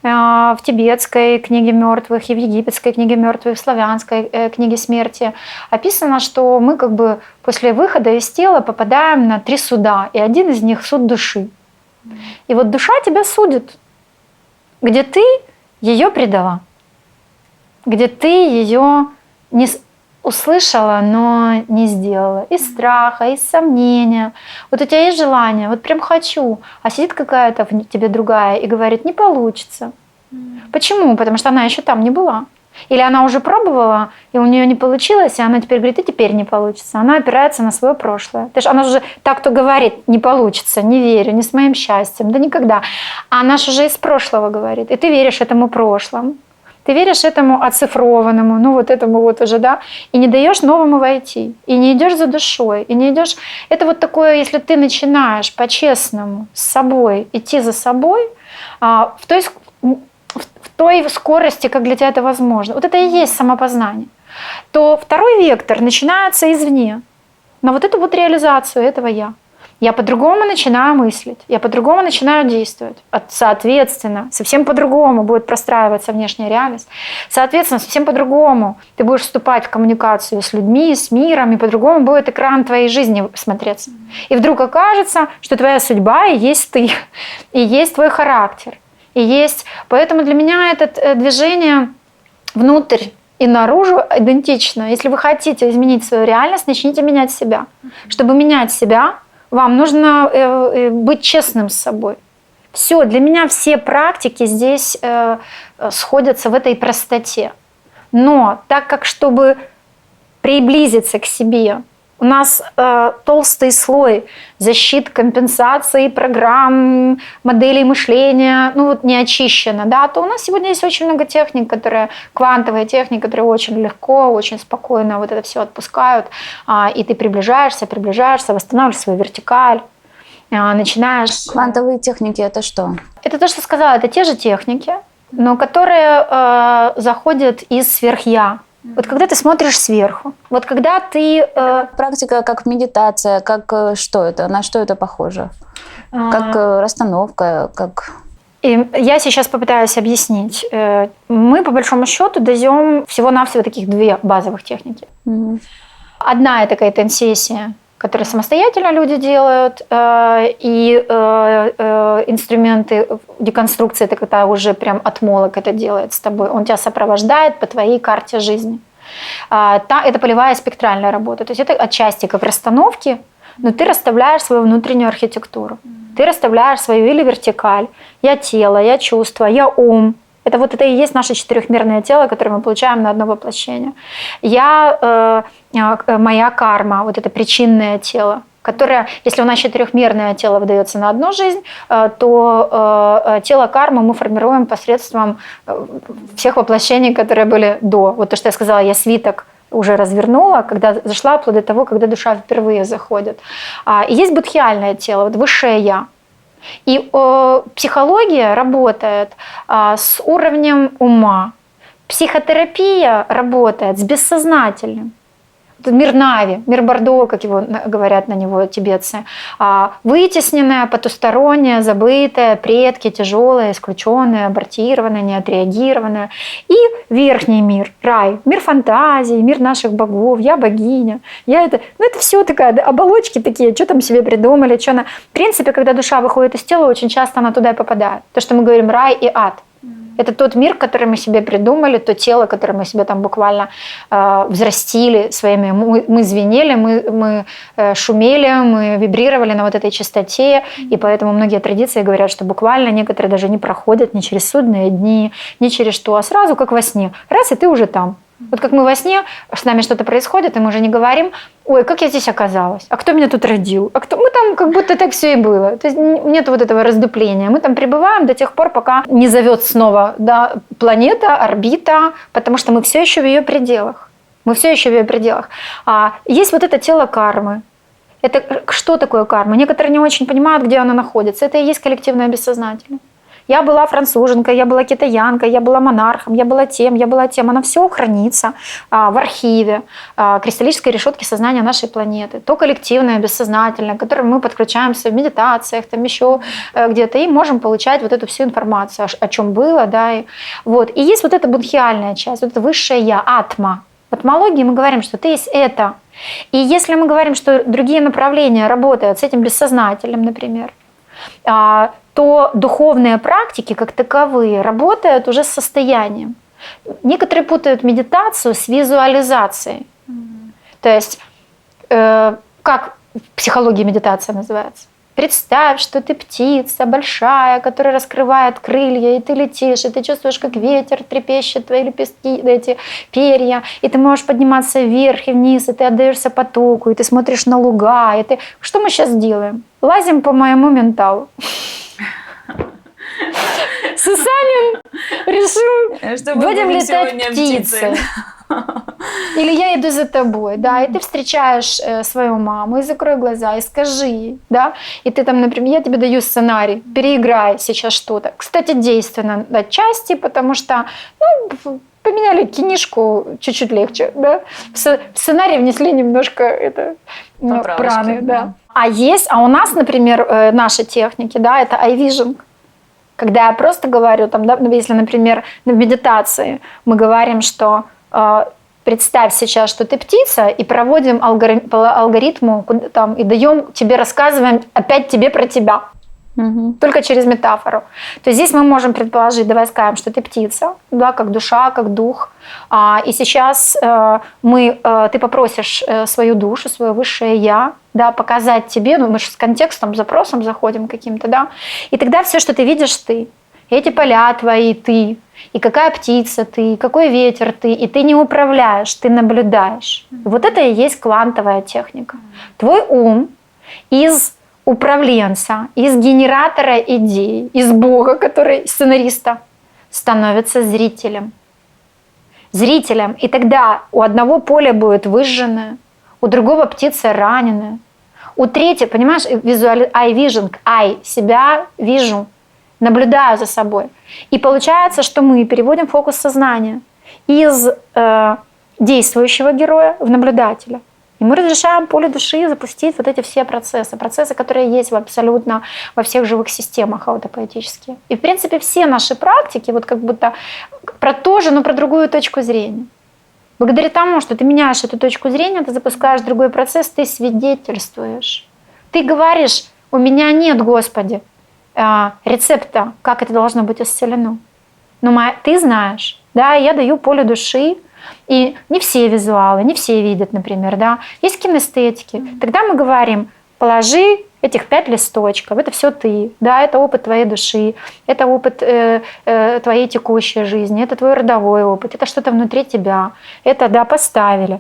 в тибетской книге мертвых, и в египетской книге мертвых, в славянской книге смерти описано, что мы как бы после выхода из тела попадаем на 3 суда, и один из них суд души. И вот душа тебя судит, где ты ее предала, где ты ее не услышала, но не сделала. Из страха, из сомнения. Вот у тебя есть желание, вот прям хочу, а сидит какая-то в тебе другая и говорит, не получится. Почему? Потому что она еще там не была. Или она уже пробовала, и у нее не получилось, и она теперь говорит, и теперь не получится. Она опирается на свое прошлое. Она же так, кто говорит, не получится, не верю, не с моим счастьем, да никогда. А она же уже из прошлого говорит, и ты веришь этому прошлому. Ты веришь этому оцифрованному, ну вот этому вот уже, да, и не даешь новому войти, и не идешь за душой, и не идешь. Это вот такое, если ты начинаешь по-честному с собой идти за собой, в той скорости, как для тебя это возможно, вот это и есть самопознание, то второй вектор начинается извне, на вот эту вот реализацию этого я. Я по-другому начинаю мыслить, я по-другому начинаю действовать. Соответственно, совсем по-другому будет простраиваться внешняя реальность. Соответственно, совсем по-другому ты будешь вступать в коммуникацию с людьми, с миром, и по-другому будет экран твоей жизни смотреться. И вдруг окажется, что твоя судьба и есть ты, и есть твой характер. И есть... Поэтому для меня это движение внутрь и наружу идентично. Если вы хотите изменить свою реальность, начните менять себя. Чтобы менять себя, вам нужно быть честным с собой. Все, для меня все практики здесь сходятся в этой простоте. Но так как, чтобы приблизиться к себе, у нас толстый слой защит, компенсаций, программ, моделей мышления, ну вот не очищено, да, то у нас сегодня есть очень много техник, квантовые техники, которые очень легко, очень спокойно вот это все отпускают, и ты приближаешься, восстанавливаешь свою вертикаль, начинаешь... Квантовые техники – это что? Это то, что сказала, это те же техники, но которые заходят из сверх-я. Вот когда ты смотришь сверху, вот когда ты... Практика как медитация, как что это? На что это похоже? Как расстановка, как... И я сейчас попытаюсь объяснить. Мы, по большому счету, даем всего-навсего таких 2 базовых техники. Одна – это кайтен-сессия, которые самостоятельно люди делают, и инструменты деконструкции, это когда уже прям отмолок это делает с тобой, он тебя сопровождает по твоей карте жизни. Это полевая спектральная работа, то есть это отчасти как расстановки, но ты расставляешь свою внутреннюю архитектуру, ты расставляешь свою или вертикаль, я тело, я чувство, я ум. Это и есть наше 4-мерное тело, которое мы получаем на одно воплощение. Моя карма, вот это причинное тело, которое, если у нас 4-мерное тело выдается на одну жизнь, то тело кармы мы формируем посредством всех воплощений, которые были до. Вот то, что я сказала, я свиток уже развернула, когда зашла вплоть до того, когда душа впервые заходит. И есть будхиальное тело, вот высшее я. И психология работает с уровнем ума. Психотерапия работает с бессознательным. Мир Нави, мир Бордо, как его говорят на него тибетцы. Вытесненное, потустороннее, забытое, предки тяжелое, исключенное, абортированное, неотреагированное. И верхний мир, рай, мир фантазии, мир наших богов, я богиня. Это все такая, оболочки такие, что там себе придумали. В принципе, когда душа выходит из тела, очень часто она туда и попадает. То, что мы говорим рай и ад. Это тот мир, который мы себе придумали, то тело, которое мы себе там буквально взрастили своими... Мы звенели, мы шумели, мы вибрировали на вот этой частоте, и поэтому многие традиции говорят, что буквально некоторые даже не проходят ни через судные дни, ни через что, а сразу как во сне. Раз, и ты уже там. Вот как мы во сне, с нами что-то происходит, и мы уже не говорим, ой, как я здесь оказалась, а кто меня тут родил, а кто... Мы там как будто так все и было. То есть нет вот этого раздупления. Мы там пребываем до тех пор, пока не зовет снова, да, планета, орбита, потому что мы все еще в ее пределах. Мы все еще в ее пределах. Есть вот это тело кармы. Это что такое карма? Некоторые не очень понимают, где она находится. Это и есть коллективное бессознательное. Я была француженкой, я была китаянкой, я была монархом, я была тем, я была тем. Оно все хранится в архиве кристаллической решетки сознания нашей планеты. То коллективное, бессознательное, к которому мы подключаемся в медитациях, там еще где-то, и можем получать вот эту всю информацию, о чем было. Да, и есть вот эта будхиальная часть, вот это высшее я, атма. В атмологии мы говорим, что ты есть это. И если мы говорим, что другие направления работают с этим бессознательным, например, то духовные практики, как таковые, работают уже с состоянием. Некоторые путают медитацию с визуализацией. То есть, как в психологии медитация называется? Представь, что ты птица большая, которая раскрывает крылья, и ты летишь, и ты чувствуешь, как ветер трепещет твои лепестки, эти перья, и ты можешь подниматься вверх и вниз, и ты отдаешься потоку, и ты смотришь на луга, и ты... Что мы сейчас делаем? Лазим по моему менталу. Сусанин решил, будем летать птицы. Или я иду за тобой, да, и ты встречаешь свою маму, и закрой глаза, и скажи ей, да, и ты там, например, я тебе даю сценарий, переиграй сейчас что-то. Кстати, действенно отчасти, потому что, поменяли кинишку чуть-чуть легче, да, в сценарий внесли немножко праны, да. А у нас, например, наши техники, да, это iVision. Когда я просто говорю, там, да, если, например, в медитации мы говорим, что представь сейчас, что ты птица, и проводим по алгоритму там, и даем тебе, рассказываем опять тебе про тебя. Только через метафору. То есть здесь мы можем предположить, давай скажем, что ты птица, да, как душа, как дух. И сейчас ты попросишь свою душу, свое высшее я, да, показать тебе, мы же с контекстом, запросом заходим каким-то, да, и тогда все, что ты видишь, ты. Эти поля твои, ты. И какая птица ты, и какой ветер ты. И ты не управляешь, ты наблюдаешь. Вот это и есть квантовая техника. Твой ум из управленца, из генератора идей, из Бога, который сценариста, становится зрителем. Зрителем. И тогда у одного поле будет выжженное, у другого птица раненая, у третьего, понимаешь, iVision, себя вижу, наблюдаю за собой. И получается, что мы переводим фокус сознания из действующего героя в наблюдателя. И мы разрешаем полю души запустить вот эти все процессы, которые есть абсолютно во всех живых системах аутопоэтические. И, в принципе, все наши практики вот как будто про то же, но про другую точку зрения. Благодаря тому, что ты меняешь эту точку зрения, ты запускаешь другой процесс, ты свидетельствуешь. Ты говоришь, у меня нет, Господи, рецепта, как это должно быть исцелено. Но ты знаешь, да, я даю поле души, и не все визуалы, не все видят, например, да. Есть кинестетики. Тогда мы говорим, положи этих 5 листочков, это все ты, да, это опыт твоей души, это опыт твоей текущей жизни, это твой родовой опыт, это что-то внутри тебя, это, да, поставили.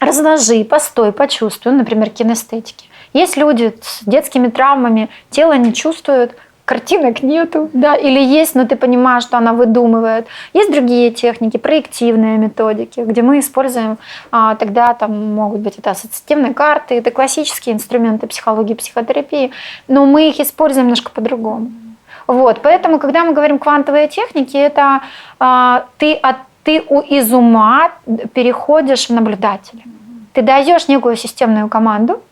Разложи, постой, почувствуй, например, кинестетики. Есть люди с детскими травмами, тело не чувствует, картинок нету, да, или есть, но ты понимаешь, что она выдумывает. Есть другие техники, проективные методики, где мы используем, тогда там могут быть это ассоциативные карты, это классические инструменты психологии, психотерапии, но мы их используем немножко по-другому. Вот, поэтому, когда мы говорим квантовые техники, это ты из ума переходишь в наблюдателя. Ты даешь некую системную команду.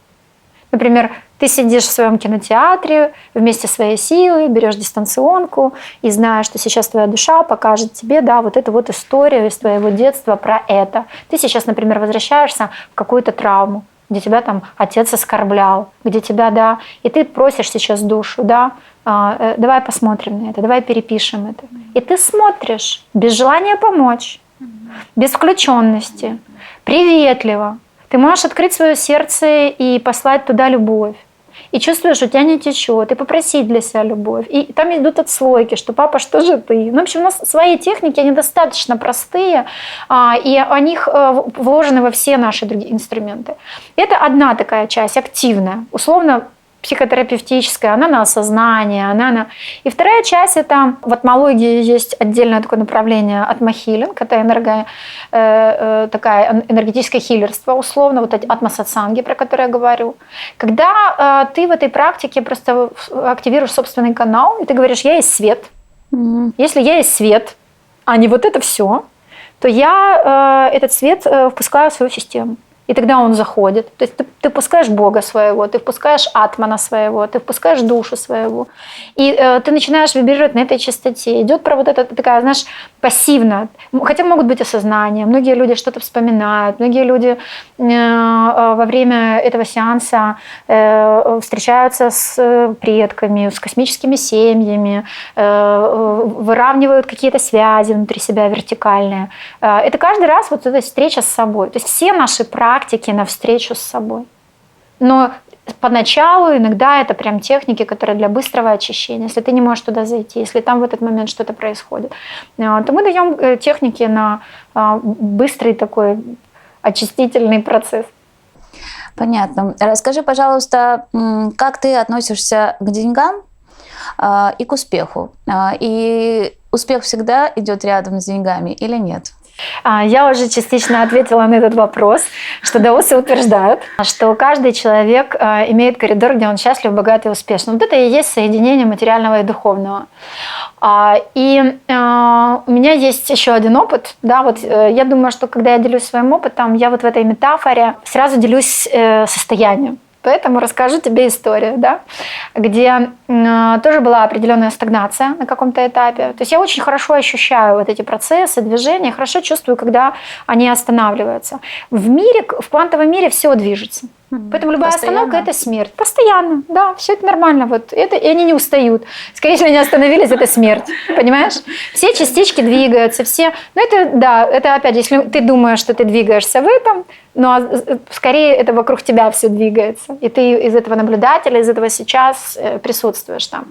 Например, ты сидишь в своем кинотеатре вместе со своей силой, берешь дистанционку и знаешь, что сейчас твоя душа покажет тебе, да, вот эту вот историю из твоего детства про это. Ты сейчас, например, возвращаешься в какую-то травму, где тебя там отец оскорблял, где тебя, да, и ты просишь сейчас душу, да, давай посмотрим на это, давай перепишем это. И ты смотришь без желания помочь, без включенности, приветливо. Ты можешь открыть свое сердце и послать туда любовь. и чувствуешь, у тебя не течет, и попросить для себя любовь. И там идут отслойки, что папа, что же ты? Ну, в общем, у нас свои техники, они достаточно простые, и о них вложены во все наши другие инструменты. Это одна такая часть, активная, условно психотерапевтическая, она на осознание, она на... И вторая часть – это в атмологии есть отдельное такое направление атмохилинг, это такая энергетическое хилерство, условно, вот атмосатсанги, про которые я говорю. Когда ты в этой практике просто активируешь собственный канал, и ты говоришь, я есть свет. Если я есть свет, а не вот это все, то я этот свет впускаю в свою систему. И тогда он заходит. То есть ты впускаешь Бога своего, ты впускаешь атмана своего, ты впускаешь душу своего. И ты начинаешь вибрировать на этой частоте. Идет про вот это такая, знаешь, пассивно. Хотя могут быть осознания. Многие люди что-то вспоминают. Многие люди во время этого сеанса встречаются с предками, с космическими семьями, выравнивают какие-то связи внутри себя вертикальные. Это каждый раз вот эта встреча с собой. То есть все наши практики на встречу с собой. Но поначалу иногда это прям техники, которые для быстрого очищения. Если ты не можешь туда зайти, если там в этот момент что-то происходит, то мы даем техники на быстрый такой очистительный процесс. Понятно. Расскажи, пожалуйста, как ты относишься к деньгам и к успеху? И успех всегда идет рядом с деньгами или нет? Я уже частично ответила на этот вопрос, что даосы утверждают, что каждый человек имеет коридор, где он счастлив, богат и успешен. Вот это и есть соединение материального и духовного. И у меня есть еще один опыт. Да, вот я думаю, что когда я делюсь своим опытом, я вот в этой метафоре сразу делюсь состоянием. Поэтому расскажу тебе историю, да, где тоже была определенная стагнация на каком-то этапе. То есть я очень хорошо ощущаю вот эти процессы, движения, хорошо чувствую, когда они останавливаются. В мире, в квантовом мире все движется. Поэтому любая остановка – это смерть. Постоянно, да, все это нормально. Вот это, и они не устают. Скорее, если они остановились, это смерть. Понимаешь? Все частички двигаются, все. Ну, это, да, это опять, если ты думаешь, что ты двигаешься в этом, но скорее это вокруг тебя все двигается. И ты из этого наблюдателя, из этого сейчас присутствуешь там.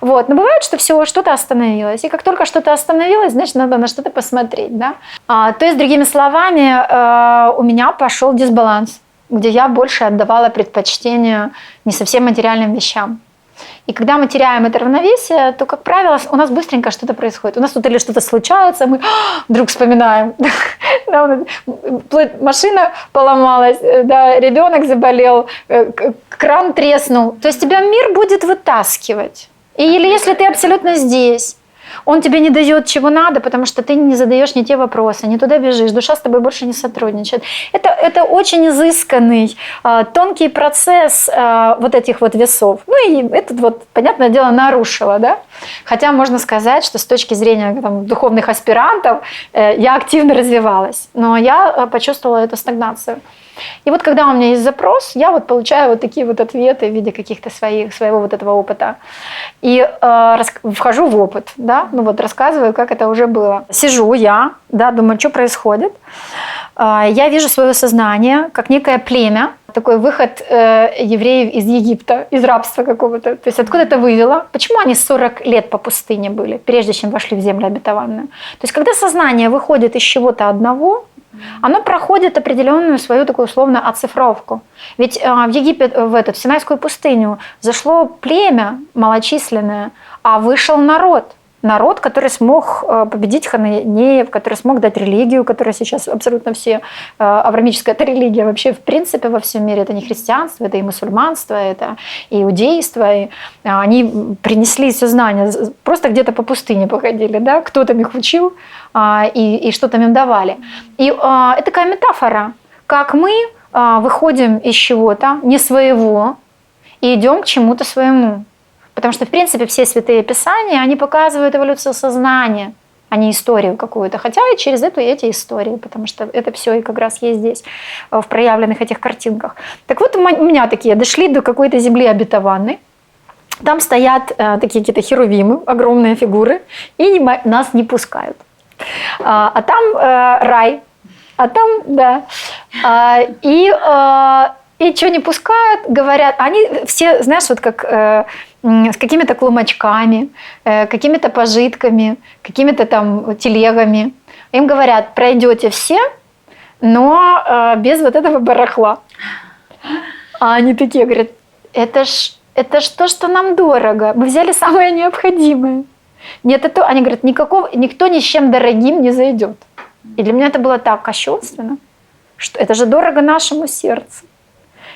Вот. Но бывает, что все, что-то остановилось. И как только что-то остановилось, значит, надо на что-то посмотреть. Да? То есть, другими словами, у меня пошел дисбаланс, где я больше отдавала предпочтение не совсем материальным вещам. И когда мы теряем это равновесие, то, как правило, у нас быстренько что-то происходит. У нас тут или что-то случается, мы вдруг вспоминаем. Машина поломалась, да, ребенок заболел, кран треснул. То есть тебя мир будет вытаскивать. Или если ты абсолютно здесь, он тебе не дает чего надо, потому что ты не задаешь не те вопросы, не туда бежишь, душа с тобой больше не сотрудничает. Это очень изысканный, тонкий процесс вот этих вот весов. Ну и этот вот, понятное дело, нарушило, да? Хотя можно сказать, что с точки зрения там, духовных аспирантов я активно развивалась, но я почувствовала эту стагнацию. И вот когда у меня есть запрос, я вот получаю вот такие вот ответы в виде каких-то своего вот этого опыта. И вхожу в опыт, да, ну вот рассказываю, как это уже было. Сижу я, да, думаю, что происходит. Я вижу свое сознание как некое племя, такой выход евреев из Египта, из рабства какого-то. То есть откуда это вывело? Почему они 40 лет по пустыне были, прежде чем вошли в землю обетованную? То есть когда сознание выходит из чего-то одного, оно проходит определенную свою такую условно оцифровку. Ведь в Египет, в Синайскую пустыню зашло племя малочисленное, а вышел народ. Народ, который смог победить хананеев, который смог дать религию, которая сейчас абсолютно все, авраамическая это религия вообще в принципе во всем мире. Это не христианство, это и мусульманство, это и иудейство. И они принесли все знания, просто где-то по пустыне походили, да? Кто-то их учил и что-то им давали. И это такая метафора, как мы выходим из чего-то не своего и идем к чему-то своему. Потому что, в принципе, все святые писания, они показывают эволюцию сознания, а не историю какую-то. Хотя и через эти истории, потому что это все и как раз есть здесь, в проявленных этих картинках. Так вот, у меня такие дошли до какой-то земли обетованной. Там стоят такие какие-то херувимы, огромные фигуры, и нас не пускают. А там рай, а там, да. И и что не пускают, говорят, они все, знаешь, вот как с какими-то клумачками, какими-то пожитками, какими-то там телегами. Им говорят, пройдете все, но без вот этого барахла. А они такие говорят, это ж то, что нам дорого. Мы взяли самое необходимое. Нет, это они говорят, никто ни с чем дорогим не зайдет. И для меня это было так кощунственно, что это же дорого нашему сердцу.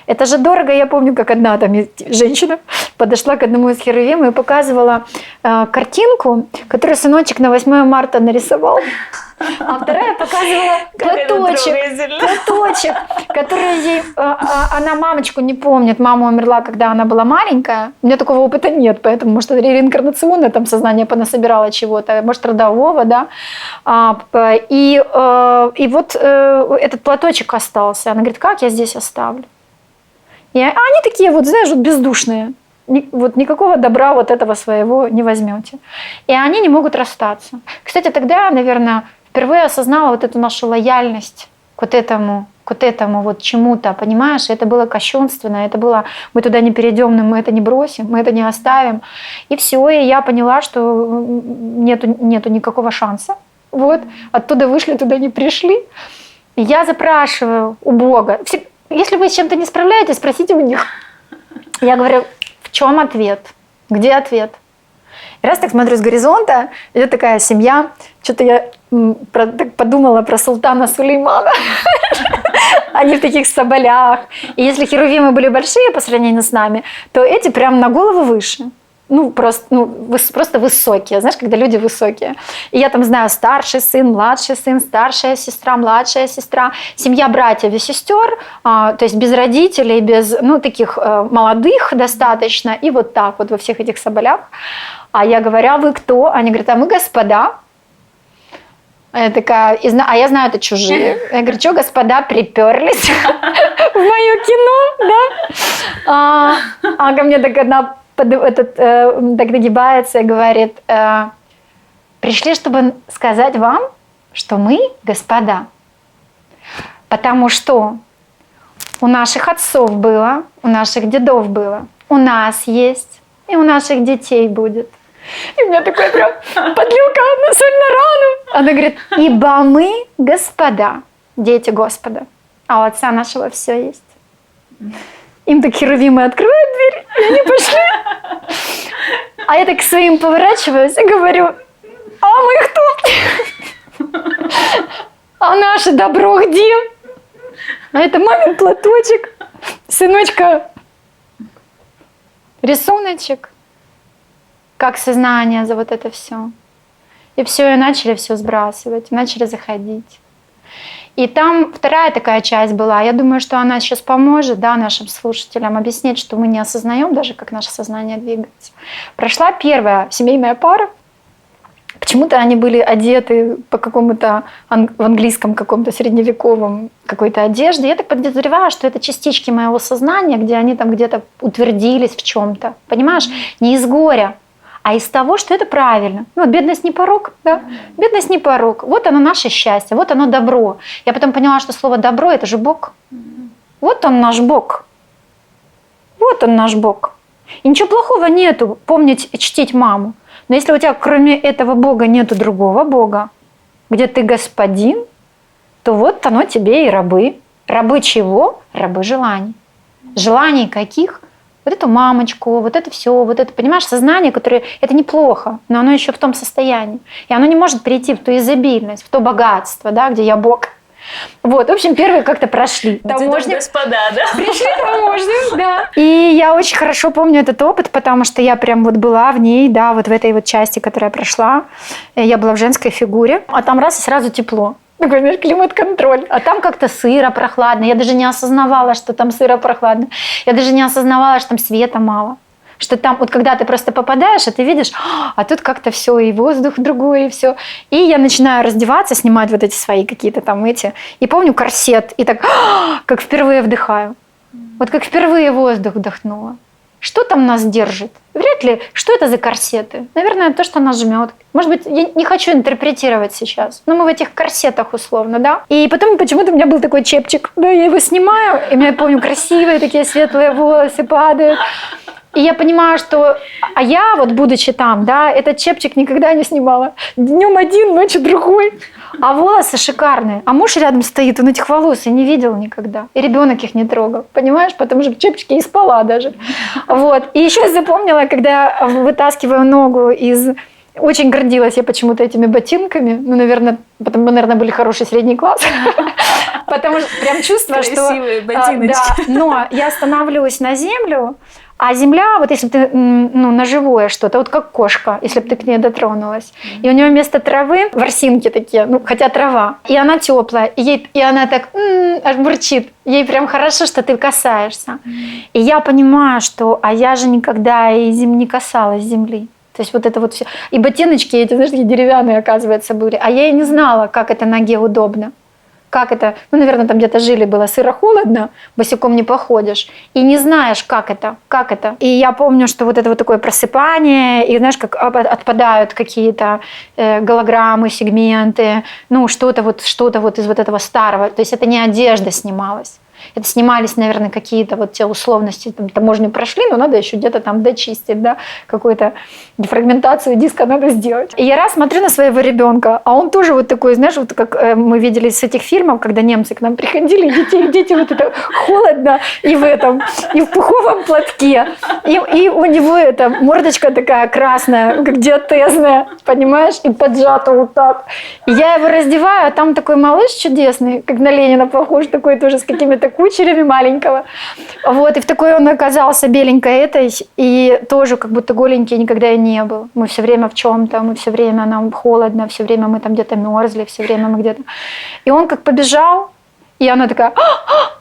Это же дорого. Я помню, как одна там женщина подошла к одному из херувимов и показывала картинку, которую сыночек на 8 марта нарисовал. А вторая показывала платочек, который ей... Она мамочку не помнит. Мама умерла, когда она была маленькая. У меня такого опыта нет, поэтому, может, это реинкарнационное там сознание понасобирало чего-то, может, родового, да. И вот этот платочек остался. Она говорит, как я здесь оставлю? И они такие вот, знаешь, вот бездушные. Вот никакого добра вот этого своего не возьмете. И они не могут расстаться. Кстати, тогда я, наверное, впервые осознала вот эту нашу лояльность к вот этому вот чему-то, понимаешь? Это было кощунственно, это было, мы туда не перейдем, но мы это не бросим, мы это не оставим. И все, и я поняла, что нету никакого шанса. Вот, оттуда вышли, туда не пришли. И я запрашиваю у Бога. Если вы с чем-то не справляетесь, спросите у них. Я говорю, в чем ответ? Где ответ? И раз так смотрю с горизонта, идет такая семья. Что-то я так подумала про султана Сулеймана. Они в таких соболях. И если херувимы были большие по сравнению с нами, то эти прям на голову выше. Просто высокие, знаешь, когда люди высокие. И я там знаю старший сын, младший сын, старшая сестра, младшая сестра, семья братьев и сестер, то есть без родителей, без, таких молодых достаточно, и вот так вот во всех этих соболях. А я говорю, а вы кто? Они говорят, а мы господа. Я такая, а я знаю, это чужие. Я говорю, что господа приперлись в мое кино, да? А ко мне так одна так нагибается и говорит, пришли, чтобы сказать вам, что мы господа. Потому что у наших отцов было, у наших дедов было, у нас есть, и у наших детей будет. И у меня такой прям подлилка на соль на рану. Она говорит, ибо мы господа, дети Господа, а у Отца нашего все есть. Им так херувимы открывают дверь, и они пошли. А я так к своим поворачиваюсь и говорю, а мы кто? А наше добро где? А это мамин платочек, сыночка, рисуночек, как сознание за вот это все. И все, и начали все сбрасывать, и начали заходить. И там вторая такая часть была. Я думаю, что она сейчас поможет, да, нашим слушателям объяснить, что мы не осознаем даже, как наше сознание двигается. Прошла первая семейная пара. Почему-то они были одеты по какому-то в английском каком-то средневековом какой-то одежде. Я так подозреваю, что это частички моего сознания, где они там где-то утвердились в чем-то. Понимаешь? Не из горя, а из того, что это правильно. Бедность не порок, да? Бедность не порок. Вот оно наше счастье, вот оно добро. Я потом поняла, что слово добро – это же Бог. Вот он наш Бог. Вот он наш Бог. И ничего плохого нету помнить и чтить маму. Но если у тебя кроме этого Бога нету другого Бога, где ты господин, то вот оно тебе и рабы. Рабы чего? Рабы желаний. Желаний каких? Вот эту мамочку, вот это все, вот это, понимаешь, сознание, которое, это неплохо, но оно еще в том состоянии. И оно не может перейти в ту изобильность, в то богатство, да, где я Бог. Вот, в общем, первые как-то прошли. Таможня. Господа, да? Пришли таможню, да. И я очень хорошо помню этот опыт, потому что я прям вот была в ней, да, вот в этой вот части, которая прошла. Я была в женской фигуре, а там раз и сразу тепло. Такой, знаешь, климат-контроль. А там как-то сыро, прохладно. Я даже не осознавала, что там сыро, прохладно. Я даже не осознавала, что там света мало. Что там, вот когда ты просто попадаешь, а ты видишь, а тут как-то все, и воздух другой, и все. И я начинаю раздеваться, снимать вот эти свои какие-то там эти. И помню корсет, и так, как впервые вдыхаю. Вот как впервые воздух вдохнула. Что там нас держит? Вряд ли. Что это за корсеты? Наверное, то, что нас жмет. Может быть, я не хочу интерпретировать сейчас, но мы в этих корсетах условно, да? И потом почему-то у меня был такой чепчик. Да, я его снимаю, и я помню, красивые такие светлые волосы падают. И я понимаю, что... А я, вот будучи там, да, этот чепчик никогда не снимала. Днем один, ночью другой. А волосы шикарные. А муж рядом стоит, он этих волос и не видел никогда. И ребенок их не трогал, понимаешь? Потому что в чепчике и спала даже. Вот. И еще я запомнила, когда я вытаскиваю ногу из... Очень гордилась я почему-то этими ботинками. Ну, наверное, потому что, наверное, были хороший средний класс. Потому что прям чувство, что... Красивые ботиночки. Да, но я становлюсь на землю, а земля, вот если ты на живое что-то, вот как кошка, если бы ты к ней дотронулась. И у нее вместо травы ворсинки такие, хотя трава. И она теплая, и она так аж бурчит. Ей прям хорошо, что ты касаешься. И я понимаю, что, а я же никогда и не касалась земли. То есть вот это вот все. И ботиночки эти, знаешь, такие деревянные, оказывается, были. А я и не знала, как это ноге удобно. Как это, наверное, там где-то жили, было сыро-холодно, босиком не походишь, и не знаешь, как это. И я помню, что вот это вот такое просыпание, и знаешь, как отпадают какие-то голограммы, сегменты, что-то вот из вот этого старого. То есть это не одежда снималась. Это снимались, наверное, какие-то вот те условности, там, таможню прошли, но надо еще где-то там дочистить, да, какую-то дефрагментацию диска надо сделать. И я раз смотрю на своего ребенка, а он тоже вот такой, знаешь, вот как мы видели с этих фильмов, когда немцы к нам приходили, дети вот это холодно, и в пуховом платке, и у него эта мордочка такая красная, как диатезная, понимаешь, и поджата вот так. И я его раздеваю, а там такой малыш чудесный, как на Ленина похож, такой тоже с какими-то кучерями маленького. Вот, и в такой он оказался беленькой этой, и тоже как будто голенький никогда и не был. Мы все время в чем-то, мы все время нам холодно, все время мы там где-то мерзли, все время мы где-то... И он как побежал, и она такая,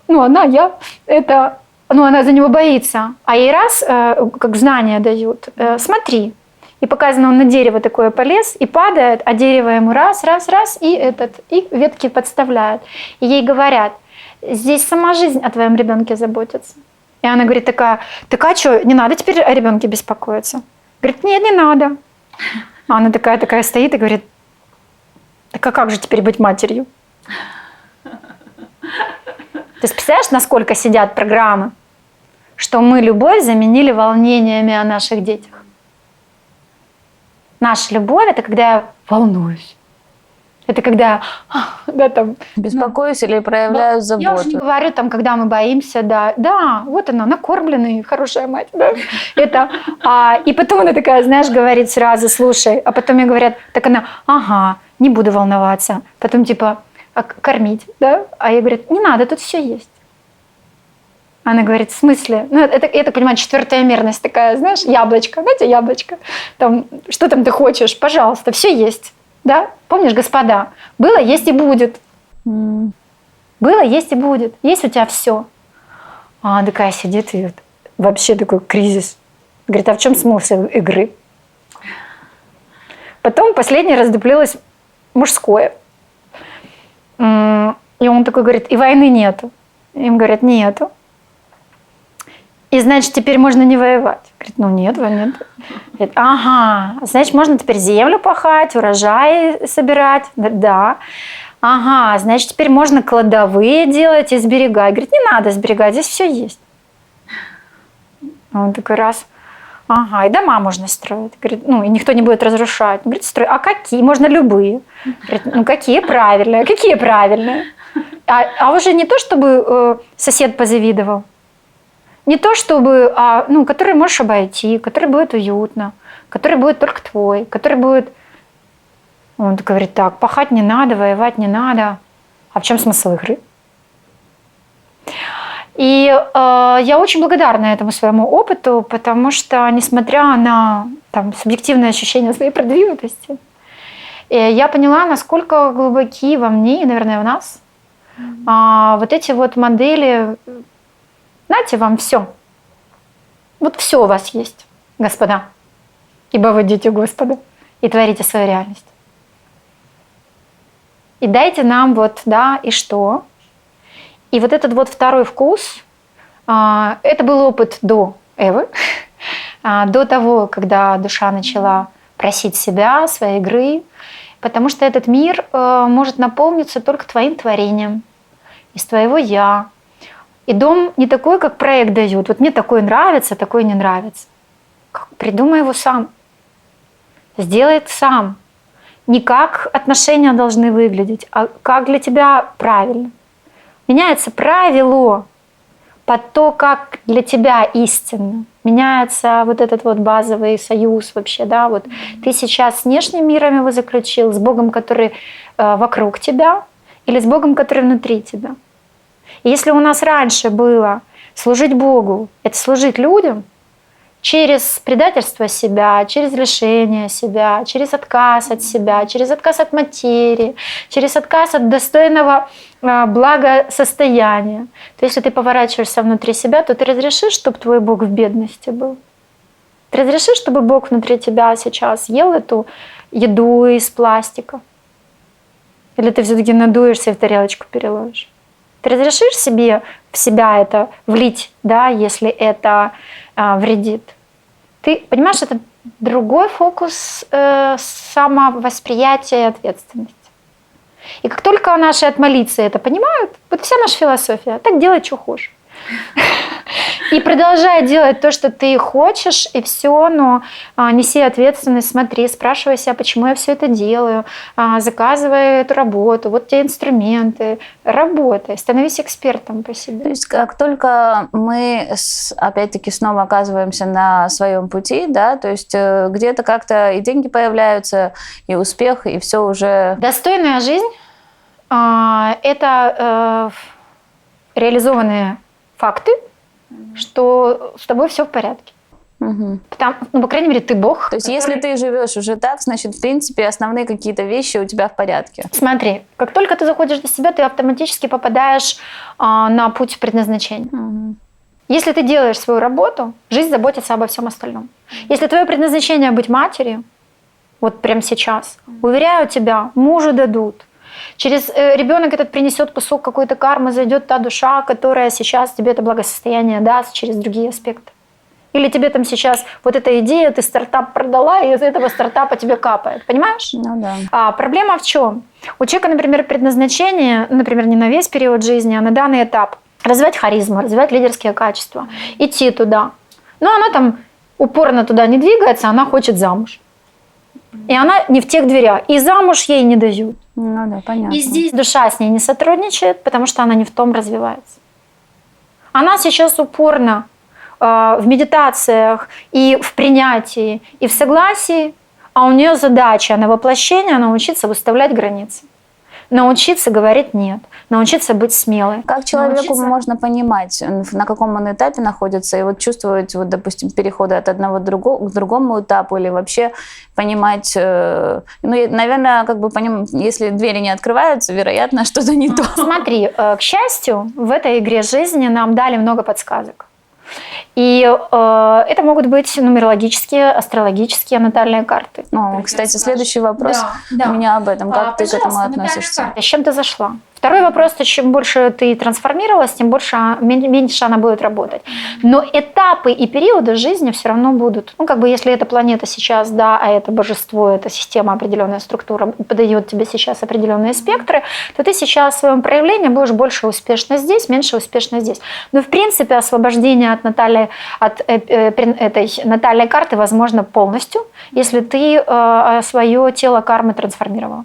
она за него боится. А ей раз, как знания дают, смотри. И показано, он на дерево такое полез, и падает, а дерево ему раз, и ветки подставляют. И ей говорят, здесь сама жизнь о твоем ребенке заботится. И она говорит такая, так а что, не надо теперь о ребенке беспокоиться? Говорит, нет, не надо. А она такая стоит и говорит, так а как же теперь быть матерью? Ты представляешь, насколько сидят программы, что мы любовь заменили волнениями о наших детях? Наша любовь – это когда я волнуюсь. Это когда беспокоюсь или проявляю заботу. Я уже не говорю, когда мы боимся, да, вот она, накормленная, хорошая мать, да. И потом она такая, знаешь, говорит сразу, слушай, а потом ей говорят, так она, ага, не буду волноваться. Потом кормить, да, а ей говорят, не надо, тут все есть. Она говорит, в смысле? Это, я так понимаю, четвертая мерность такая, знаешь, яблочко, знаете, яблочко. Что там ты хочешь? Пожалуйста, все есть. Да? Помнишь, господа, было, есть и будет. Было, есть и будет. Есть у тебя все. А она такая сидит, и вообще такой кризис. Говорит, а в чем смысл игры? Потом последнее раздуплилось мужское. И он такой говорит, и войны нету. Им говорят, нету. И, значит, теперь можно не воевать. Говорит, нет. Говорит, ага, значит, можно теперь землю пахать, урожай собирать. Да. Ага, значит, теперь можно кладовые делать и сберегать. Говорит, не надо сберегать, здесь все есть. Он такой раз, ага, и дома можно строить. Говорит, и никто не будет разрушать. Говорит, строй. А какие? Можно любые. Говорит, какие правильные? А уже не то, чтобы сосед позавидовал. Не то, чтобы, который можешь обойти, который будет уютно, который будет только твой, который будет... Он говорит, так, пахать не надо, воевать не надо. А в чем смысл игры? И я очень благодарна этому своему опыту, потому что, несмотря на субъективное ощущение своей продвинутости, я поняла, насколько глубоки во мне и, наверное, в нас вот эти вот модели... Знаете, вам все. Вот все у вас есть, господа. Ибо вы дети Господа. И творите свою реальность. И дайте нам и что. И вот этот вот второй вкус, это был опыт до. Эвы, до того, когда душа начала просить себя, своей игры, потому что этот мир может наполниться только твоим творением, из твоего «я». И дом не такой, как проект дают. Вот мне такой нравится, такой не нравится. Придумай его сам. Сделай это сам. Не как отношения должны выглядеть, а как для тебя правильно. Меняется правило под то, как для тебя истинно. Меняется вот этот вот базовый союз вообще, да, вот ты сейчас с внешним миром его заключил, с Богом, который вокруг тебя, или с Богом, который внутри тебя. И если у нас раньше было служить Богу, это служить людям, через предательство себя, через лишение себя, через отказ от себя, через отказ от материи, через отказ от достойного благосостояния. То если ты поворачиваешься внутри себя, то ты разрешишь, чтобы твой Бог в бедности был? Ты разрешишь, чтобы Бог внутри тебя сейчас ел эту еду из пластика? Или ты все-таки надуешься и в тарелочку переложишь? Ты разрешишь себе в себя это влить, да, если это вредит? Ты понимаешь, это другой фокус самовосприятия и ответственности. И как только наши отмолицы это понимают, вот вся наша философия, так делай, что хочешь. И продолжай делать то, что ты хочешь, и все, но неси ответственность, смотри, спрашивай себя, почему я все это делаю, заказывай эту работу, вот те инструменты, работай, становись экспертом по себе. То есть как только мы, опять-таки, снова оказываемся на своем пути, да, то есть где-то как-то и деньги появляются, и успех, и все уже... Достойная жизнь – это реализованные факты, что с тобой все в порядке. Угу. По крайней мере, ты Бог. То есть если ты живешь уже так, значит, в принципе, основные какие-то вещи у тебя в порядке. Смотри, как только ты заходишь до себя, ты автоматически попадаешь на путь предназначения. Угу. Если ты делаешь свою работу, жизнь заботится обо всем остальном. Если твое предназначение быть матерью, вот прямо сейчас, уверяю тебя, мужу дадут. Через ребенок этот принесет кусок какой-то кармы, зайдет та душа, которая сейчас тебе это благосостояние даст через другие аспекты. Или тебе там сейчас вот эта идея, ты стартап продала, и из этого стартапа тебе капает. Понимаешь? Ну да. Проблема в чем? У человека, например, предназначение, например, не на весь период жизни, а на данный этап. Развивать харизму, развивать лидерские качества, идти туда. Но она там упорно туда не двигается, она хочет замуж. И она не в тех дверях. И замуж ей не дают. Ну да, понятно. И здесь душа с ней не сотрудничает, потому что она не в том развивается. Она сейчас упорно в медитациях и в принятии, и в согласии, а у нее задача на воплощение научиться выставлять границы. Научиться говорить «нет», научиться быть смелой. Как человеку можно понимать, на каком он этапе находится, и вот чувствовать, вот, допустим, переходы от одного к другому этапу, или вообще понимать, наверное, как бы если двери не открываются, вероятно, что-то не то. Смотри, к счастью, в этой игре жизни нам дали много подсказок. И это могут быть нумерологические, астрологические, натальные карты. Кстати, следующий вопрос у меня об этом. Как ты к этому относишься? С чем ты зашла? Второй вопрос, чем больше ты трансформировалась, тем меньше она будет работать. Но этапы и периоды жизни все равно будут. Если эта планета сейчас, да, а это божество, это система, определенная структура, подает тебе сейчас определенные спектры, то ты сейчас в своем проявлении будешь больше успешно здесь, меньше успешно здесь. Но в принципе освобождение от этой натальной карты возможно полностью, если ты свое тело кармы трансформировала.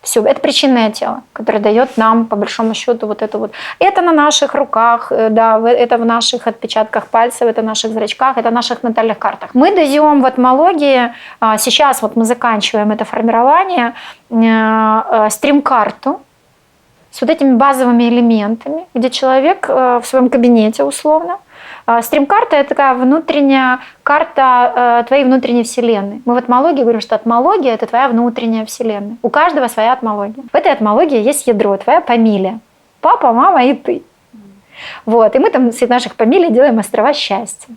Все, это причинное тело, которое дает нам, по большому счету, вот это вот. Это на наших руках, да, это в наших отпечатках пальцев, это в наших зрачках, это в наших натальных картах. Мы даем в атмологии, сейчас вот мы заканчиваем это формирование, стрим-карту с вот этими базовыми элементами, где человек в своем кабинете условно. Стрим-карта – это такая внутренняя карта твоей внутренней вселенной. Мы в атмологии говорим, что атмология – это твоя внутренняя вселенная. У каждого своя атмология. В этой атмологии есть ядро, твоя фамилия. Папа, мама и ты. Вот. И мы там с наших фамилий делаем острова счастья.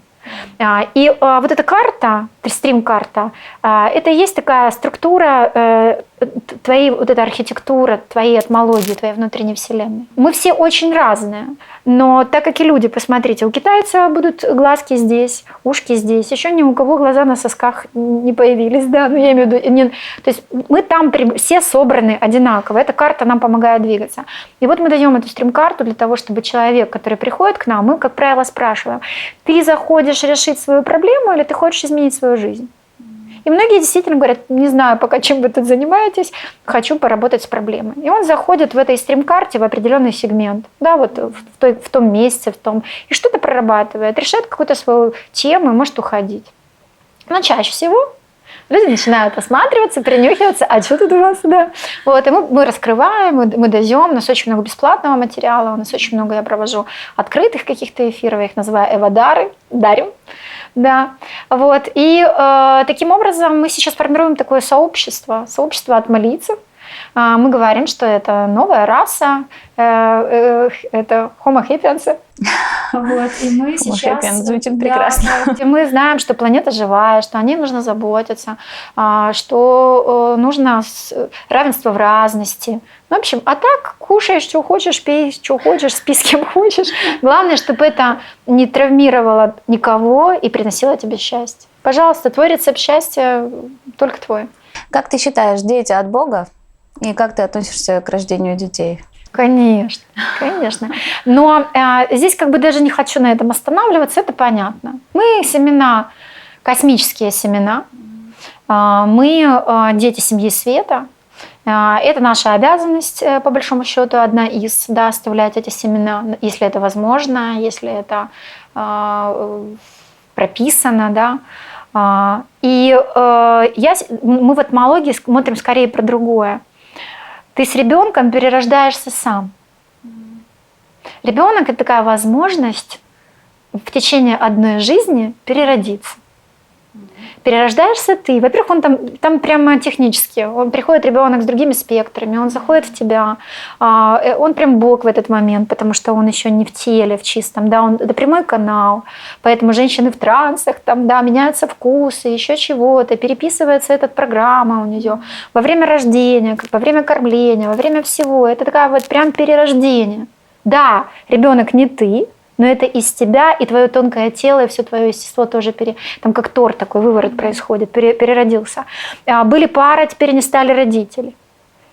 И вот эта карта, стрим-карта, это и есть такая структура твоей, вот эта архитектура твоей атмологии, твоей внутренней вселенной. Мы все очень разные. Но так как и люди, посмотрите, у китайца будут глазки здесь, ушки здесь, еще ни у кого глаза на сосках не появились, да, ну я имею в виду, то есть мы там все собраны одинаково, эта карта нам помогает двигаться. И вот мы даем эту стрим-карту для того, чтобы человек, который приходит к нам, мы, как правило, спрашиваем, ты заходишь решить свою проблему или ты хочешь изменить свою жизнь? И многие действительно говорят, не знаю пока, чем вы тут занимаетесь, хочу поработать с проблемой. И он заходит в этой стрим-карте в определенный сегмент, да, вот в том месте, и что-то прорабатывает, решает какую-то свою тему и может уходить. Но чаще всего люди начинают осматриваться, принюхиваться, а что тут у вас, да? Вот, и мы раскрываем, мы даем, у нас очень много бесплатного материала, у нас очень много, я провожу открытых каких-то эфиров, я их называю эводары, дарим. Да, вот. И таким образом мы сейчас формируем такое сообщество от молитвы. Мы говорим, что это новая раса, это Homo sapiens. Вот. И мы сейчас... Звучит прекрасно. Да, мы знаем, что планета живая, что о ней нужно заботиться, что нужно равенство в разности. В общем, а так кушай, что хочешь, пей, что хочешь, спи с кем хочешь. Главное, чтобы это не травмировало никого и приносило тебе счастье. Пожалуйста, твой рецепт счастья только твой. Как ты считаешь, дети от Бога? И как ты относишься к рождению детей? Конечно, конечно. Но здесь как бы даже не хочу на этом останавливаться, это понятно. Мы семена, космические семена, мы дети семьи света. Это наша обязанность, по большому счету, одна из, да, оставлять эти семена, если это возможно, если это прописано, да. И мы в этмологии смотрим скорее про другое. Ты с ребенком перерождаешься сам. Ребенок – это такая возможность в течение одной жизни переродиться. Перерождаешься ты. Во-первых, он там прямо технически. Он приходит, ребенок, с другими спектрами, он заходит в тебя. Он прям Бог в этот момент, потому что он еще не в теле, в чистом. Да, это прямой канал. Поэтому женщины в трансах, там, да, меняются вкусы, еще чего-то. Переписывается эта программа у нее. Во время рождения, во время кормления, во время всего. Это такая вот прям перерождение. Да, ребенок не ты, но это из тебя, и твое тонкое тело, и все твое естество тоже, там как торт такой, выворот происходит, переродился. Были пары, теперь не стали родители.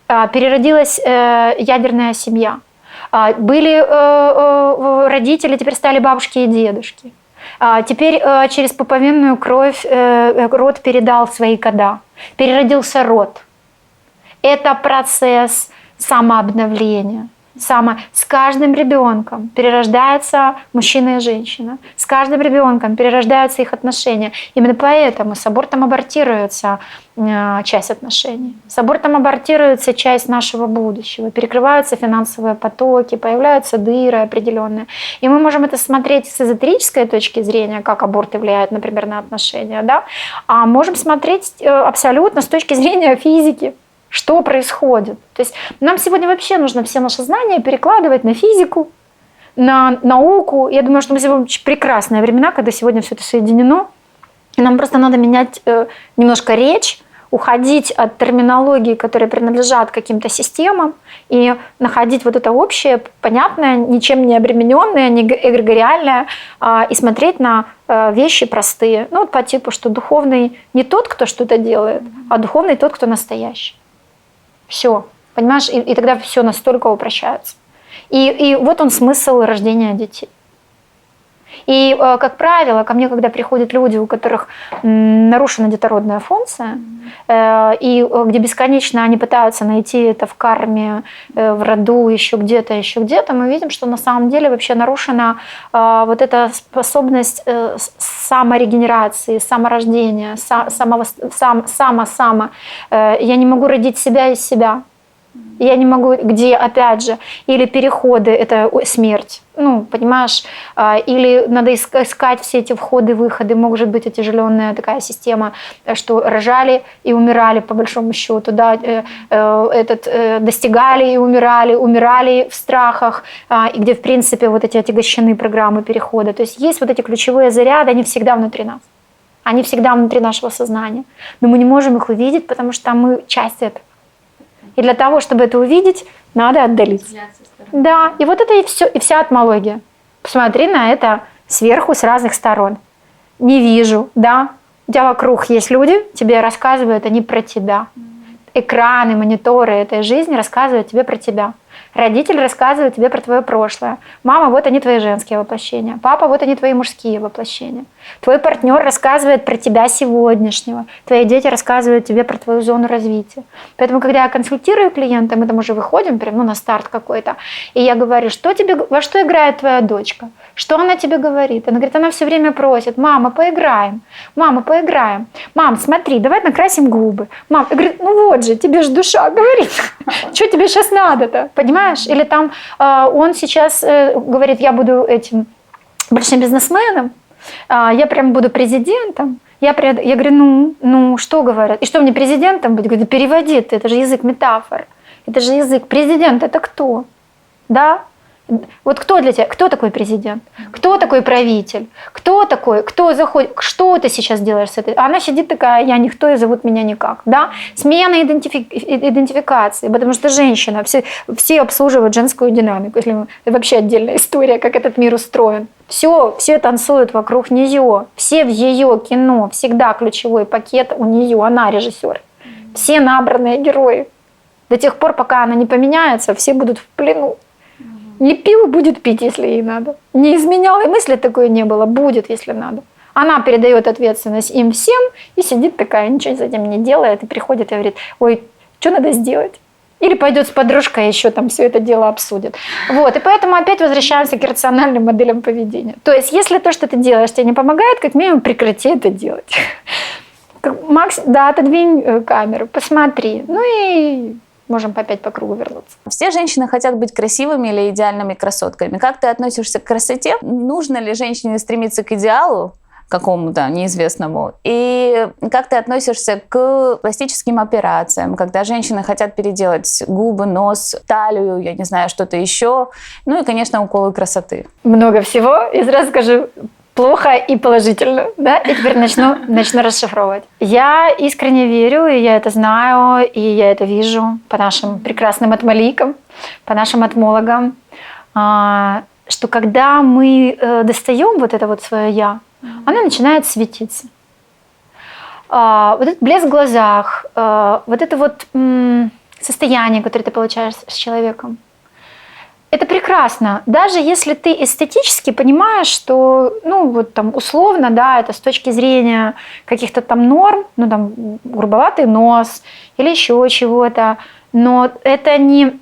Переродилась ядерная семья. Были родители, теперь стали бабушки и дедушки. Теперь через пуповинную кровь род передал свои кода. Переродился род. Это процесс самообновления. С каждым ребенком перерождается мужчина и женщина. С каждым ребенком перерождаются их отношения. Именно поэтому с абортом абортируется часть отношений. С абортом абортируется часть нашего будущего. Перекрываются финансовые потоки, появляются дыры определенные. И мы можем это смотреть с эзотерической точки зрения, как аборты влияют, например, на отношения. Да? А можем смотреть абсолютно с точки зрения физики. Что происходит? То есть нам сегодня вообще нужно все наши знания перекладывать на физику, на науку. Я думаю, что мы сегодня прекрасные времена, когда сегодня все это соединено. И нам просто надо менять немножко речь, уходить от терминологии, которые принадлежат каким-то системам, и находить вот это общее, понятное, ничем не обремененное, не эгрегориальное, и смотреть на вещи простые. Ну, вот по типу, что духовный не тот, кто что-то делает, а духовный тот, кто настоящий. Все, понимаешь, и тогда все настолько упрощается. И вот он смысл рождения детей. И, как правило, ко мне, когда приходят люди, у которых нарушена детородная функция, и где бесконечно они пытаются найти это в карме, в роду, еще где-то, мы видим, что на самом деле вообще нарушена вот эта способность саморегенерации, саморождения, Я не могу родить себя из себя. Я не могу, где, опять же, или переходы, это смерть, ну, понимаешь, или надо искать все эти входы-выходы, может быть, отяжеленная такая система, что рожали и умирали, по большому счету, да, достигали и умирали в страхах, и где, в принципе, вот эти отягощены программы перехода. То есть есть вот эти ключевые заряды, они всегда внутри нас, они всегда внутри нашего сознания, но мы не можем их увидеть, потому что мы часть этого. И для того, чтобы это увидеть, надо отдалиться. Да, и вот это и все, и вся атмология. Посмотри на это сверху с разных сторон. Не вижу, да. У тебя вокруг есть люди, тебе рассказывают они про тебя. Экраны, мониторы этой жизни рассказывают тебе про тебя. Родители рассказывают тебе про твое прошлое. Мама, вот они твои женские воплощения. Папа, вот они твои мужские воплощения. Твой партнер рассказывает про тебя сегодняшнего. Твои дети рассказывают тебе про твою зону развития. Поэтому, когда я консультирую клиента, мы там уже выходим прям, на старт какой-то, и я говорю, во что играет твоя дочка? Что она тебе говорит? Она говорит, она все время просит, мама, поиграем. Мама, поиграем. Мам, смотри, давай накрасим губы. Мам, я говорю, ну вот же, тебе же душа говорит. Что тебе сейчас надо-то? Понимаешь? Или там он сейчас говорит, я буду этим большим бизнесменом, я прям буду президентом. Я говорю, ну, что говорят? И что мне президентом быть? Говорю, переводи ты, это же язык метафор. Это же язык. Президент это кто? Да? Вот кто для тебя? Кто такой президент? Кто такой правитель? Кто такой? Кто заходит? Что ты сейчас делаешь с этой? Она сидит такая, я никто и зовут меня никак. Да? Смена идентификации, потому что женщина, все обслуживают женскую динамику. Это вообще отдельная история, как этот мир устроен. Все танцуют вокруг нее. Все в ее кино. Всегда ключевой пакет у нее. Она режиссер. Все набранные герои. До тех пор, пока она не поменяется, все будут в плену. Не пил, будет пить, если ей надо. Не изменял, и мысли такой не было. Будет, если надо. Она передает ответственность им всем и сидит такая, ничего с этим не делает, и приходит и говорит, ой, что надо сделать? Или пойдет с подружкой, еще там все это дело обсудит. Вот, и поэтому опять возвращаемся к рациональным моделям поведения. То есть, если то, что ты делаешь, тебе не помогает, как минимум прекрати это делать. Макс, да, отодвинь камеру, посмотри. Ну и можем опять по кругу вернуться. Все женщины хотят быть красивыми или идеальными красотками. Как ты относишься к красоте? Нужно ли женщине стремиться к идеалу какому-то неизвестному? И как ты относишься к пластическим операциям, когда женщины хотят переделать губы, нос, талию, я не знаю, что-то еще? Ну и, конечно, уколы красоты. Много всего. И сразу скажу, плохо и положительно, да? И теперь начну расшифровывать. Я искренне верю, и я это знаю, и я это вижу по нашим прекрасным атмаликам, по нашим атмологам, что когда мы достаем вот это вот свое «я», оно начинает светиться. Вот этот блеск в глазах, вот это вот состояние, которое ты получаешь с человеком, это прекрасно, даже если ты эстетически понимаешь, что, ну, вот там условно, да, это с точки зрения каких-то там норм, ну, там, грубоватый нос или еще чего-то, но это не,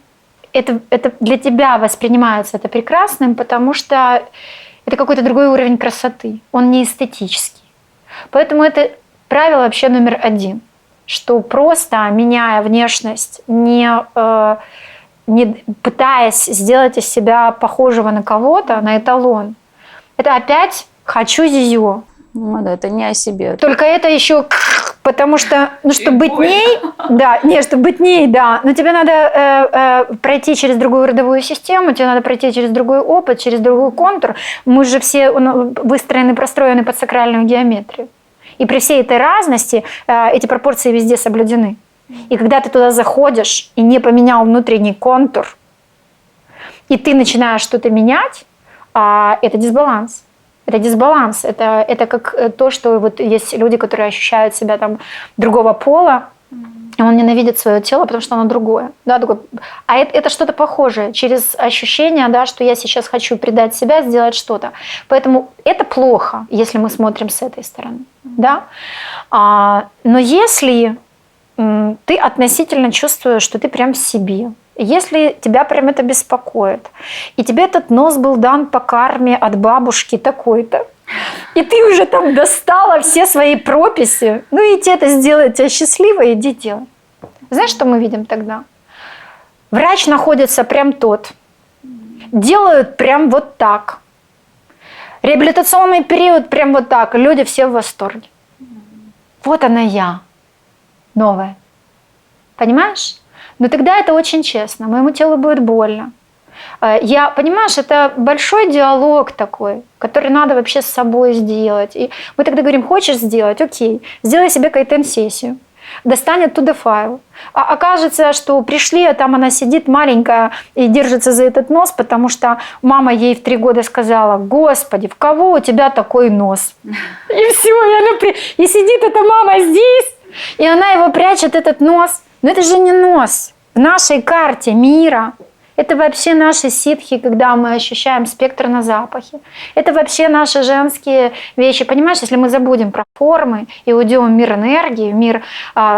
это для тебя воспринимается это прекрасным, потому что это какой-то другой уровень красоты, он не эстетический. Поэтому это правило вообще номер один, что просто меняя внешность, не пытаясь сделать из себя похожего на кого-то, на эталон. Это опять «хочу зизю». Ну, да, это не о себе. Только это еще потому что, ну, чтобы быть ней, да, чтобы быть ней, да, но тебе надо пройти через другую родовую систему, тебе надо пройти через другой опыт, через другой контур. Мы же все выстроены, простроены под сакральную геометрию. И при всей этой разности эти пропорции везде соблюдены. И когда ты туда заходишь и не поменял внутренний контур, и ты начинаешь что-то менять, это дисбаланс. Это дисбаланс. Это как то, что вот есть люди, которые ощущают себя там другого пола, и он ненавидит свое тело, потому что оно другое. Да, другое. А это что-то похожее, через ощущение, да, что я сейчас хочу предать себя, сделать что-то. Поэтому это плохо, если мы смотрим с этой стороны. Да? Но если ты относительно чувствуешь, что ты прям в себе. Если тебя прям это беспокоит, и тебе этот нос был дан по карме от бабушки такой-то, и ты уже там достала все свои прописи, ну и тебе это сделает тебя счастливой, иди делай. Знаешь, что мы видим тогда? Врач находится прям тот, делают прям вот так. Реабилитационный период прям вот так, люди все в восторге. Вот она я. Новое. Понимаешь? Но тогда это очень честно. Моему телу будет больно. Понимаешь, это большой диалог такой, который надо вообще с собой сделать. И мы тогда говорим, хочешь сделать? Окей. Сделай себе кайтен-сессию. достанет туда файл. А окажется, что пришли, а там она сидит маленькая и держится за этот нос, потому что мама ей в 3 года сказала: «Господи, в кого у тебя такой нос?» И все, и сидит эта мама здесь, и она его прячет, этот нос. Но это же не нос. В нашей карте мира это вообще наши ситхи, когда мы ощущаем спектр на запахе. Это вообще наши женские вещи. Понимаешь, если мы забудем про формы и уйдем в мир энергии, в мир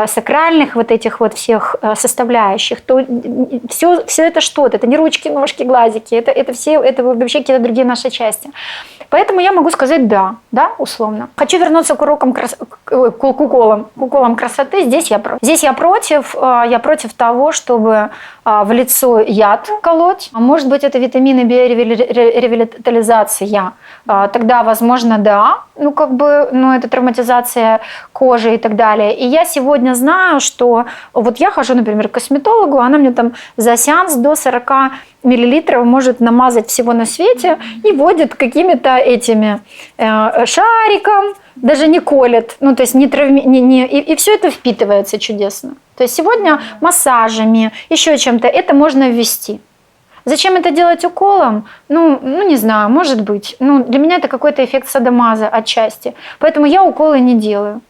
сакральных вот этих вот всех составляющих, то все это что-то. Это не ручки, ножки, глазики. Это вообще какие-то другие наши части. Поэтому я могу сказать да, условно. Хочу вернуться к урокам к уколам красоты. Здесь я против того, чтобы в лицо яд колоть. Может быть, это витамины биоревитализация. Тогда, возможно, да. Это травматизация кожи и так далее. И я сегодня знаю, что вот я хожу, например, к косметологу, она мне там за сеанс до 40 миллилитров может намазать всего на свете и вводит какими-то этими шариком, даже не колет, то есть и все это впитывается чудесно. То есть сегодня массажами, еще чем-то это можно ввести. Зачем это делать уколом? Не знаю, может быть. Для меня это какой-то эффект садомаза отчасти. Поэтому я уколы не делаю.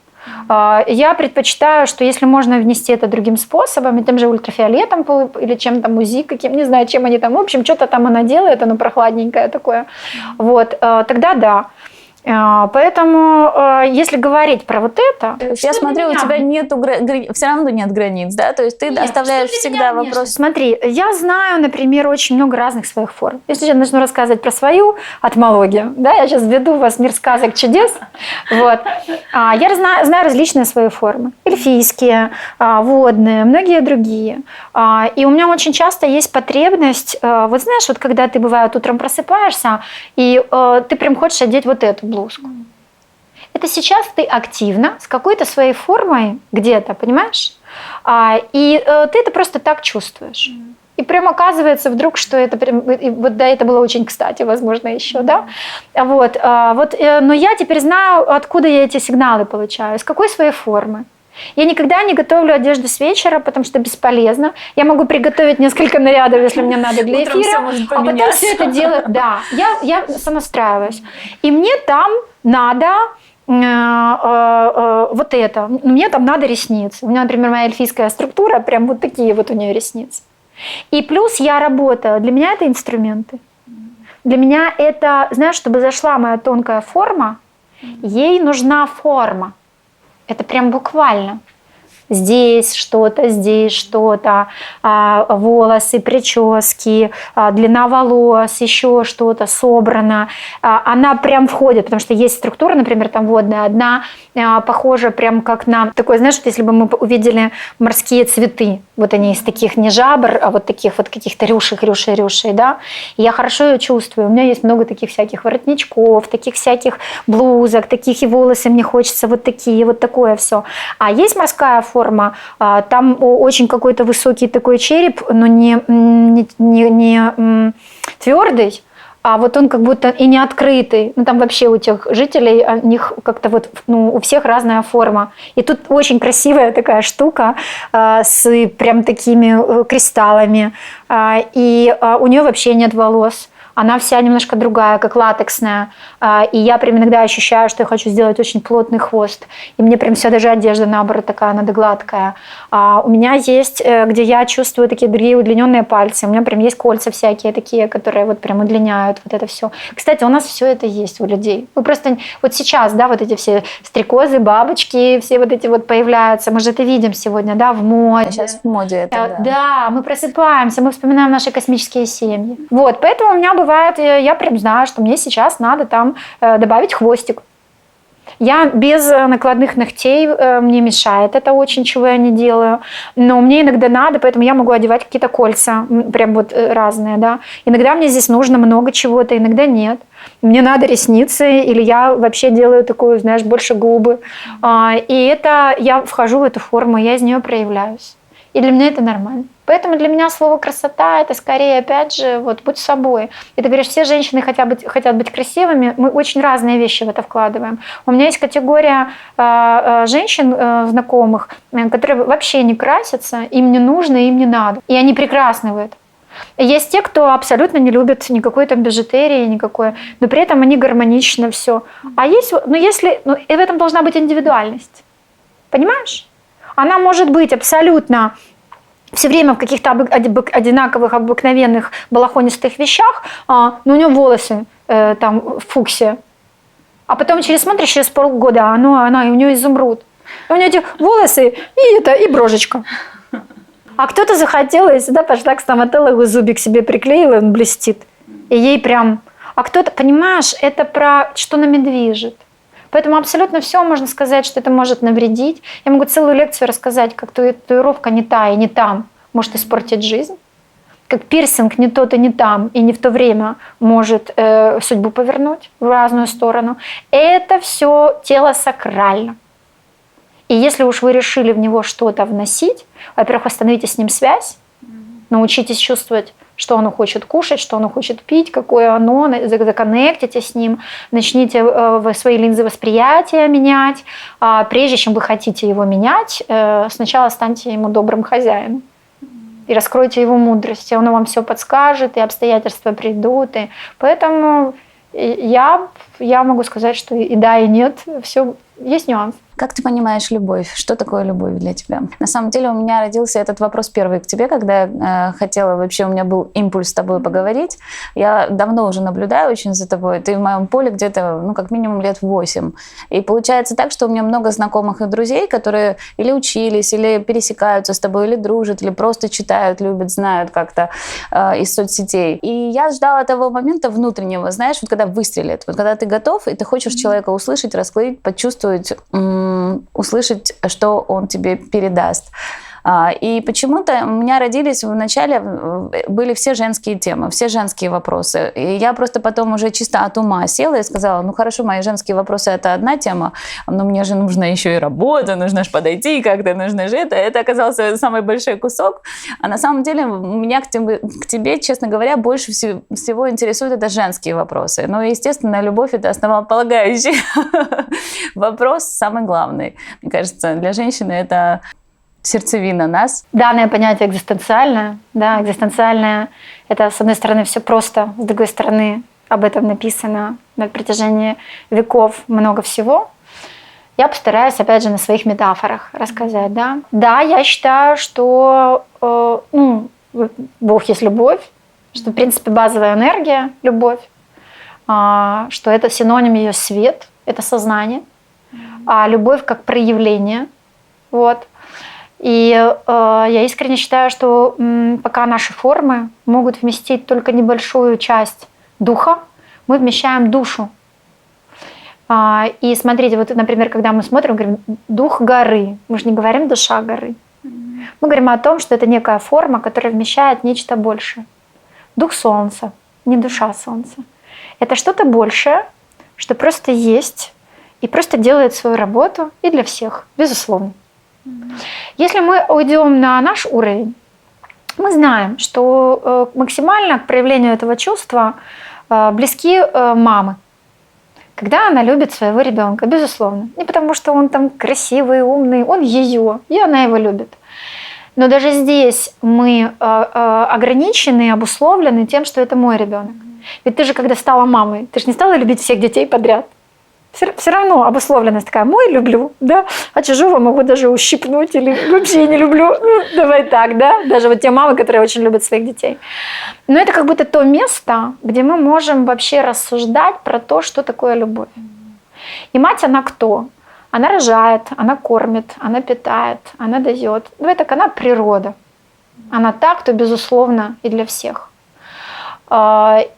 Я предпочитаю, что если можно внести это другим способом, тем же ультрафиолетом или чем-то УЗИ, не знаю, чем они там, в общем, что-то там она делает, оно прохладненькое такое, тогда да. Поэтому, если говорить про вот это... Я смотрю, у тебя все равно нет границ, да? То есть ты оставляешь всегда вопрос... Смотри, я знаю, например, очень много разных своих форм. Если я начну рассказывать про свою атмологию, да, я сейчас введу вас в мир сказок чудес, я знаю различные свои формы. Эльфийские, водные, многие другие. И у меня очень часто есть потребность, вот знаешь, вот когда ты, бывает, утром просыпаешься, и ты прям хочешь одеть вот эту блузку. Это сейчас ты активно, с какой-то своей формой где-то, понимаешь? И ты это просто так чувствуешь. И прям оказывается вдруг, что это прям, это было очень кстати, возможно, еще, да? Но я теперь знаю, откуда я эти сигналы получаю, с какой своей формы. Я никогда не готовлю одежду с вечера, потому что бесполезно. Я могу приготовить несколько нарядов, если мне надо для эфира, а потом все это делать. Да, я сонастраиваюсь. И мне там надо вот это. Мне там надо ресницы. У меня, например, моя эльфийская структура, прям вот такие вот у нее ресницы. И плюс я работаю. Для меня это инструменты. Для меня это, знаешь, чтобы зашла моя тонкая форма, ей нужна форма. Это прям буквально. Здесь что-то, волосы, прически, длина волос, еще что-то собрано. Она прям входит, потому что есть структура, например, там водная, одна похожа прям как на такой, знаешь, если бы мы увидели морские цветы, вот они из таких не жабр, а вот таких вот каких-то рюшей, да. И я хорошо ее чувствую. У меня есть много таких всяких воротничков, таких всяких блузок, таких и волосы мне хочется вот такие, вот такое все. А есть морская форма, там очень какой-то высокий такой череп, но не твердый, а вот он как будто и не открытый. Там вообще у тех жителей, у них как-то у всех разная форма. И тут очень красивая такая штука с прям такими кристаллами. И у нее вообще нет волос. Она вся немножко другая, как латексная. И я прям иногда ощущаю, что я хочу сделать очень плотный хвост. И мне прям вся даже одежда, наоборот, такая, надо гладкая. У меня есть, где я чувствую такие другие удлиненные пальцы. У меня прям есть кольца всякие такие, которые вот прям удлиняют вот это все. Кстати, у нас все это есть у людей. Мы просто вот сейчас, да, вот эти все стрекозы, бабочки, все вот эти вот появляются. Мы же это видим сегодня, да, в моде. Сейчас в моде это, да. Да, мы просыпаемся, мы вспоминаем наши космические семьи. Вот, поэтому у меня бывает, я прям знаю, что мне сейчас надо там добавить хвостик. Я без накладных ногтей, мне мешает это очень, чего я не делаю. Но мне иногда надо, поэтому я могу одевать какие-то кольца, прям вот разные, да. Иногда мне здесь нужно много чего-то, иногда нет. Мне надо ресницы, или я вообще делаю такую, знаешь, больше губы. И это я вхожу в эту форму, я из нее проявляюсь. И для меня это нормально. Поэтому для меня слово «красота» – это скорее, опять же, вот будь собой. И ты говоришь, все женщины хотят быть красивыми, мы очень разные вещи в это вкладываем. У меня есть категория женщин знакомых, которые вообще не красятся, им не нужно, им не надо. И они прекрасны в этом. Есть те, кто абсолютно не любит никакой там бижутерии, никакой, но при этом они гармонично все. А есть, и в этом должна быть индивидуальность. Понимаешь? Она может быть абсолютно все время в каких-то одинаковых, обыкновенных, балахонистых вещах, но у нее волосы там фуксия. А потом через полгода она и у нее изумруд. И у нее эти волосы и брошечка. А кто-то захотел, и сюда пошла к стоматологу, зубик себе приклеила, он блестит. И ей прям... А кто-то, понимаешь, это про что нами движет. Поэтому абсолютно все можно сказать, что это может навредить. Я могу целую лекцию рассказать, как татуировка не та и не там может испортить жизнь. Как пирсинг не тот и не там, и не в то время может судьбу повернуть в разную сторону. Это все тело сакрально. И если уж вы решили в него что-то вносить, во-первых, восстановите с ним связь, научитесь чувствовать, что оно хочет кушать, что оно хочет пить, какое оно, законнектите с ним, начните свои линзы восприятия менять. Прежде чем вы хотите его менять, сначала станьте ему добрым хозяином. И раскройте его мудрость, и он вам все подскажет, и обстоятельства придут. И поэтому я могу сказать, что и да, и нет, все есть нюанс. Как ты понимаешь любовь? Что такое любовь для тебя? На самом деле у меня родился этот вопрос первый к тебе, когда я хотела, вообще у меня был импульс с тобой поговорить. Я давно уже наблюдаю очень за тобой. Ты в моем поле где-то, как минимум лет 8. И получается так, что у меня много знакомых и друзей, которые или учились, или пересекаются с тобой, или дружат, или просто читают, любят, знают как-то из соцсетей. И я ждала того момента внутреннего, знаешь, вот когда выстрелит, вот когда ты готов, и ты хочешь человека услышать, раскрыть, почувствовать, услышать, что он тебе передаст. И почему-то у меня родились вначале, были все женские темы, все женские вопросы. И я просто потом уже чисто от ума села и сказала, хорошо, мои женские вопросы – это одна тема, но мне же нужна еще и работа, нужно же подойти как-то, нужно же это. Это оказался самый большой кусок. А на самом деле меня к тебе, честно говоря, больше всего интересуют это женские вопросы. Ну и, естественно, любовь – это основополагающий вопрос, самый главный. Мне кажется, для женщины это... сердцевина нас. Данное понятие экзистенциальное. Да, экзистенциальное – это, с одной стороны, все просто, с другой стороны, об этом написано на протяжении веков много всего. Я постараюсь, опять же, на своих метафорах рассказать. Да, я считаю, что Бог есть любовь, что, в принципе, базовая энергия – любовь, что это синоним ее свет, это сознание, а любовь как проявление. Вот. И я искренне считаю, что пока наши формы могут вместить только небольшую часть духа, мы вмещаем душу. И смотрите, вот, например, когда мы смотрим, говорим «дух горы», мы же не говорим «душа горы». Мы говорим о том, что это некая форма, которая вмещает нечто большее. Дух солнца, не душа солнца. Это что-то большее, что просто есть и просто делает свою работу и для всех, безусловно. Если мы уйдем на наш уровень, мы знаем, что максимально к проявлению этого чувства близки мамы. Когда она любит своего ребенка, безусловно. Не потому, что он там красивый, умный, он ее, и она его любит. Но даже здесь мы ограничены, обусловлены тем, что это мой ребенок. Ведь ты же, когда стала мамой, ты же не стала любить всех детей подряд. Все равно обусловленность такая, мой люблю, да, а чужого могу даже ущипнуть или вообще не люблю. Давай так, да, даже вот те мамы, которые очень любят своих детей. Но это как будто то место, где мы можем вообще рассуждать про то, что такое любовь. И мать, она кто? Она рожает, она кормит, она питает, она дает. Давай так, она природа. Она та, кто, безусловно, и для всех.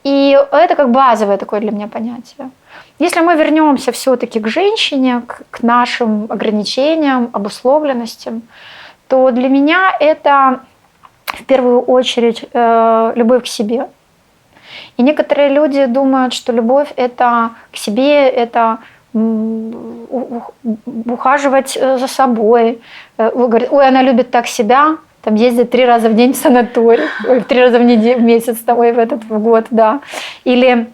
И это как базовое такое для меня понятие. Если мы вернемся все-таки к женщине, к нашим ограничениям, обусловленностям, то для меня это в первую очередь любовь к себе. И некоторые люди думают, что любовь это к себе, это ухаживать за собой. Говорят, ой, она любит так себя. там ездить 3 раза в день в санаторий, 3 раза в месяц, в год, да. Или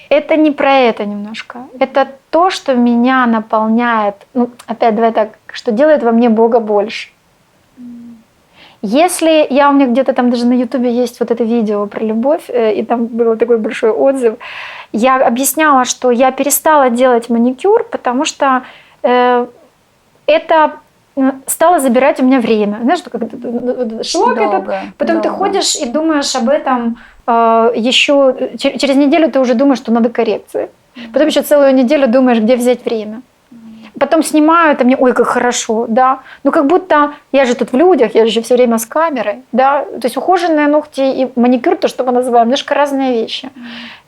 это не про это немножко. Это то, что меня наполняет, ну, опять давай так, что делает во мне Бога больше. Если у меня где-то там даже на Ютубе есть вот это видео про любовь, и там был такой большой отзыв, я объясняла, что я перестала делать маникюр, потому что это стало забирать у меня время. Знаешь, что как шлак этот, потом ты ходишь и думаешь об этом еще, через неделю ты уже думаешь, что надо коррекции. Потом еще целую неделю думаешь, где взять время. Потом снимаю, это мне, ой, как хорошо, да. Ну, как будто я же тут в людях, я же все время с камерой, да. То есть ухоженные ногти и маникюр, то, что мы называем, немножко разные вещи.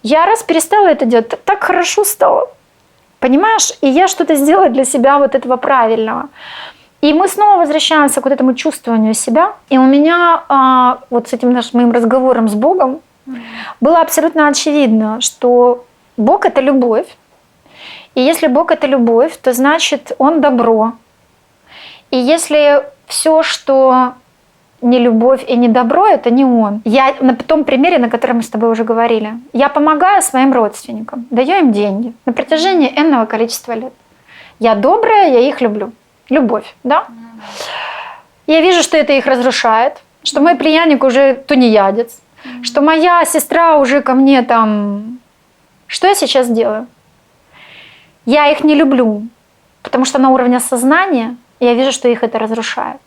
Я раз перестала это делать, так хорошо стало. Понимаешь? И я что-то сделала для себя вот этого правильного. И мы снова возвращаемся к вот этому чувствованию себя. И у меня вот с этим нашим моим разговором с Богом было абсолютно очевидно, что Бог – это любовь. И если Бог – это любовь, то значит Он добро. И если все, что не любовь и не добро, это не Он. Я на том примере, на котором мы с тобой уже говорили, я помогаю своим родственникам, даю им деньги на протяжении энного количества лет. Я добрая, я их люблю. Любовь, да? Я вижу, что это их разрушает, что мой племянник уже тунеядец, что моя сестра уже ко мне там... Что я сейчас делаю? Я их не люблю, потому что на уровне сознания я вижу, что их это разрушает.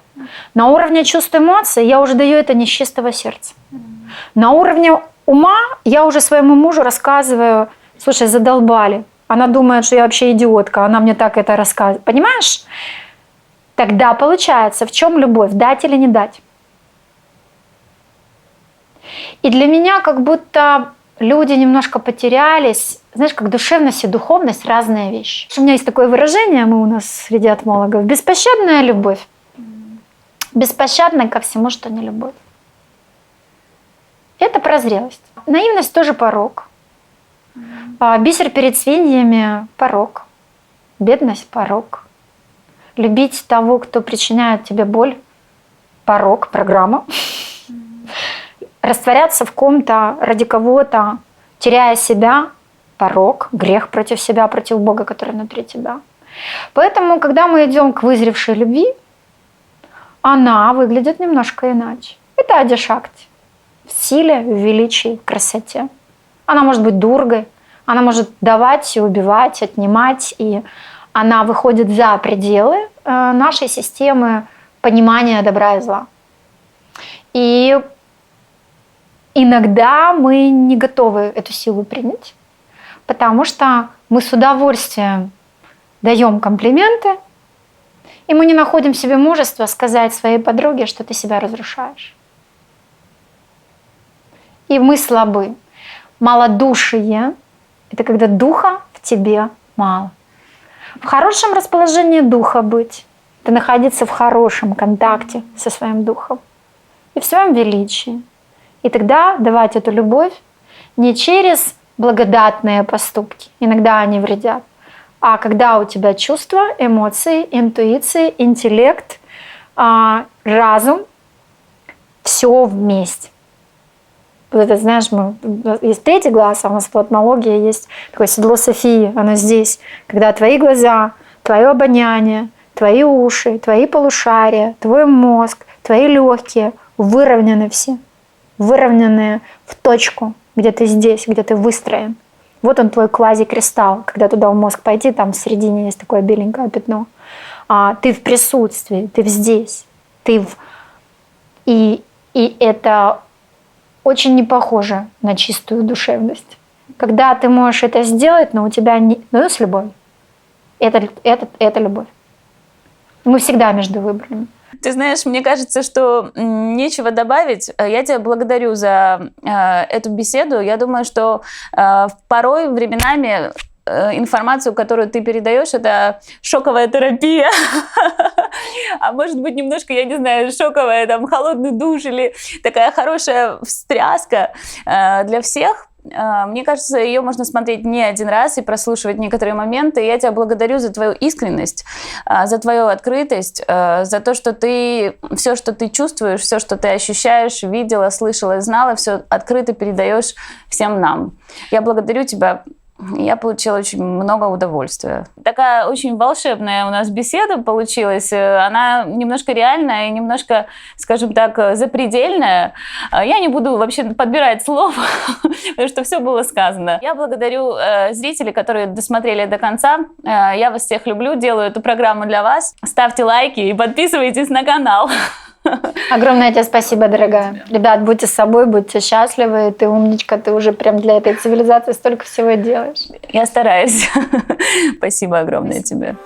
На уровне чувств, эмоций я уже даю это не с чистого сердца. На уровне ума я уже своему мужу рассказываю, слушай, задолбали. Она думает, что я вообще идиотка, она мне так это рассказывает. Понимаешь? Тогда получается, в чем любовь? Дать или не дать? И для меня как будто люди немножко потерялись. Знаешь, как душевность и духовность – разные вещи. У меня есть такое выражение, мы у нас среди этмологов: беспощадная любовь. Беспощадная ко всему, что не любовь. Это про зрелость. Наивность тоже порок. Бисер перед свиньями – порок. Бедность – порок. Любить того, кто причиняет тебе боль – порок, программа. Растворяться в ком-то ради кого-то, теряя себя – порок, грех против себя, против Бога, который внутри тебя. Поэтому, когда мы идем к вызревшей любви, она выглядит немножко иначе. Это адишакти. В силе, в величии, в красоте. Она может быть дургой, она может давать и убивать, отнимать, и она выходит за пределы нашей системы понимания добра и зла. И иногда мы не готовы эту силу принять, потому что мы с удовольствием даем комплименты, и мы не находим в себе мужества сказать своей подруге, что ты себя разрушаешь. И мы слабы. Малодушие – это когда духа в тебе мало. В хорошем расположении духа быть – это находиться в хорошем контакте со своим духом и в своем величии. И тогда давать эту любовь не через благодатные поступки, иногда они вредят, а когда у тебя чувства, эмоции, интуиции, интеллект, разум, все вместе. Вот это, знаешь, есть третий глаз, а у нас в платмологии есть такое седло Софии, оно здесь. Когда твои глаза, твое обоняние, твои уши, твои полушария, твой мозг, твои легкие выровнены все. Выровненные в точку, где ты здесь, где ты выстроен. Вот он, твой квазикристалл. Когда туда в мозг пойти, там в середине есть такое беленькое пятно. Ты в присутствии, ты здесь. И это очень не похоже на чистую душевность. Когда ты можешь это сделать, но у тебя не... Ну, с любовью. Это любовь. Мы всегда между выборами. Ты знаешь, мне кажется, что нечего добавить. Я тебя благодарю за эту беседу. Я думаю, что порой временами информацию, которую ты передаешь, это шоковая терапия. А может быть, немножко, я не знаю, шоковая, там, холодный душ или такая хорошая встряска для всех. Мне кажется, ее можно смотреть не один раз и прослушивать некоторые моменты. Я тебя благодарю за твою искренность, за твою открытость, за то, что ты все, что ты чувствуешь, все, что ты ощущаешь, видела, слышала, знала, все открыто передаешь всем нам. Я благодарю тебя. Я получила очень много удовольствия. Такая очень волшебная у нас беседа получилась. Она немножко реальная и немножко, скажем так, запредельная. Я не буду вообще подбирать слов, потому что все было сказано. Я благодарю зрителей, которые досмотрели до конца. Я вас всех люблю, делаю эту программу для вас. Ставьте лайки и подписывайтесь на канал. Огромное тебе спасибо, дорогая. Ребят, будьте с собой, будьте счастливы. Ты умничка, ты уже прям для этой цивилизации столько всего делаешь. Я стараюсь. Спасибо огромное тебе.